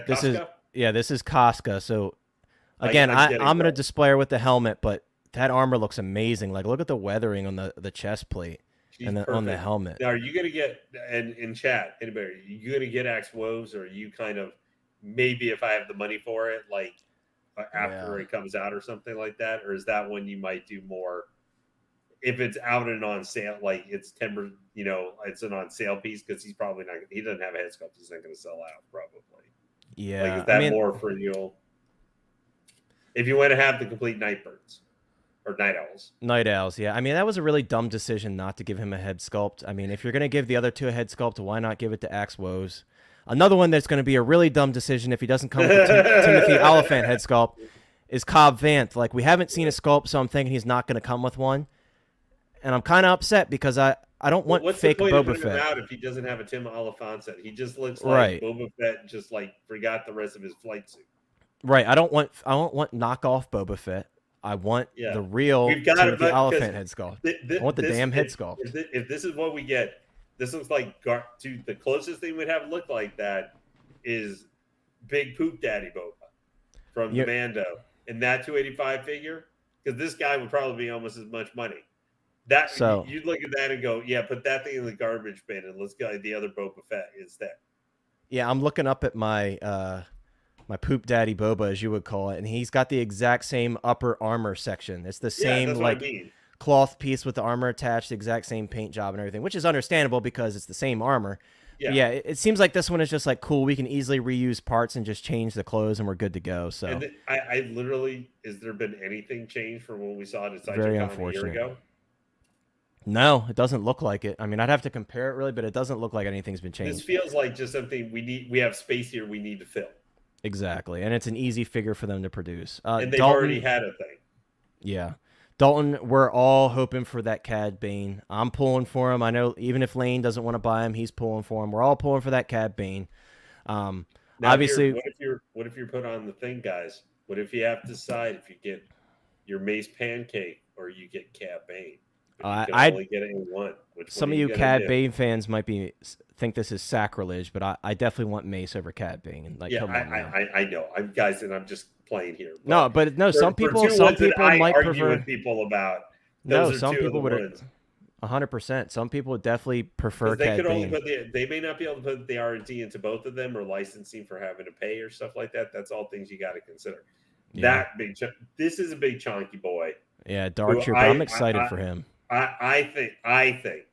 Speaker 3: Casca?
Speaker 2: This is Casca. So again, I'm going to display her with the helmet, but that armor looks amazing. Like look at the weathering on the chest plate.
Speaker 3: She's
Speaker 2: and on the helmet.
Speaker 3: Now, are you going to get, and in chat, anybody, are you going to get Axe Woves, or are you kind of, maybe if I have the money for it, like after it comes out or something like that? Or is that one you might do more if it's out and on sale, like it's 10%, it's an on sale piece, because he doesn't have a head sculpt. He's not going to sell out probably.
Speaker 2: Yeah.
Speaker 3: Like, is that more for if you want to have the complete Nightbirds? Or Night Owls.
Speaker 2: Night Owls, yeah. I mean, that was a really dumb decision not to give him a head sculpt. I mean, if you're going to give the other two a head sculpt, why not give it to Axe Woes? Another one that's going to be a really dumb decision if he doesn't come with the Timothy Oliphant head sculpt is Cobb Vanth. Like, we haven't seen a sculpt, so I'm thinking he's not going to come with one. And I'm kind of upset because I don't want fake Boba Fett. What's the point of putting him
Speaker 3: out if he doesn't have a Tim Oliphant set? He just looks like Boba Fett just like forgot the rest of his flight suit.
Speaker 2: Right. I don't want knockoff Boba Fett. I want the real Timothy Oliphant head sculpt. I want the damn head sculpt.
Speaker 3: If this is what we get, this looks like the closest thing we'd have look like that is Big Poop Daddy Boba from the Mando. And that 285 figure, because this guy would probably be almost as much money. You'd look at that and go, yeah, put that thing in the garbage bin and let's go. The other Boba Fett is that.
Speaker 2: Yeah, I'm looking up at my my poop daddy Boba, as you would call it, and he's got the exact same upper armor section. It's the
Speaker 3: Yeah,
Speaker 2: same
Speaker 3: that's what I
Speaker 2: like
Speaker 3: mean.
Speaker 2: cloth piece with the armor attached, the exact same paint job and everything, which is understandable because it's the same armor.
Speaker 3: Yeah.
Speaker 2: But yeah, it seems like this one is just like cool. We can easily reuse parts and just change the clothes, and we're good to go. So
Speaker 3: And I literally, has there been anything changed from when we saw it at
Speaker 2: very
Speaker 3: Sideshow a year
Speaker 2: unfortunate.
Speaker 3: ago?
Speaker 2: No, it doesn't look like it. I mean, I'd have to compare it really, but it doesn't look like anything's been
Speaker 3: This
Speaker 2: changed.
Speaker 3: feels like just something we have space here we need to fill.
Speaker 2: Exactly, and it's an easy figure for them to produce.
Speaker 3: And they've
Speaker 2: Dalton,
Speaker 3: already had a thing.
Speaker 2: yeah. Dalton, we're all hoping for that Cad Bane. I'm pulling for him. I know even if Lane doesn't want to buy him, he's pulling for him. We're all pulling for that Cad Bane.
Speaker 3: Now,
Speaker 2: Obviously,
Speaker 3: what if you're put on the thing, guys? What if you have to decide if you get your Mace Pancake or you get Cad Bane? But you can only get it in one.
Speaker 2: Some of you Cad Bane fans might think this is sacrilege, but I definitely want Mace over Cad Bane. Like,
Speaker 3: yeah,
Speaker 2: come on now.
Speaker 3: I know. I'm guys, and I'm just playing here.
Speaker 2: But no, some people might prefer.
Speaker 3: With people about.
Speaker 2: No, some people would. 100%. Some people would definitely prefer
Speaker 3: they
Speaker 2: Cad
Speaker 3: could only
Speaker 2: Bane.
Speaker 3: they may not be able to put the R&D into both of them or licensing for having to pay or stuff like that. That's all things you got to consider.
Speaker 2: Yeah.
Speaker 3: This is a big chunky boy.
Speaker 2: Yeah, Dark Trooper. I'm excited for him.
Speaker 3: I think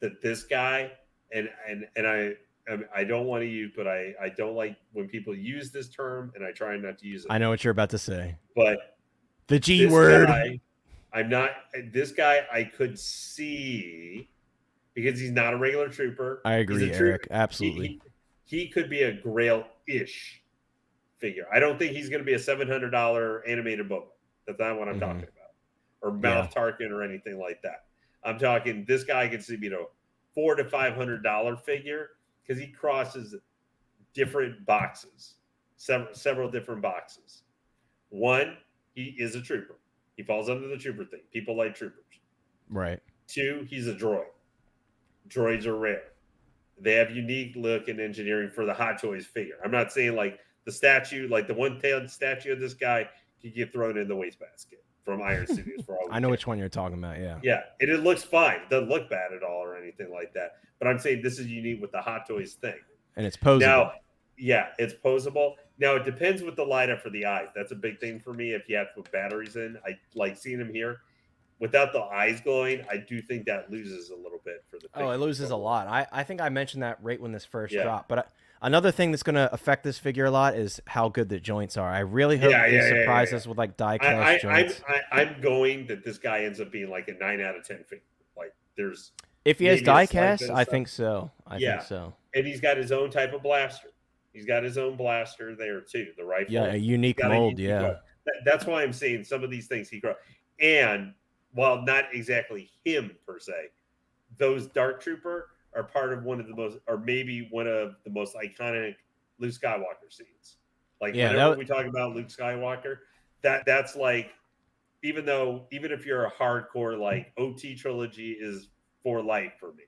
Speaker 3: that this guy and I don't want to use, but I don't like when people use this term, and I try not to use it.
Speaker 2: I know what you're about to say.
Speaker 3: But
Speaker 2: the G word.
Speaker 3: This guy I could see, because he's not a regular trooper.
Speaker 2: I agree, Eric. Absolutely.
Speaker 3: He could be a Grail-ish figure. I don't think he's going to be a $700 animated Boba. That's not what I'm talking about. Or Mouth Tarkin or anything like that. I'm talking this guy can see $400 to $500 figure because he crosses different boxes, several different boxes. One, he is a trooper. He falls under the trooper thing. People like troopers.
Speaker 2: Right.
Speaker 3: Two, he's a droid. Droids are rare. They have unique look and engineering for the Hot Toys figure. I'm not saying like the statue, like the one-tailed statue of this guy, could get thrown in the wastebasket from Iron Studios. For all
Speaker 2: I know which one you're talking about, yeah.
Speaker 3: Yeah, and it looks fine. It doesn't look bad at all or anything like that. But I'm saying this is unique with the Hot Toys thing.
Speaker 2: And it's posable.
Speaker 3: Now, yeah, it's posable. Now, it depends with the lineup for the eyes. That's a big thing for me if you have to put batteries in. I like seeing them here. Without the eyes glowing, I do think that loses a little bit for the figure.
Speaker 2: Oh, it loses a lot. I think I mentioned that right when this first dropped. But another thing that's going to affect this figure a lot is how good the joints are. I really hope they surprise us with like die-cast joints.
Speaker 3: I'm going that this guy ends up being like a 9 out of 10 figure. Like there's
Speaker 2: if he has die-cast, I think so. I think so.
Speaker 3: And he's got his own type of blaster. He's got his own blaster there too. The rifle.
Speaker 2: Yeah, a unique mold.
Speaker 3: That's why I'm saying some of these things he grows. And while not exactly him per se, those Dark Trooper are part of one of the most, or maybe one of the most iconic Luke Skywalker scenes. Like whenever we talk about Luke Skywalker, that's like, even if you're a hardcore, like OT trilogy is for life for me.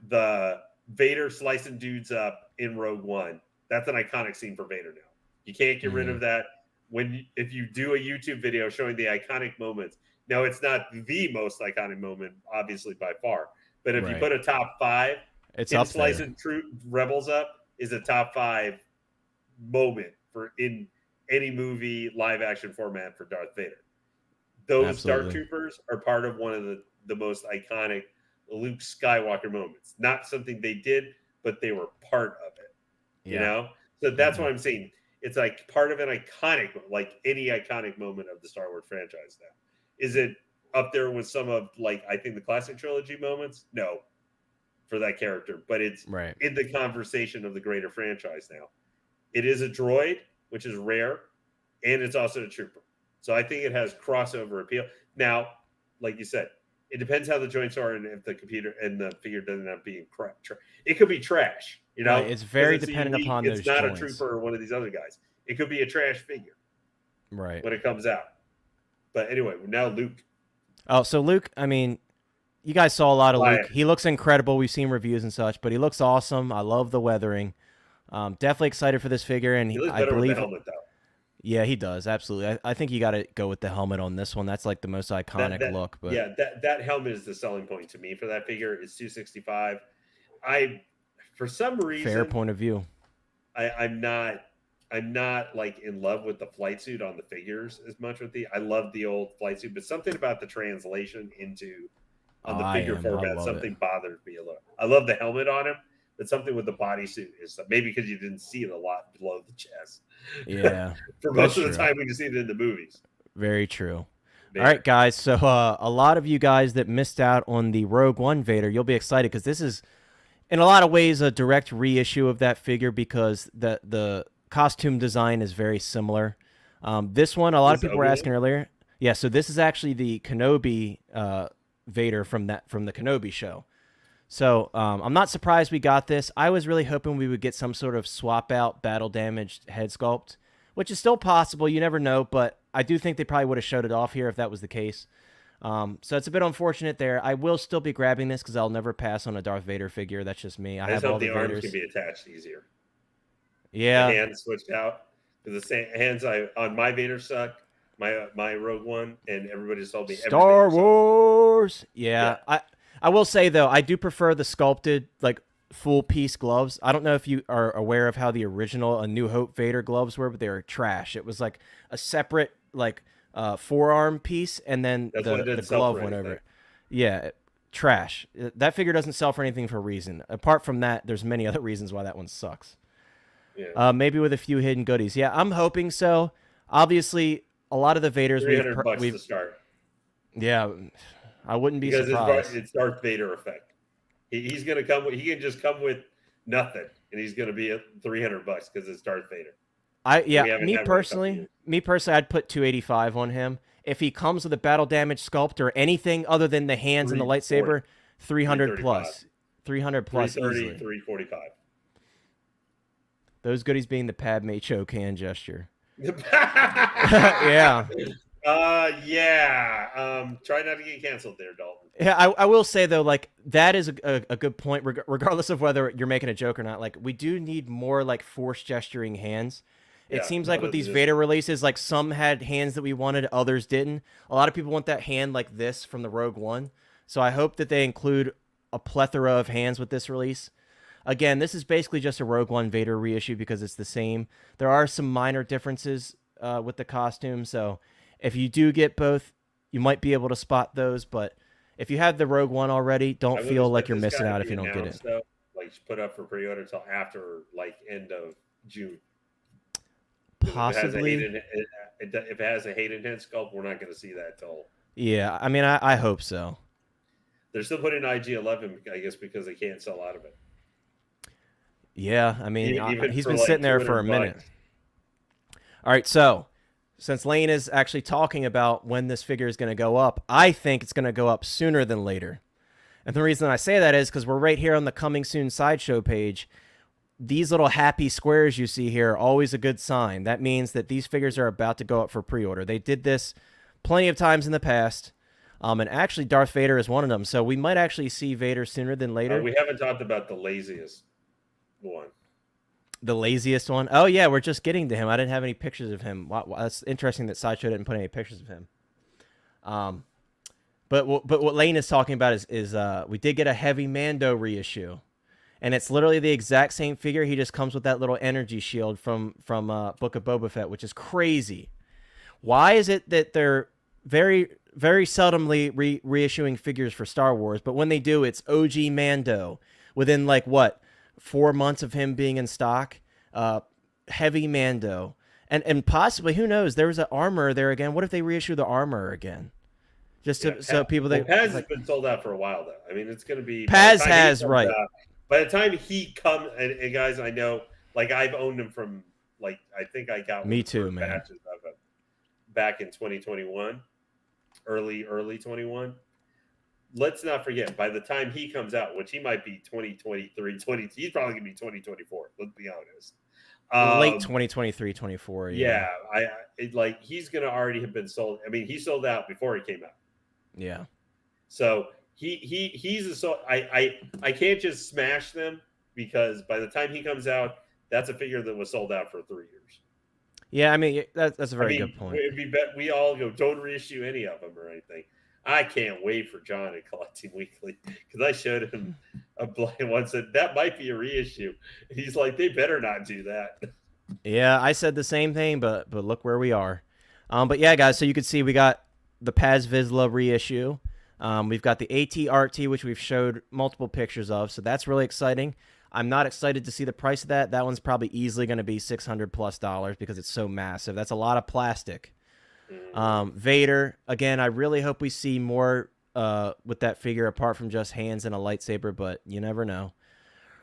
Speaker 3: The Vader slicing dudes up in Rogue One, that's an iconic scene for Vader now. You can't get rid of that. If you do a YouTube video showing the iconic moments. Now, it's not the most iconic moment, obviously, by far. But if you put a top 5,
Speaker 2: it's up
Speaker 3: slicing Rebels up is a top 5 moment for in any movie live action format for Darth Vader. Those Dark Troopers are part of one of the most iconic Luke Skywalker moments. Not something they did, but they were part of it. You know? So that's what I'm saying. It's like part of an iconic, like any iconic moment of the Star Wars franchise now. Is it up there with some of, like, I think the classic trilogy moments? No, for that character. But it's in the conversation of the greater franchise now. It is a droid, which is rare, and it's also a trooper. So I think it has crossover appeal. Now, like you said, it depends how the joints are and if the computer and the figure doesn't end up being crap. It could be trash, you know?
Speaker 2: It's very dependent upon those joints.
Speaker 3: It's not a trooper or one of these other guys. It could be a trash figure.
Speaker 2: Right.
Speaker 3: When it comes out. But anyway, now Luke.
Speaker 2: Oh, so Luke, I mean, you guys saw a lot of Luke. He looks incredible. We've seen reviews and such, but he looks awesome. I love the weathering. Definitely excited for this figure. And
Speaker 3: he looks better with the helmet, though.
Speaker 2: Yeah, he does. Absolutely. I think you got to go with the helmet on this one. That's like the most iconic look. But
Speaker 3: yeah, that helmet is the selling point to me for that figure. It's $265. For some reason,
Speaker 2: Fair point of view.
Speaker 3: I'm not like in love with the flight suit on the figures as much with I love the old flight suit, but something about the translation into on the figure format, something bothers me a little. I love the helmet on him, but something with the bodysuit is maybe because you didn't see it a lot below the chest.
Speaker 2: Yeah.
Speaker 3: For most of the time, we can see it in the movies.
Speaker 2: Very true. Vader. All right, guys. So a lot of you guys that missed out on the Rogue One Vader, you'll be excited because this is, in a lot of ways, a direct reissue of that figure because the costume design is very similar. This one, a lot of people were asking earlier. Yeah, so this is actually the Kenobi Vader from the Kenobi show. So I'm not surprised we got this. I was really hoping we would get some sort of swap out battle damaged head sculpt, which is still possible. You never know, but I do think they probably would have showed it off here if that was the case. So it's a bit unfortunate there. I will still be grabbing this because I'll never pass on a Darth Vader figure. That's just me. I have all the
Speaker 3: arms
Speaker 2: Vaders.
Speaker 3: Can be attached easier.
Speaker 2: Yeah,
Speaker 3: the hands switched out. The same hands on my Vader suck. My Rogue One, and everybody just told me
Speaker 2: Star Wars. Yeah, I will say though, I do prefer the sculpted like full piece gloves. I don't know if you are aware of how the original A New Hope Vader gloves were, but they were trash. It was like a separate like forearm piece, and then the glove went over. Yeah, trash. That figure doesn't sell for anything for a reason. Apart from that, there's many other reasons why that one sucks. Yeah. Maybe with a few hidden goodies. Yeah, I'm hoping so. Obviously, a lot of the Vaders
Speaker 3: $300 to start.
Speaker 2: Yeah, I wouldn't be surprised.
Speaker 3: Because it's Darth Vader effect. He's gonna come. He can just come with nothing, and he's gonna be at $300 because it's Darth Vader.
Speaker 2: Me personally, I'd put $285 on him. If he comes with a battle damage sculpt or anything other than the hands and the lightsaber, 300 plus, 300 plus,
Speaker 3: 330, 345.
Speaker 2: Those goodies being the Padme choke hand gesture. Yeah.
Speaker 3: Try not to get canceled there, Dalton.
Speaker 2: Yeah, I will say though, like that is a good point, regardless of whether you're making a joke or not. Like we do need more like force gesturing hands. It seems like with these Vader releases, like some had hands that we wanted, others didn't. A lot of people want that hand like this from the Rogue One. So I hope that they include a plethora of hands with this release. Again, this is basically just a Rogue One Vader reissue because it's the same. There are some minor differences with the costume, so if you do get both, you might be able to spot those. But if you have the Rogue One already, don't feel like you're missing out if you don't get it.
Speaker 3: Though, like put up for pre-order until after like end of June.
Speaker 2: Possibly.
Speaker 3: If it has a Hayden head sculpt, we're not going to see that till.
Speaker 2: Yeah, I mean, I hope so.
Speaker 3: They're still putting IG-11, I guess, because they can't sell out of it.
Speaker 2: Yeah, I mean, he's been sitting there for a minute. All right, so since Lane is actually talking about when this figure is going to go up, I think it's going to go up sooner than later. And the reason I say that is because we're right here on the Coming Soon Sideshow page. These little happy squares you see here are always a good sign. That means that these figures are about to go up for pre-order. They did this plenty of times in the past. And actually, Darth Vader is one of them. So we might actually see Vader sooner than later.
Speaker 3: We haven't talked about the laziest one.
Speaker 2: The laziest one? Oh, yeah, we're just getting to him. I didn't have any pictures of him. Wow, that's interesting that Sideshow didn't put any pictures of him. But what Lane is talking about is we did get a Heavy Mando reissue. And it's literally the exact same figure. He just comes with that little energy shield from Book of Boba Fett, which is crazy. Why is it that they're very, very seldomly reissuing figures for Star Wars, but when they do, it's OG Mando within like what 4 months of him being in stock? Heavy Mando, and possibly, who knows? There was an armor there again. What if they reissue the armor again? Just so people that
Speaker 3: Paz has been sold out for a while though. I mean, it's going to be
Speaker 2: Paz has right.
Speaker 3: By the time he comes, and guys, I know, like I've owned him from, like I think I got
Speaker 2: me too, man.
Speaker 3: Batches of it back in 2021, early 21. Let's not forget, by the time he comes out, which he might be 2023, he's probably gonna be 2024. Let's be honest.
Speaker 2: Late 2023, 24.
Speaker 3: Yeah, like he's gonna already have been sold. I mean, he sold out before he came out.
Speaker 2: Yeah.
Speaker 3: So. I can't just smash them because by the time he comes out, that's a figure that was sold out for 3 years.
Speaker 2: Yeah, I mean that's a very good point.
Speaker 3: We all go, don't reissue any of them or anything. I can't wait for John and Collecting Weekly because I showed him a blind one said that might be a reissue. He's like, they better not do that.
Speaker 2: Yeah, I said the same thing, but look where we are. But yeah, guys, so you can see we got the Paz Vizsla reissue. We've got the AT-RT, which we've showed multiple pictures of, so that's really exciting. I'm not excited to see the price of that. That one's probably easily going to be $600+ because it's so massive. That's a lot of plastic. Vader, again, I really hope we see more with that figure apart from just hands and a lightsaber, but you never know.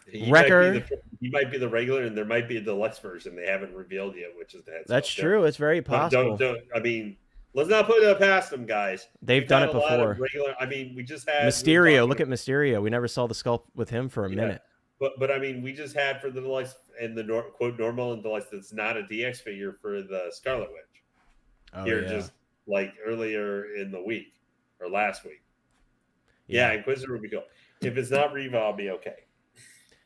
Speaker 3: He
Speaker 2: Wrecker.
Speaker 3: Might be the regular, and there might be a deluxe version they haven't revealed yet, which is the heads
Speaker 2: That's
Speaker 3: up.
Speaker 2: true. It's very possible.
Speaker 3: I mean, let's not put it past them, guys.
Speaker 2: They've
Speaker 3: We've
Speaker 2: done
Speaker 3: had
Speaker 2: it
Speaker 3: a lot of
Speaker 2: before.
Speaker 3: regular. I mean, we just had
Speaker 2: Mysterio. Look at Mysterio. We never saw the sculpt with him for a minute.
Speaker 3: But I mean, we just had for the deluxe and the quote normal and deluxe. That's not a DX figure for the Scarlet Witch.
Speaker 2: Oh,
Speaker 3: Just like earlier in the week or last week. Yeah, Inquisitor would be cool. If it's not Reva, I'll be okay.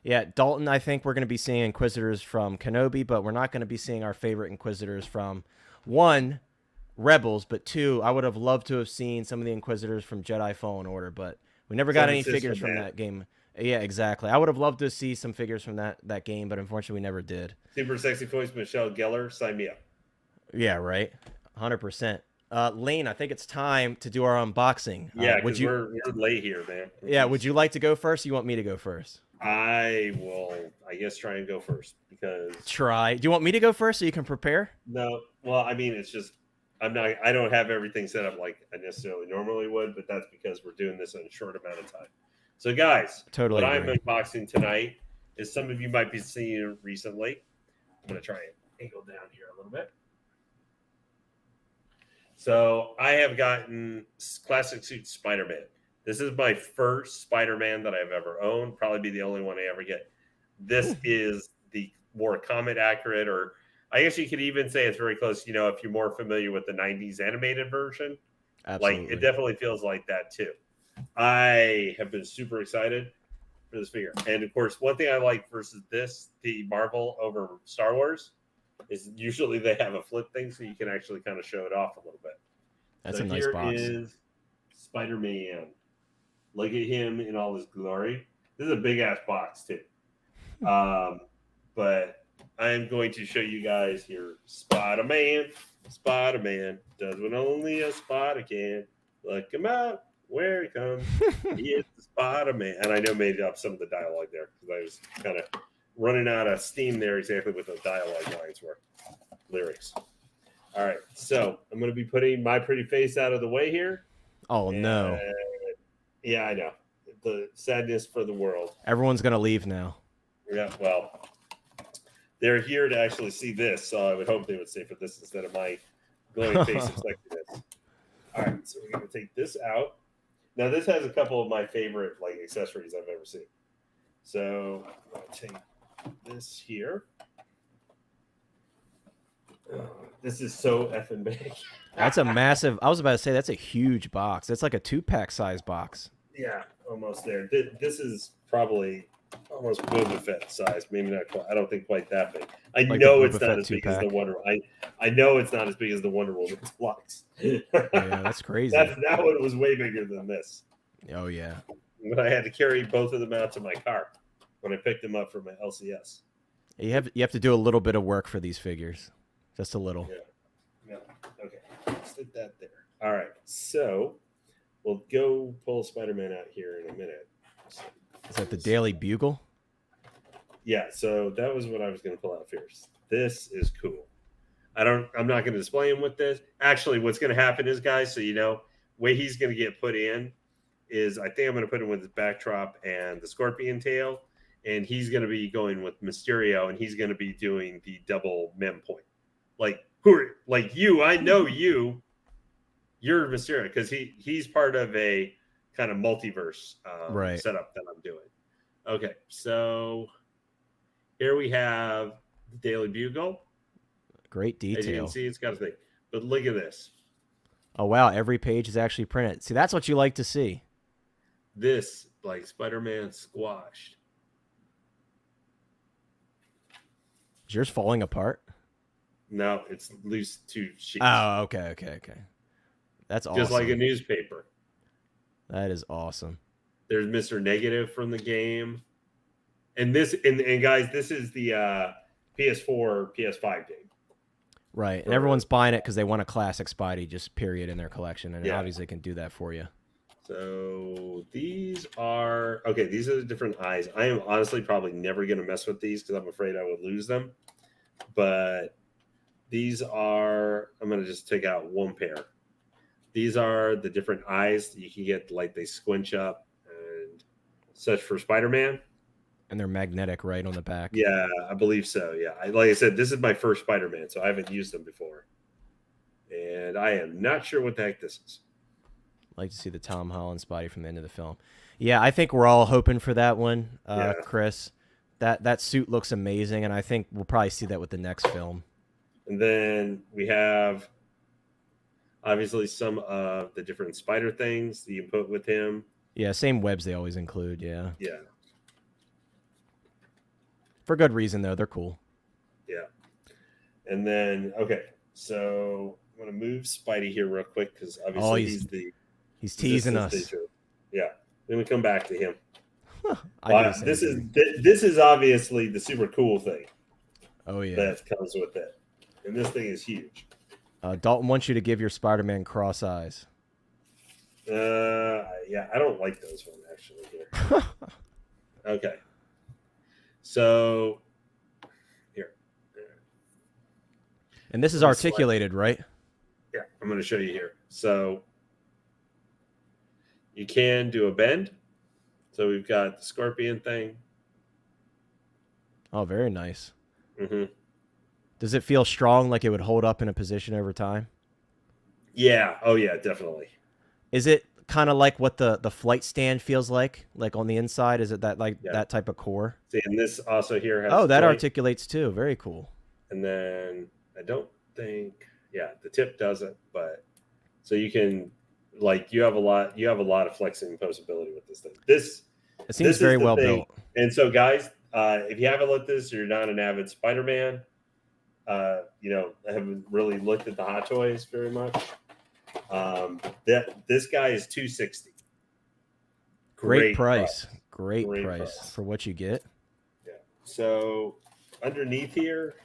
Speaker 2: Yeah, Dalton, I think we're going to be seeing Inquisitors from Kenobi, but we're not going to be seeing our favorite Inquisitors from, one, Rebels, but two, I would have loved to have seen some of the Inquisitors from Jedi Fallen Order, but we never got any figures from that game. Yeah, exactly. I would have loved to see some figures from that game, but unfortunately we never did.
Speaker 3: Super sexy voice, Michelle Gellar, sign me up.
Speaker 2: Yeah, right. 100%. Lane, I think it's time to do our unboxing.
Speaker 3: Yeah, because we're late here, man.
Speaker 2: Yeah, would you like to go first, or you want me to go first?
Speaker 3: I will, I guess, try and go first because...
Speaker 2: Try. Do you want me to go first so you can prepare?
Speaker 3: No. Well, I mean, it's just, I don't have everything set up like I necessarily normally would, but that's because we're doing this in a short amount of time. So, guys,
Speaker 2: totally
Speaker 3: what
Speaker 2: agree.
Speaker 3: I'm unboxing tonight is some of you might be seeing recently. I'm going to try and angle down here a little bit. So, I have gotten Classic Suit Spider-Man. This is my first Spider-Man that I've ever owned. Probably be the only one I ever get. This is the more comic accurate, or I guess you could even say it's very close. You know, if you're more familiar with the 90s animated version,
Speaker 2: Absolutely.
Speaker 3: like it definitely feels like that too. I have been super excited for this figure. And of course, one thing I like versus the Marvel over Star Wars, is usually they have a flip thing so you can actually kind of show it off a little bit.
Speaker 2: That's
Speaker 3: so
Speaker 2: a nice box.
Speaker 3: Here is Spider-Man. Look at him in all his glory. This is a big ass box too. But I am going to show you guys here. Spider-Man does what only a spider can. Look him out. Where he comes. He is the Spider-Man. And I know made up some of the dialogue there because I was kind of running out of steam there exactly what the dialogue lines were. Lyrics. All right. So I'm going to be putting my pretty face out of the way here.
Speaker 2: Oh, no.
Speaker 3: Yeah, I know. The sadness for the world.
Speaker 2: Everyone's going to leave now.
Speaker 3: Yeah, well, they're here to actually see this, so I would hope they would stay for this instead of my glowing face of sexiness. All right, so we're going to take this out. Now, this has a couple of my favorite accessories I've ever seen. So I'm going to take this here. This is so effing big.
Speaker 2: That's a massive. I was about to say that's a huge box. That's like a 2-pack size box.
Speaker 3: Yeah, almost there. This is probably almost Boba Fett size. Maybe not quite. I don't think quite that big. I know it's not as big as the Wonder Woman. I know it's not as big as the Wonder Woman Deluxe.
Speaker 2: Yeah, that's crazy.
Speaker 3: That one was way bigger than this.
Speaker 2: Oh yeah.
Speaker 3: But I had to carry both of them out to my car when I picked them up from my LCS.
Speaker 2: You have to do a little bit of work for these figures. Just a little.
Speaker 3: Yeah. Okay. Stick that there. All right. So we'll go pull Spider-Man out here in a minute.
Speaker 2: Is that the Daily Bugle?
Speaker 3: Yeah. So that was what I was going to pull out first. This is cool. I'm not going to display him with this. Actually, what's going to happen is, guys, so you know, way he's going to get put in is I think I'm going to put him with his backdrop and the scorpion tail, and he's going to be going with Mysterio, and he's going to be doing the double mem point. Like you, I know you're Mysterio because he's part of a kind of multiverse setup that I'm doing. Okay, so here we have the Daily Bugle.
Speaker 2: Great detail.
Speaker 3: As you can see, it's got a thing. But look at this.
Speaker 2: Oh wow, every page is actually printed. See, that's what you like to see.
Speaker 3: This, like Spider-Man squashed.
Speaker 2: Is yours falling apart?
Speaker 3: No, it's loose 2 sheets.
Speaker 2: Oh, okay. That's awesome.
Speaker 3: Just like a newspaper.
Speaker 2: That is awesome.
Speaker 3: There's Mr. Negative from the game. And this and guys, this is the PS4, PS5 game.
Speaker 2: Right. And everyone's buying it because they want a classic Spidey, just period, in their collection. And obviously can do that for you.
Speaker 3: So these are these are the different eyes. I am honestly probably never going to mess with these because I'm afraid I would lose them. But these are, I'm going to just take out one pair. These are the different eyes that you can get, like they squinch up and such for Spider-Man.
Speaker 2: And they're magnetic right on the back.
Speaker 3: Yeah, I believe so. Yeah. Like I said, this is my first Spider-Man, so I haven't used them before. And I am not sure what the heck this is.
Speaker 2: Like to see the Tom Holland Spidey from the end of the film. Yeah, I think we're all hoping for that one, Chris. That suit looks amazing, and I think we'll probably see that with the next film.
Speaker 3: And then we have obviously some of the different spider things that you put with him.
Speaker 2: Yeah, same webs they always include, yeah.
Speaker 3: Yeah.
Speaker 2: For good reason, though. They're cool.
Speaker 3: Yeah. And then, so I'm going to move Spidey here real quick because obviously
Speaker 2: he's teasing us.
Speaker 3: Yeah. Then we come back to him. This is obviously the super cool thing.
Speaker 2: Oh, yeah.
Speaker 3: That comes with it. And this thing is huge.
Speaker 2: Dalton wants you to give your Spider-Man cross eyes.
Speaker 3: Yeah, I don't like those ones actually here. Okay. So here.
Speaker 2: And this is articulated, right?
Speaker 3: Yeah, I'm going to show you here. So you can do a bend. So we've got the scorpion thing.
Speaker 2: Oh, very nice.
Speaker 3: Mm-hmm.
Speaker 2: Does it feel strong, like it would hold up in a position over time?
Speaker 3: Yeah. Oh, yeah, definitely.
Speaker 2: Is it kind of like what the flight stand feels like on the inside? Is it that that type of core?
Speaker 3: See, and this also here has
Speaker 2: that articulates too. Very cool.
Speaker 3: And then I don't think, the tip doesn't, but so you can you have a lot of flexing possibility with this thing.
Speaker 2: It seems very well built.
Speaker 3: And so guys, if you haven't looked at this, you're not an avid Spider-Man. I haven't really looked at the Hot Toys very much. This guy is $260.
Speaker 2: Great price. Great price for what you get.
Speaker 3: Yeah. So underneath here,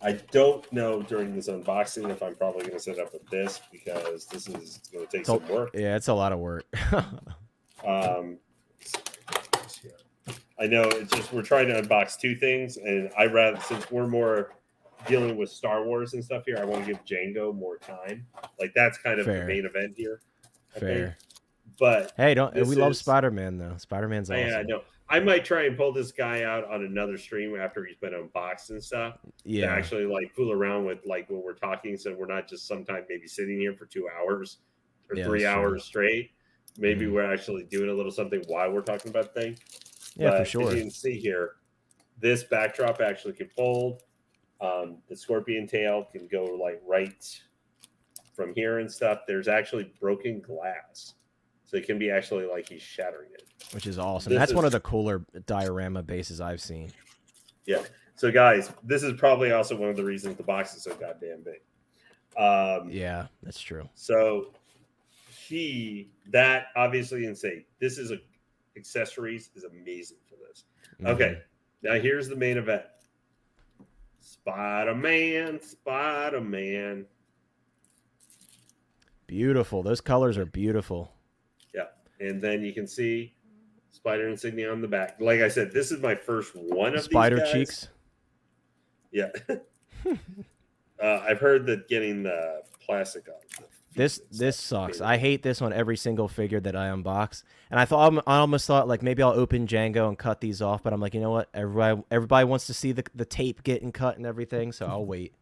Speaker 3: I don't know during this unboxing if I'm probably going to set up with this because this is going to take some work.
Speaker 2: Yeah, it's a lot of work.
Speaker 3: I know it's just we're trying to unbox two things, and since we're more dealing with Star Wars and stuff here, I want to give Jango more time. Like that's kind of the main event here.
Speaker 2: Fair.
Speaker 3: But
Speaker 2: hey, we love Spider-Man though. Spider-Man's awesome.
Speaker 3: Yeah, I know. I might try and pull this guy out on another stream after he's been unboxed and stuff.
Speaker 2: Yeah.
Speaker 3: To actually fool around with when we're talking, so we're not just sometime maybe sitting here for 2 hours or 3 hours straight. Maybe we're actually doing a little something while we're talking about the thing.
Speaker 2: Yeah, for sure.
Speaker 3: As you can see here, this backdrop actually can fold. The scorpion tail can go right from here and stuff. There's actually broken glass. So it can be actually he's shattering it.
Speaker 2: Which is awesome. That's one of the cooler diorama bases I've seen.
Speaker 3: Yeah. So guys, this is probably also one of the reasons the box is so goddamn big.
Speaker 2: Yeah, that's true.
Speaker 3: So that obviously insane. This is accessories is amazing for this. Okay. Now here's the main event. Spider-Man.
Speaker 2: Beautiful. Those colors are beautiful.
Speaker 3: Yeah. And then you can see spider insignia on the back. Like I said, this is my first one of
Speaker 2: spider
Speaker 3: these guys.
Speaker 2: cheeks.
Speaker 3: Yeah. I've heard that getting the plastic on.
Speaker 2: This sucks. I hate this on every single figure that I unbox. And I almost thought maybe I'll open Jango and cut these off, but I'm like, you know what? Everybody wants to see the tape getting cut and everything, so I'll wait.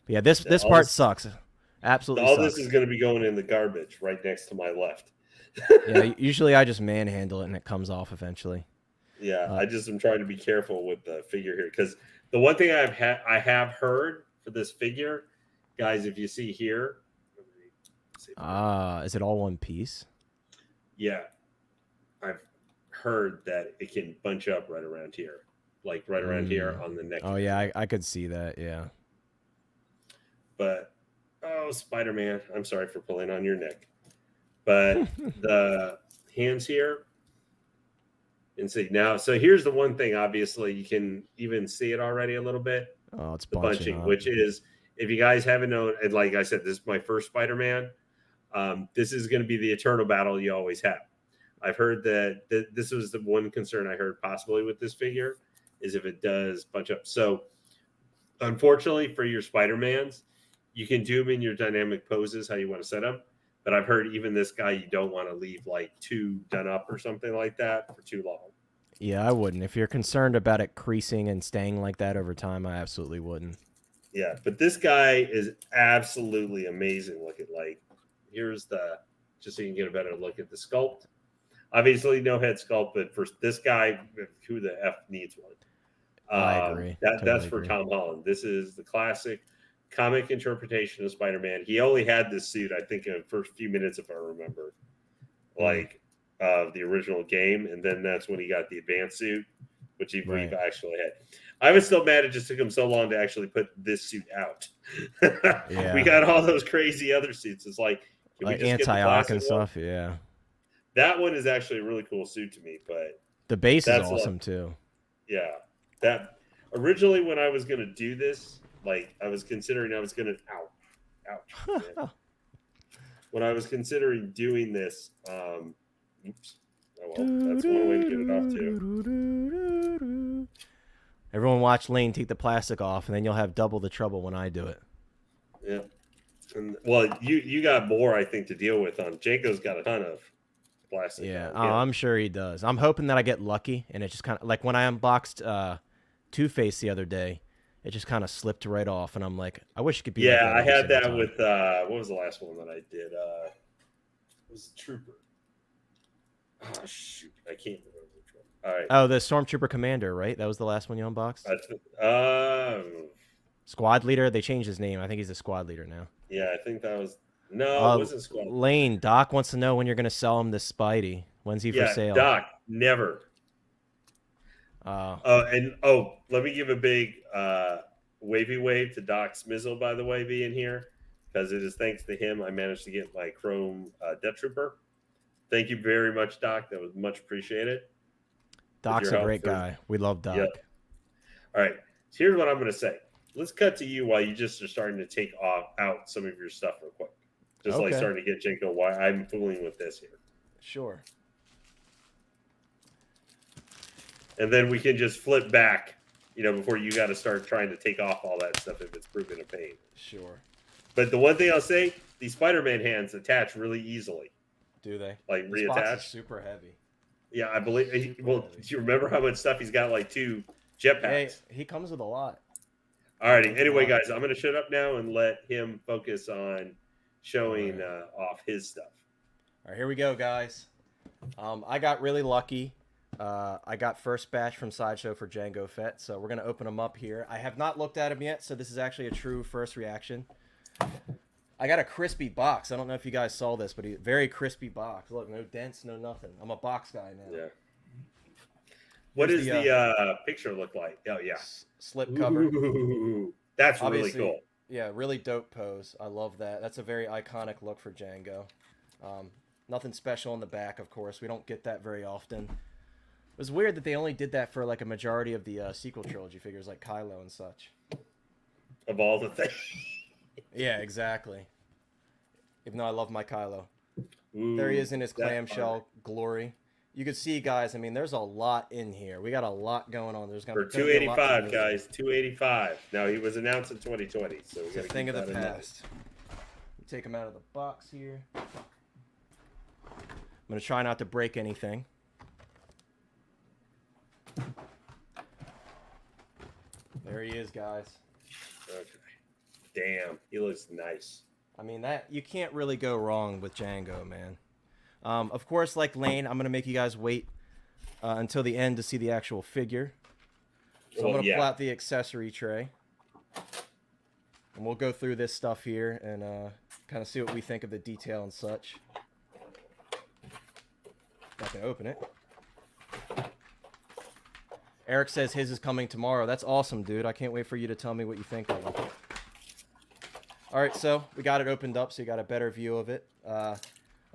Speaker 2: But yeah, this part sucks. Absolutely
Speaker 3: all
Speaker 2: sucks.
Speaker 3: This is going to be going in the garbage right next to my left.
Speaker 2: Yeah, usually I just manhandle it and it comes off eventually.
Speaker 3: Yeah, I just am trying to be careful with the figure here because the one thing I have heard for this figure, guys, if you see here.
Speaker 2: Is it all one piece?
Speaker 3: Yeah. I've heard that it can bunch up right around here. Right around here on the neck.
Speaker 2: Oh, yeah, I could see that, yeah.
Speaker 3: But, Spider-Man, I'm sorry for pulling on your neck. But the hands here, and see now. So here's the one thing. Obviously, you can even see it already a little bit.
Speaker 2: Oh, it's
Speaker 3: The bunching,
Speaker 2: up.
Speaker 3: which is, if you guys haven't known, and like I said, this is my first Spider-Man. This is going to be the eternal battle you always have. I've heard that this was the one concern I heard possibly with this figure is if it does bunch up. So unfortunately for your Spider-Mans, you can do them in your dynamic poses, how you want to set them. But I've heard even this guy, you don't want to leave like too done up or something like that for too long.
Speaker 2: Yeah, I wouldn't. If you're concerned about it creasing and staying like that over time, I absolutely wouldn't.
Speaker 3: Yeah, but this guy is absolutely amazing looking. Like, here's the, just so you can get a better look at the sculpt. Obviously, no head sculpt, but for this guy, who the F needs one?
Speaker 2: I agree.
Speaker 3: That's for Tom Holland. This is the classic comic interpretation of Spider-Man. He only had this suit, I think, in the first few minutes, if I remember, like the original game, and then that's when he got the advanced suit, which he actually had. I was still mad it just took him so long to actually put this suit out.
Speaker 2: Yeah.
Speaker 3: We got all those crazy other suits. It's like, can
Speaker 2: like
Speaker 3: we just
Speaker 2: anti-arc and
Speaker 3: one?
Speaker 2: stuff. Yeah.
Speaker 3: That one is actually a really cool suit to me, but
Speaker 2: the base is awesome too.
Speaker 3: Yeah. That originally when I was going to do this, like I was considering I was going to ouch. When I was considering doing this, oops. Oh well, that's one way to get it off too.
Speaker 2: Everyone watch Lane take the plastic off, and then you'll have double the trouble when I do it.
Speaker 3: Yeah. And, well, you got more, I think, to deal with. Jango's got a ton of plastic.
Speaker 2: Yeah, I'm sure he does. I'm hoping that I get lucky, and it just kind of like when I unboxed Two-Face the other day, it just kind of slipped right off, and I'm like, I wish it could be.
Speaker 3: Yeah, like I had that with what was the last one that I did? It was Trooper. Oh shoot, I can't remember which one. All right.
Speaker 2: Oh, the Stormtrooper Commander, right? That was the last one you unboxed. Squad leader. They changed his name. I think he's the squad leader now.
Speaker 3: Yeah, I think that was it wasn't squad.
Speaker 2: Lane, Doc wants to know when you're going to sell him this Spidey. When's he for sale?
Speaker 3: Doc, never. Let me give a big wavy wave to Doc Smizzle, by the way, being here, because it is thanks to him I managed to get my Chrome Death Trooper. Thank you very much, Doc. That was much appreciated.
Speaker 2: Doc's a great guy. We love Doc. Yep.
Speaker 3: All right. So here's what I'm going to say. Let's cut to you while you just are starting to take out some of your stuff real quick. Just like starting to get Jango why I'm fooling with this here.
Speaker 2: Sure.
Speaker 3: And then we can just flip back, before you got to start trying to take off all that stuff if it's proven a pain.
Speaker 2: Sure.
Speaker 3: But the one thing I'll say, these Spider-Man hands attach really easily.
Speaker 2: Do they?
Speaker 3: Like
Speaker 2: this
Speaker 3: reattach?
Speaker 2: Box is super heavy.
Speaker 3: Yeah, I believe. Do you remember how much stuff he's got? Like 2 jetpacks.
Speaker 2: Hey, he comes with a lot.
Speaker 3: Alrighty. Anyway, guys, I'm going to shut up now and let him focus on showing off his stuff.
Speaker 2: All right, here we go, guys. I got really lucky. I got first batch from Sideshow for Jango Fett, so we're going to open them up here. I have not looked at them yet, so this is actually a true first reaction. I got a crispy box. I don't know if you guys saw this, but a very crispy box. Look, no dents, no nothing. I'm a box guy now.
Speaker 3: Yeah. What does the picture look like? Oh, yeah.
Speaker 2: Slip cover.
Speaker 3: Ooh, that's
Speaker 2: obviously,
Speaker 3: really cool.
Speaker 2: Yeah, really dope pose. I love that. That's a very iconic look for Jango. Nothing special in the back, of course. We don't get that very often. It was weird that they only did that for like a majority of the sequel trilogy figures like Kylo and such.
Speaker 3: Of all the things.
Speaker 2: Yeah, exactly. Even though I love my Kylo.
Speaker 3: Ooh,
Speaker 2: there he is in his clamshell glory. You can see, guys, I mean, there's a lot in here. We got a lot going on. There's
Speaker 3: for 285, guys, 285. Now, he was announced in 2020, so we got to
Speaker 2: thing of the past. Take him out of the box here. I'm going to try not to break anything. There he is, guys.
Speaker 3: Okay. Damn, he looks nice.
Speaker 2: I mean, that you can't really go wrong with Jango, man. Of course, like Lane, I'm going to make you guys wait until the end to see the actual figure. So I'm going to pull out the accessory tray. And we'll go through this stuff here and kind of see what we think of the detail and such. I can open it. Eric says his is coming tomorrow. That's awesome, dude. I can't wait for you to tell me what you think of it. All right, so we got it opened up, so you got a better view of it.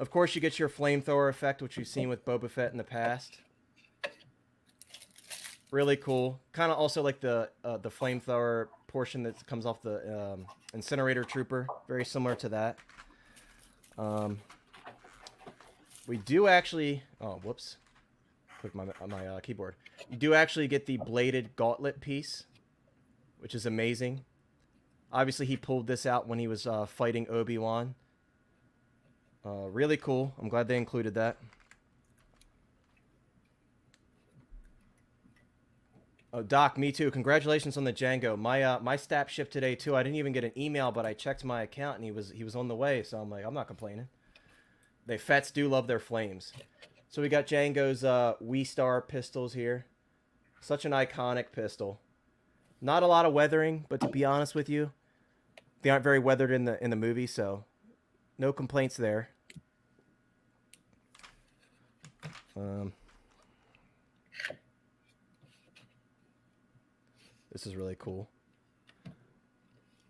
Speaker 2: Of course, you get your flamethrower effect, which we've seen with Boba Fett in the past. Really cool. Kind of also like the flamethrower portion that comes off the incinerator trooper. Very similar to that. We do actually... Oh, whoops. Click my keyboard. You do actually get the bladed gauntlet piece, which is amazing. Obviously, he pulled this out when he was fighting Obi-Wan. Really cool. I'm glad they included that. Oh, Doc, me too. Congratulations on the Jango. My stap shipped today too. I didn't even get an email, but I checked my account and he was on the way. So I'm like, I'm not complaining. They Fets do love their flames. So we got Jango's We-Star pistols here. Such an iconic pistol. Not a lot of weathering, but to be honest with you, they aren't very weathered in the movie, so no complaints there. This is really cool.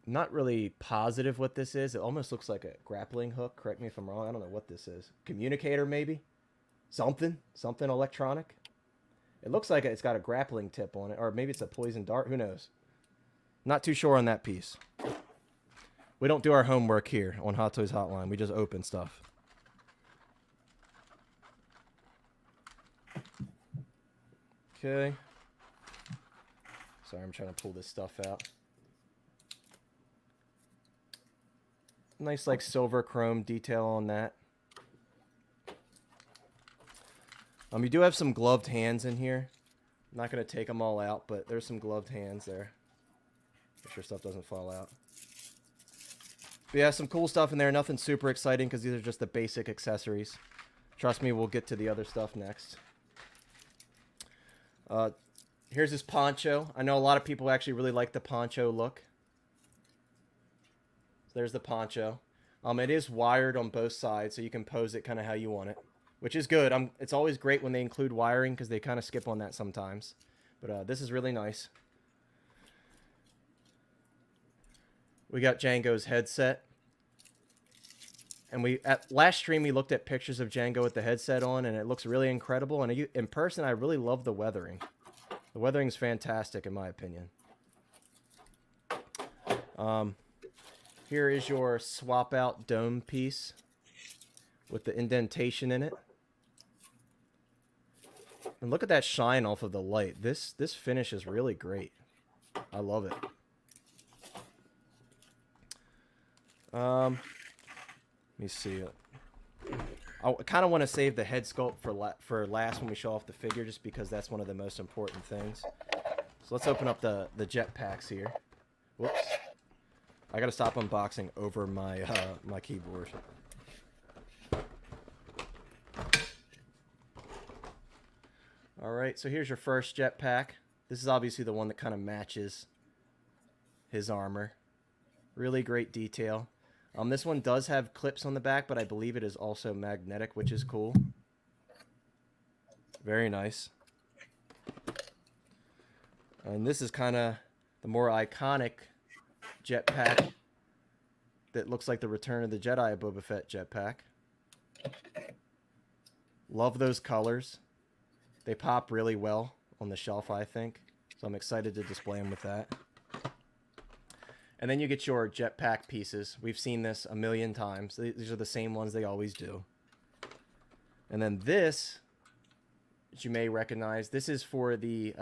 Speaker 2: Not really positive what this is. It almost looks like a grappling hook. Correct me if I'm wrong. I don't know what this is. Communicator, maybe? Something electronic. It looks like it's got a grappling tip on it, or maybe it's a poison dart. Who knows? Not too sure on that piece. We don't do our homework here on Hot Toys Hotline. We just open stuff. Okay. Sorry, I'm trying to pull this stuff out. Nice, like, silver chrome detail on that. You do have some gloved hands in here. I'm not going to take them all out, but there's some gloved hands there. Make sure stuff doesn't fall out. But yeah, some cool stuff in there. Nothing super exciting because these are just the basic accessories. Trust me, we'll get to the other stuff next. Here's his poncho. I know a lot of people actually really like the poncho look. So there's the poncho. It is wired on both sides, so you can pose it kind of how you want it, which is good. It's always great when they include wiring because they kind of skip on that sometimes. But this is really nice. We got Jango's headset. And at last stream, we looked at pictures of Jango with the headset on, and it looks really incredible. And in person, I really love the weathering. The weathering is fantastic, in my opinion. Here is your swap-out dome piece with the indentation in it. And look at that shine off of the light. This finish is really great. I love it. Let me see. I kind of want to save the head sculpt for last when we show off the figure, just because that's one of the most important things. So let's open up the jetpacks here. Whoops. I gotta stop unboxing over my my keyboard. All right, so here's your first jetpack. This is obviously the one that kind of matches his armor. Really great detail. This one does have clips on the back, but I believe it is also magnetic, which is cool. Very nice. And this is kind of the more iconic jetpack that looks like the Return of the Jedi Boba Fett jetpack. Love those colors. They pop really well on the shelf, I think. So I'm excited to display them with that. And then you get your jetpack pieces. We've seen this a million times. These are the same ones they always do. And then this, which you may recognize, this is for the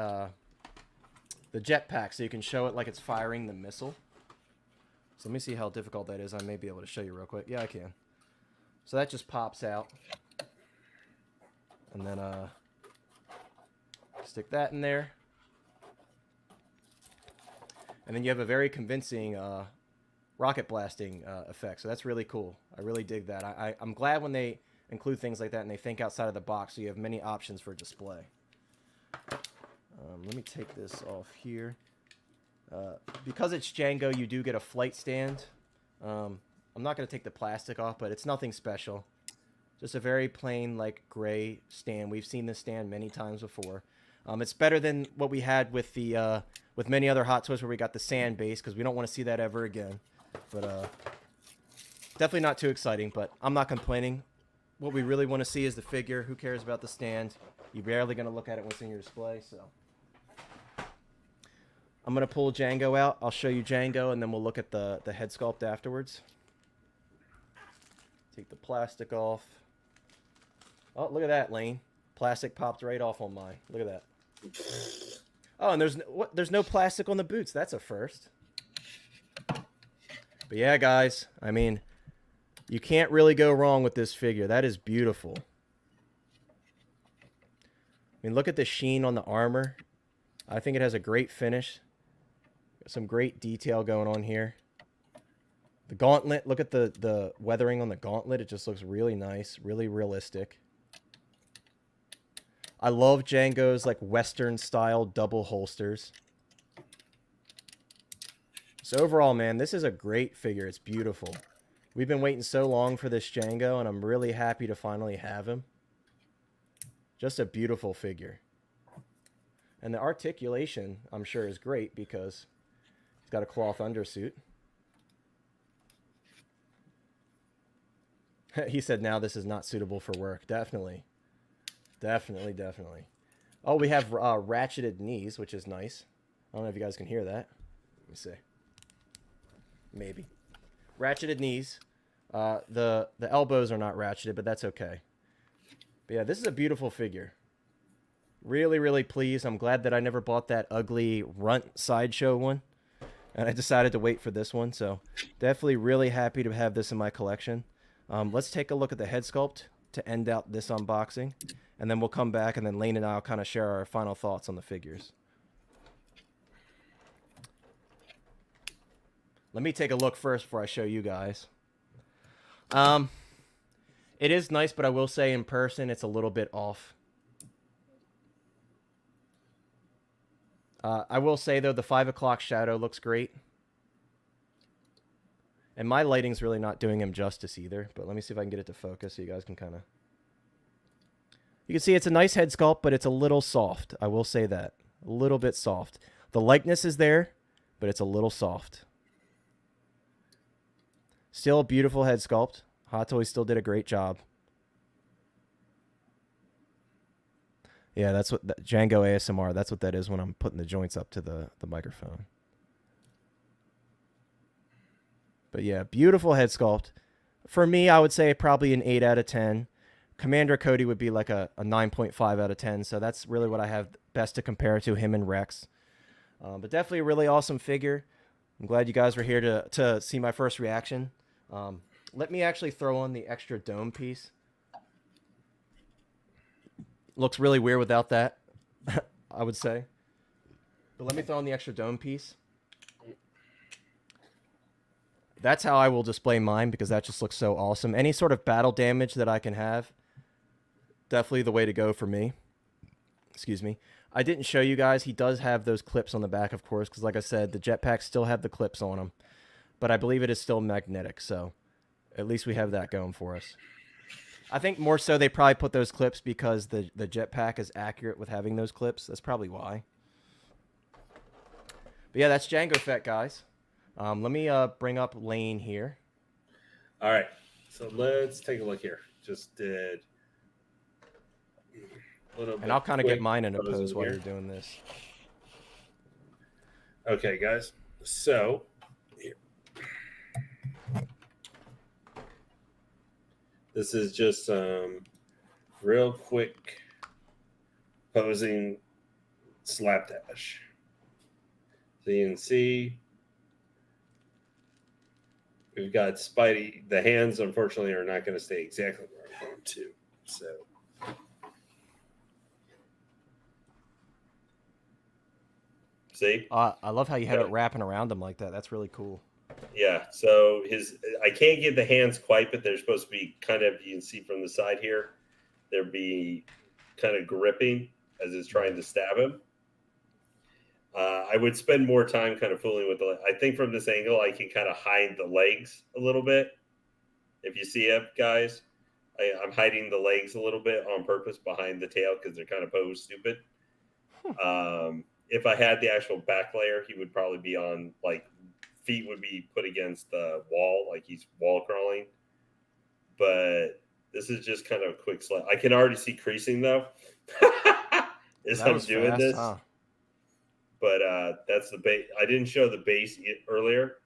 Speaker 2: jetpack, so you can show it like it's firing the missile. So let me see how difficult that is. I may be able to show you real quick. Yeah, I can. So that just pops out. And then stick that in there. And then you have a very convincing rocket blasting effect. So that's really cool. I really dig that. I'm glad when they include things like that and they think outside of the box, so you have many options for display. Let me take this off here. Because it's Jango, you do get a flight stand. I'm not going to take the plastic off, but it's nothing special. Just a very plain, like, gray stand. We've seen this stand many times before. It's better than what we had with the with many other Hot Toys where we got the sand base, because we don't want to see that ever again. But definitely not too exciting, but I'm not complaining. what we really want to see is the figure. Who cares about the stand? You're barely going to look at it when it's in your display. So I'm going to pull Jango out. I'll show you Jango, and then we'll look at the head sculpt afterwards. Take the plastic off. Oh, look at that, Lane. Plastic popped right off on mine. Look at that. Oh, and there's no plastic on the boots. That's a first. But yeah, guys, I mean, you can't really go wrong with this figure. That is beautiful. I mean, look at the sheen on the armor. I think it has a great finish. Got some great detail going on here. The gauntlet, look at the weathering on the gauntlet. It just looks really nice, really realistic. I love Jango's like Western style double holsters. So overall, man, this is a great figure. It's beautiful. We've been waiting so long for this Jango, and I'm really happy to finally have him. Just a beautiful figure. And the articulation, I'm sure, is great because he's got a cloth undersuit. He said now this is not suitable for work. Definitely. Definitely, definitely. Oh, we have ratcheted knees, which is nice. I don't know if you guys can hear that. Let me see. Maybe. Ratcheted knees. The elbows are not ratcheted, but that's okay. But yeah, this is a beautiful figure. Really, really pleased. I'm glad that I never bought that ugly runt sideshow one. And I decided to wait for this one. So definitely really happy to have this in my collection. Let's take a look at the head sculpt to end out this unboxing. And then we'll come back, and then Lane and I will kind of share our final thoughts on the figures. Let me take a look first before I show you guys. It is nice, but I will say in person it's a little bit off. I will say, though, the 5 o'clock shadow looks great. And my lighting's really not doing him justice either. But let me see if I can get it to focus so you guys can kind of... You can see it's a nice head sculpt, but it's a little soft. I will say that. A little bit soft. The likeness is there, but it's a little soft. Still a beautiful head sculpt. Hot Toys still did a great job. Yeah, that's what Jango ASMR, that's what that is when I'm putting the joints up to the microphone. But yeah, beautiful head sculpt. For me, I would say probably an 8 out of 10. Commander Cody would be like a 9.5 out of 10. So that's really what I have best to compare to him and Rex. But definitely a really awesome figure. I'm glad you guys were here to see my first reaction. Let me actually throw on the extra dome piece. Looks really weird without that, I would say. But let me throw on the extra dome piece. That's how I will display mine because that just looks so awesome. Any sort of battle damage that I can have, definitely the way to go for me. Excuse me. I didn't show you guys. He does have those clips on the back, of course, because like I said, the jetpacks still have the clips on them. But I believe it is still magnetic, so at least we have that going for us. I think more so they probably put those clips because the jetpack is accurate with having those clips. That's probably why. But yeah, that's Jango Fett, guys. Let me bring up Lane here.
Speaker 3: All right, so let's take a look here. Just did a little bit.
Speaker 2: And I'll kind of get mine in a
Speaker 3: pose
Speaker 2: pose while
Speaker 3: here.
Speaker 2: you're doing this.
Speaker 3: Okay, guys. So here. This is just some real quick posing slapdash. So you can see we've got Spidey. The hands, unfortunately, are not going to stay exactly where I want them to. So see?
Speaker 2: I love how you have it wrapping around him like that. That's really cool.
Speaker 3: Yeah, so I can't get the hands quite, but they're supposed to be kind of, you can see from the side here, they'll be kind of gripping as it's trying to stab him. I would spend more time kind of fooling with I think from this angle, I can kind of hide the legs a little bit. If you see it, guys, I'm hiding the legs a little bit on purpose behind the tail because they're kind of posed stupid. If I had the actual back layer, he would probably be on, like, feet would be put against the wall, like he's wall crawling. But This is just kind of a quick slide. I can already see creasing though. As I'm doing this.
Speaker 2: Huh?
Speaker 3: But that's the base. I didn't show the base earlier.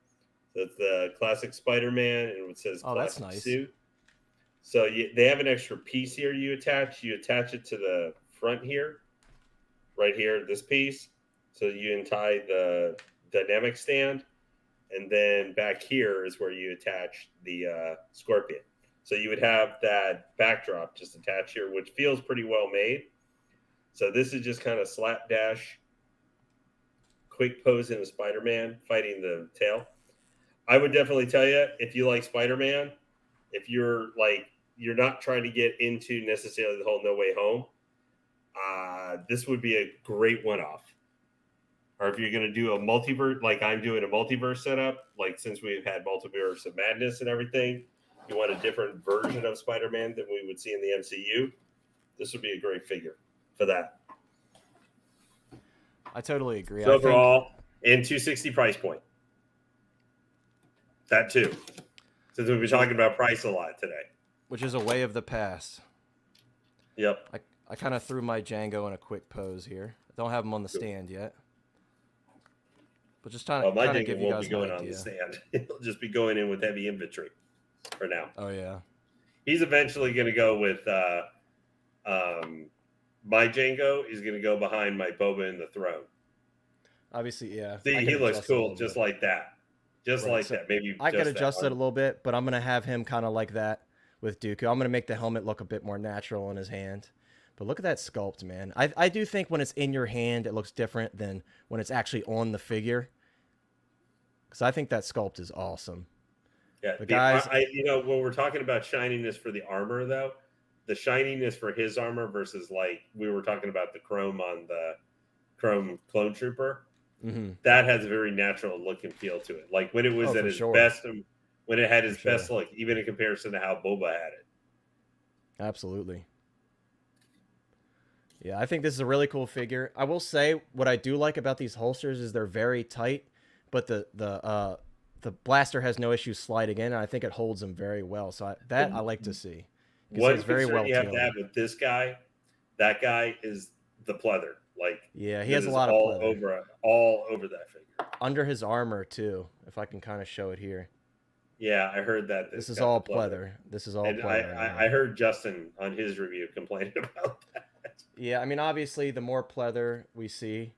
Speaker 3: That's the classic Spider-Man, and it says
Speaker 2: Oh, that's
Speaker 3: classic
Speaker 2: nice.
Speaker 3: suit. So they have an extra piece here you attach. You attach it to the front here, right here, this piece. So you untie the dynamic stand, and then back here is where you attach the Scorpion. So you would have that backdrop just attached here, which feels pretty well made. So this is just kind of slapdash, quick pose in a Spider-Man fighting the tail. I would definitely tell you, if you like Spider-Man, if you're not trying to get into necessarily the whole No Way Home, this would be a great one-off. Or if you're going to do a multiverse, like I'm doing a multiverse setup, like since we've had Multiverse of Madness and everything, you want a different version of Spider-Man than we would see in the MCU, this would be a great figure for that.
Speaker 2: I totally agree.
Speaker 3: So overall, in $260 price point. That too. Since we've been talking about price a lot today.
Speaker 2: Which is a way of the past.
Speaker 3: Yep.
Speaker 2: I kind of threw my Jango in a quick pose here. I don't have him on the stand yet. But just trying
Speaker 3: my
Speaker 2: to
Speaker 3: Jango
Speaker 2: give you
Speaker 3: won't
Speaker 2: guys
Speaker 3: be going
Speaker 2: an
Speaker 3: on the
Speaker 2: idea.
Speaker 3: stand. He'll just be going in with heavy infantry for now.
Speaker 2: Oh, yeah.
Speaker 3: He's eventually going to go with my Jango is going to go behind my Boba in the throne.
Speaker 2: Obviously, yeah.
Speaker 3: See, he looks cool just like that. Just like that. Maybe
Speaker 2: I could
Speaker 3: just
Speaker 2: adjust
Speaker 3: that
Speaker 2: it a little bit, but I'm going to have him kind of like that with Dooku. I'm going to make the helmet look a bit more natural in his hand. But look at that sculpt, man. I do think when it's in your hand, it looks different than when it's actually on the figure. Because I think that sculpt is awesome.
Speaker 3: Yeah,
Speaker 2: but guys,
Speaker 3: when we're talking about shininess for the armor, though, the shininess for his armor versus like we were talking about the chrome on the Chrome Clone Trooper, that has a very natural look and feel to it. Like when it was at its best, when it had its best look, even in comparison to how Boba had it.
Speaker 2: Absolutely. Yeah, I think this is a really cool figure. I will say what I do like about these holsters is they're very tight, but the blaster has no issue sliding in, and I think it holds them very well. So I like to see.
Speaker 3: One concern you have to have with this guy, that guy is the pleather. Like
Speaker 2: yeah, he has a lot of pleather
Speaker 3: all over that figure.
Speaker 2: Under his armor too, if I can kind of show it here.
Speaker 3: Yeah, I heard that.
Speaker 2: This is all pleather. This is all pleather.
Speaker 3: I heard Justin on his review complaining about that.
Speaker 2: Yeah, I mean, obviously, the more pleather we see,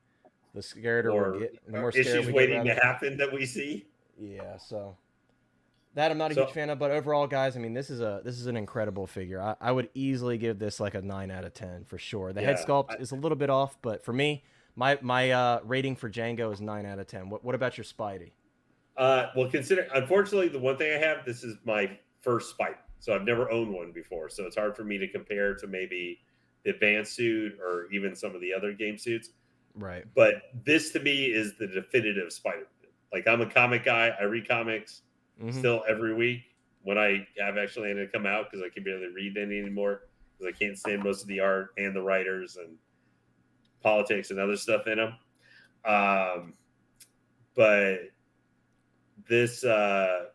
Speaker 2: the scarier we'll get. The more scared
Speaker 3: issues waiting to happen that we see.
Speaker 2: Yeah, so that I'm not a huge fan of, but overall, guys, I mean, this is an incredible figure. I would easily give this like a 9 out of 10 for sure. The head sculpt is a little bit off, but for me, my rating for Jango is 9 out of 10. What about your Spidey?
Speaker 3: Well, unfortunately, the one thing I have, this is my first Spidey, so I've never owned one before, so it's hard for me to compare to maybe the advanced suit or even some of the other game suits.
Speaker 2: Right.
Speaker 3: But this to me is the definitive Spider-Man. Like I'm a comic guy. I read comics still every week when I have actually ended to come out because I can barely read any anymore because I can't stand most of the art and the writers and politics and other stuff in them. But this, I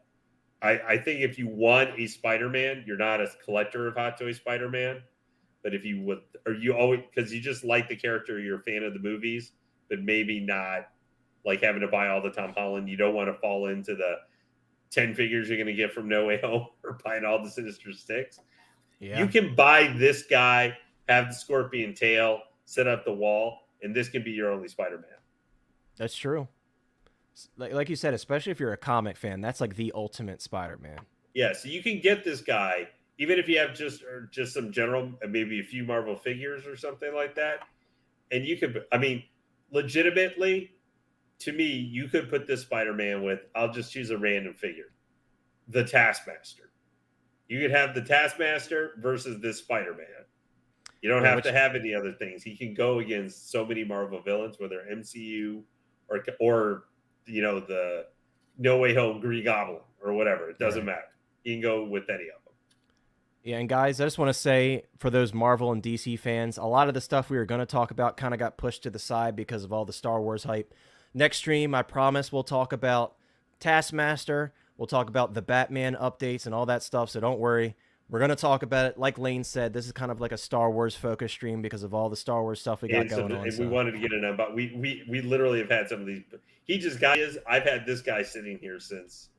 Speaker 3: think if you want a Spider-Man, you're not a collector of Hot Toy Spider-Man. But if you would, or you always, because you just like the character, you're a fan of the movies, but maybe not like having to buy all the Tom Holland. You don't want to fall into the 10 figures you're going to get from No Way Home or buying all the Sinister Sticks. Yeah. You can buy this guy, have the scorpion tail, set up the wall, and this can be your only Spider-Man.
Speaker 2: That's true. Like you said, especially if you're a comic fan, that's like the ultimate Spider-Man.
Speaker 3: Yeah, so you can get this guy even if you have just some general, maybe a few Marvel figures or something like that. And you could, I mean, legitimately, to me, you could put this Spider-Man with, I'll just choose a random figure, the Taskmaster. You could have the Taskmaster versus this Spider-Man. You don't have to have any other things. He can go against so many Marvel villains, whether MCU or you know, the No Way Home Green Goblin or whatever. It doesn't matter. You can go with any of them.
Speaker 2: Yeah, and guys, I just want to say, for those Marvel and DC fans, a lot of the stuff we were going to talk about kind of got pushed to the side because of all the Star Wars hype. Next stream, I promise we'll talk about Taskmaster. We'll talk about the Batman updates and all that stuff, so don't worry. We're going to talk about it. Like Lane said, this is kind of like a Star Wars focus stream because of all the Star Wars stuff we got going on.
Speaker 3: And we wanted to get in about we literally have had some of these. He just got his. I've had this guy sitting here since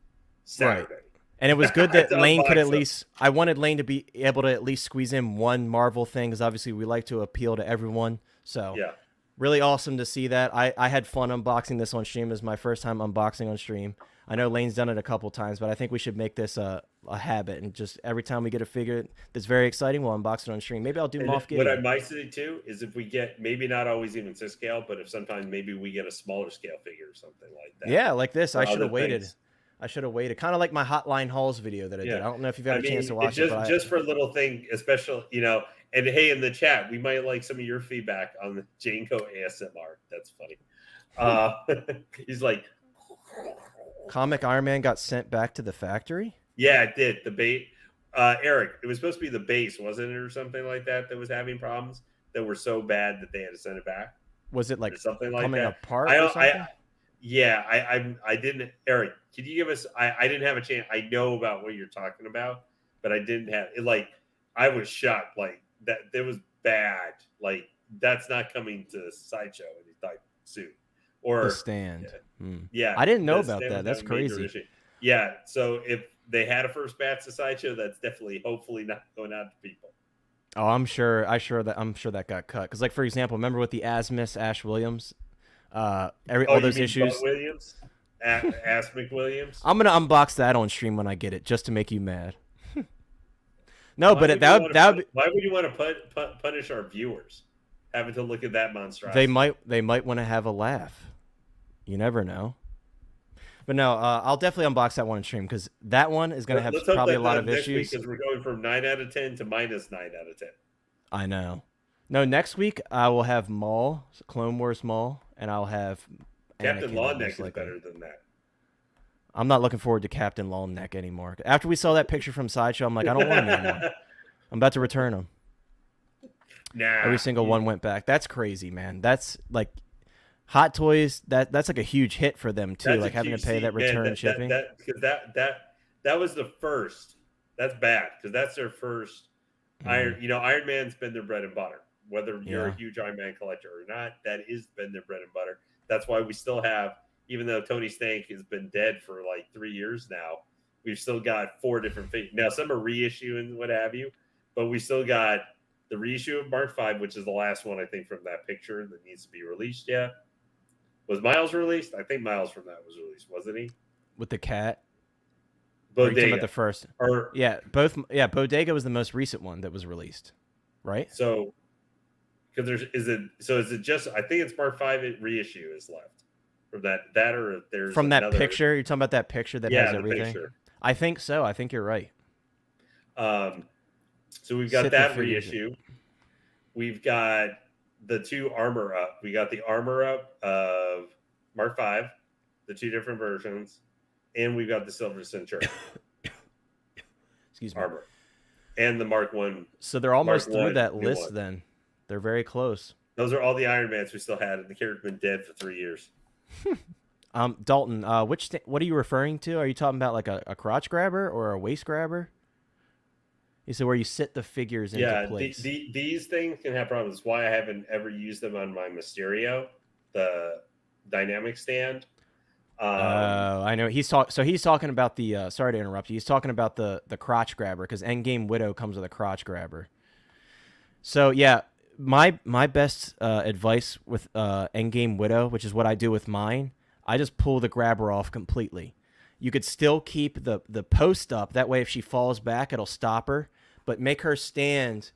Speaker 3: Saturday.
Speaker 2: Right. And it was good that Lane could at least. I wanted Lane to be able to at least squeeze in one Marvel thing because obviously we like to appeal to everyone. So
Speaker 3: yeah,
Speaker 2: really awesome to see that. I had fun unboxing this on stream. It was my first time unboxing on stream. I know Lane's done it a couple times, but I think we should make this a habit, and just every time we get a figure that's very exciting, we'll unbox it on stream. Maybe I'll do Moff Gideon.
Speaker 3: What I might say too is if we get, maybe not always even 6 scale, but if sometimes maybe we get a smaller scale figure or something like that.
Speaker 2: Yeah, like this. I should have waited.
Speaker 3: Things.
Speaker 2: I should have waited. Kind of like my Hotline hauls video that I did. I don't know if you've had a chance to watch it. But
Speaker 3: just for a little thing, especially, you know, and hey, in the chat, we might like some of your feedback on the Jango ASMR. That's funny. He's like,
Speaker 2: Comic Iron Man got sent back to the factory?
Speaker 3: Yeah, it did. The bait. Eric, it was supposed to be the base, wasn't it, or something like that was having problems that were so bad that they had to send it back?
Speaker 2: Was it like
Speaker 3: something like
Speaker 2: coming
Speaker 3: that?
Speaker 2: apart or something?
Speaker 3: I didn't. Eric, can you give us? I didn't have a chance. I know about what you're talking about, but I didn't have it. Like, I was shocked. Like that was bad. Like, that's not coming to Sideshow anytime soon. Or
Speaker 2: the stand.
Speaker 3: Yeah,
Speaker 2: I didn't know about that. That's crazy.
Speaker 3: Yeah, so if they had a first batch of Sideshow, that's definitely, hopefully, not going out to people.
Speaker 2: Oh, I'm sure that got cut. Because, like, for example, remember with the Asmus Ash Williams, all those issues.
Speaker 3: Butt Williams, Asmic Williams.
Speaker 2: I'm gonna unbox that on stream when I get it, just to make you mad. No,
Speaker 3: why
Speaker 2: but that would.
Speaker 3: Why would you want to punish our viewers having to look at that monstrosity?
Speaker 2: They might want to have a laugh. You never know. But no, I'll definitely unbox that one on stream because that one is going to have probably a lot of issues.
Speaker 3: Because we're going from 9 out of 10 to minus 9 out of 10.
Speaker 2: I know. No, next week I will have Maul, Clone Wars Maul, and I'll have
Speaker 3: Captain
Speaker 2: Anakin,
Speaker 3: Long Neck is better than that.
Speaker 2: I'm not looking forward to Captain Long Neck anymore. After we saw that picture from Sideshow, I'm like, I don't want him anymore. I'm about to return him.
Speaker 3: Nah.
Speaker 2: Every single one went back. That's crazy, man. That's like Hot Toys. That's like a huge hit for them too. Like having to pay that return shipping.
Speaker 3: Because that was the first. That's bad because that's their first. Iron Man's been their bread and butter. Whether you're a huge Iron Man collector or not, that has been their bread and butter. That's why we still have, even though Tony Stank has been dead for like 3 years now, we've still got 4 different figures. Now some are reissue and what have you, but we still got the reissue of Mark V, which is the last one I think from that picture that needs to be released yet. Was Miles released? I think Miles from that was released, wasn't he?
Speaker 2: With the cat.
Speaker 3: Bodega.
Speaker 2: About the first. Bodega was the most recent one that was released, right?
Speaker 3: So, because is it just? I think it's Mark V reissue is left from that or there's
Speaker 2: from
Speaker 3: another,
Speaker 2: that picture. You're talking about that picture that has everything.
Speaker 3: Picture.
Speaker 2: I think so. I think you're right.
Speaker 3: So we've got that reissue. We've got the 2 armor up. We got the armor up of Mark V, the 2 different versions, and we've got the Silver Centurion.
Speaker 2: Excuse me.
Speaker 3: Armor. And the Mark 1.
Speaker 2: So they're almost through that list then. They're very close.
Speaker 3: Those are all the Iron Mans we still had, and the character's been dead for 3 years.
Speaker 2: Dalton, what are you referring to? Are you talking about like a crotch grabber or a waist grabber? You said where you sit the figures into place.
Speaker 3: These things can have problems. That's why I haven't ever used them on my Mysterio, the dynamic stand.
Speaker 2: I know. He's talking about the. Sorry to interrupt you. He's talking about the crotch grabber because Endgame Widow comes with a crotch grabber. So yeah, my best advice with Endgame Widow, which is what I do with mine, I just pull the grabber off completely. You could still keep the post up. That way, if she falls back, it'll stop her. But make her stand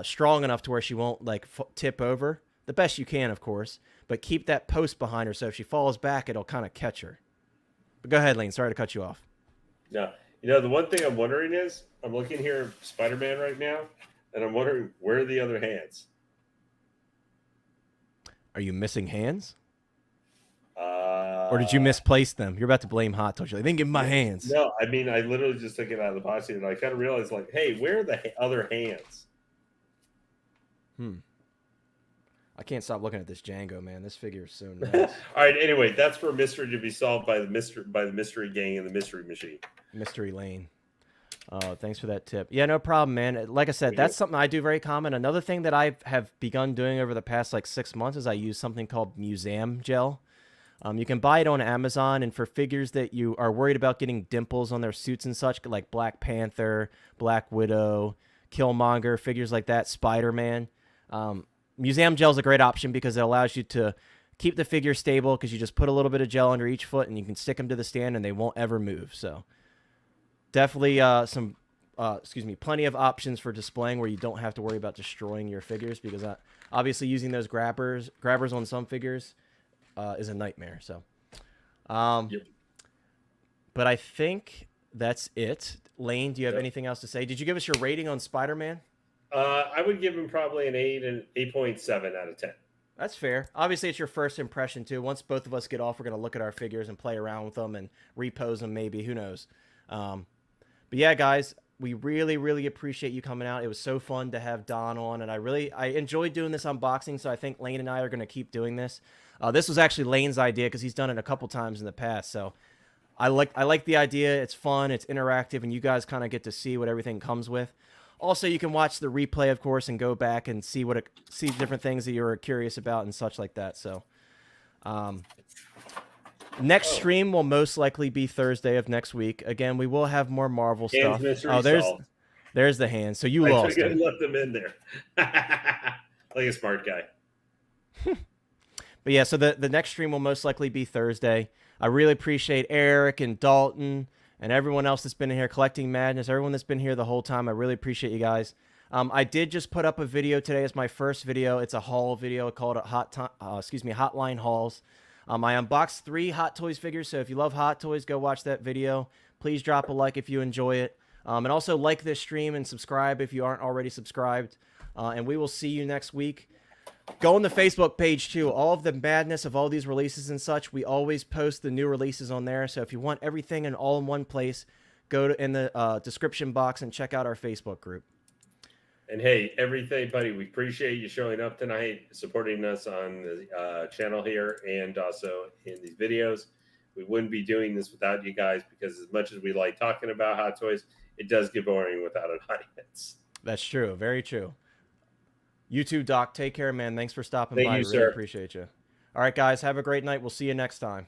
Speaker 2: strong enough to where she won't like tip over. The best you can, of course. But keep that post behind her so if she falls back, it'll kind of catch her. But go ahead, Lane. Sorry to cut you off.
Speaker 3: Yeah. The one thing I'm wondering is, I'm looking here at Spider-Man right now, and I'm wondering, where are the other hands?
Speaker 2: Are you missing hands? Or did you misplace them? You're about to blame Hot Toys. They didn't give me my hands.
Speaker 3: No, I mean, I literally just took it out of the box here, and I kind of realized, like, hey, where are the other hands?
Speaker 2: I can't stop looking at this Jango, man. This figure is so nice.
Speaker 3: All right, anyway, that's for a mystery to be solved by the mystery gang and the mystery machine.
Speaker 2: Mystery Lane. Oh, thanks for that tip. Yeah, no problem, man. Like I said, that's something I do very common. Another thing that I have begun doing over the past like 6 months is I use something called museum gel. You can buy it on Amazon, and for figures that you are worried about getting dimples on their suits and such, like Black Panther, Black Widow, Killmonger, figures like that, Spiderman, museum gel is a great option because it allows you to keep the figure stable because you just put a little bit of gel under each foot and you can stick them to the stand and they won't ever move. So definitely plenty of options for displaying where you don't have to worry about destroying your figures because obviously using those grabbers on some figures is a nightmare. So,
Speaker 3: Yep.
Speaker 2: But I think that's it. Lane, do you have anything else to say? Did you give us your rating on Spider-Man?
Speaker 3: I would give him probably an 8.7 out of 10.
Speaker 2: That's fair. Obviously, it's your first impression, too. Once both of us get off, we're going to look at our figures and play around with them and repose them, maybe. Who knows? But yeah, guys, we really, really appreciate you coming out. It was so fun to have Don on, and I enjoyed doing this unboxing, so I think Lane and I are going to keep doing this. This was actually Lane's idea because he's done it a couple times in the past, so I like the idea. It's fun, it's interactive, and you guys kind of get to see what everything comes with. Also, you can watch the replay, of course, and go back and see different things that you were curious about and such like that. So, next stream will most likely be Thursday of next week. Again, we will have more Marvel stuff. Oh, there's the hand. So you lost.
Speaker 3: I left them in there, like a smart guy.
Speaker 2: But yeah, so the next stream will most likely be Thursday. I really appreciate Eric and Dalton and everyone else that's been in here, Collecting Madness, everyone that's been here the whole time. I really appreciate you guys. I did just put up a video today as my first video. It's a haul video called Hotline Hauls. I unboxed 3 Hot Toys figures, so if you love Hot Toys, go watch that video. Please drop a like if you enjoy it. And also like this stream and subscribe if you aren't already subscribed. And we will see you next week. Go on the Facebook page, too. All of the madness of all these releases and such, we always post the new releases on there. So if you want everything all in one place, go in the description box and check out our Facebook group.
Speaker 3: And hey, everything, buddy, we appreciate you showing up tonight, supporting us on the channel here and also in these videos. We wouldn't be doing this without you guys because as much as we like talking about Hot Toys, it does get boring without an audience.
Speaker 2: That's true. Very true. You too, Doc. Take care, man. Thanks for stopping by.
Speaker 3: Thank you,
Speaker 2: really
Speaker 3: sir.
Speaker 2: Appreciate you. All right, guys. Have a great night. We'll see you next time.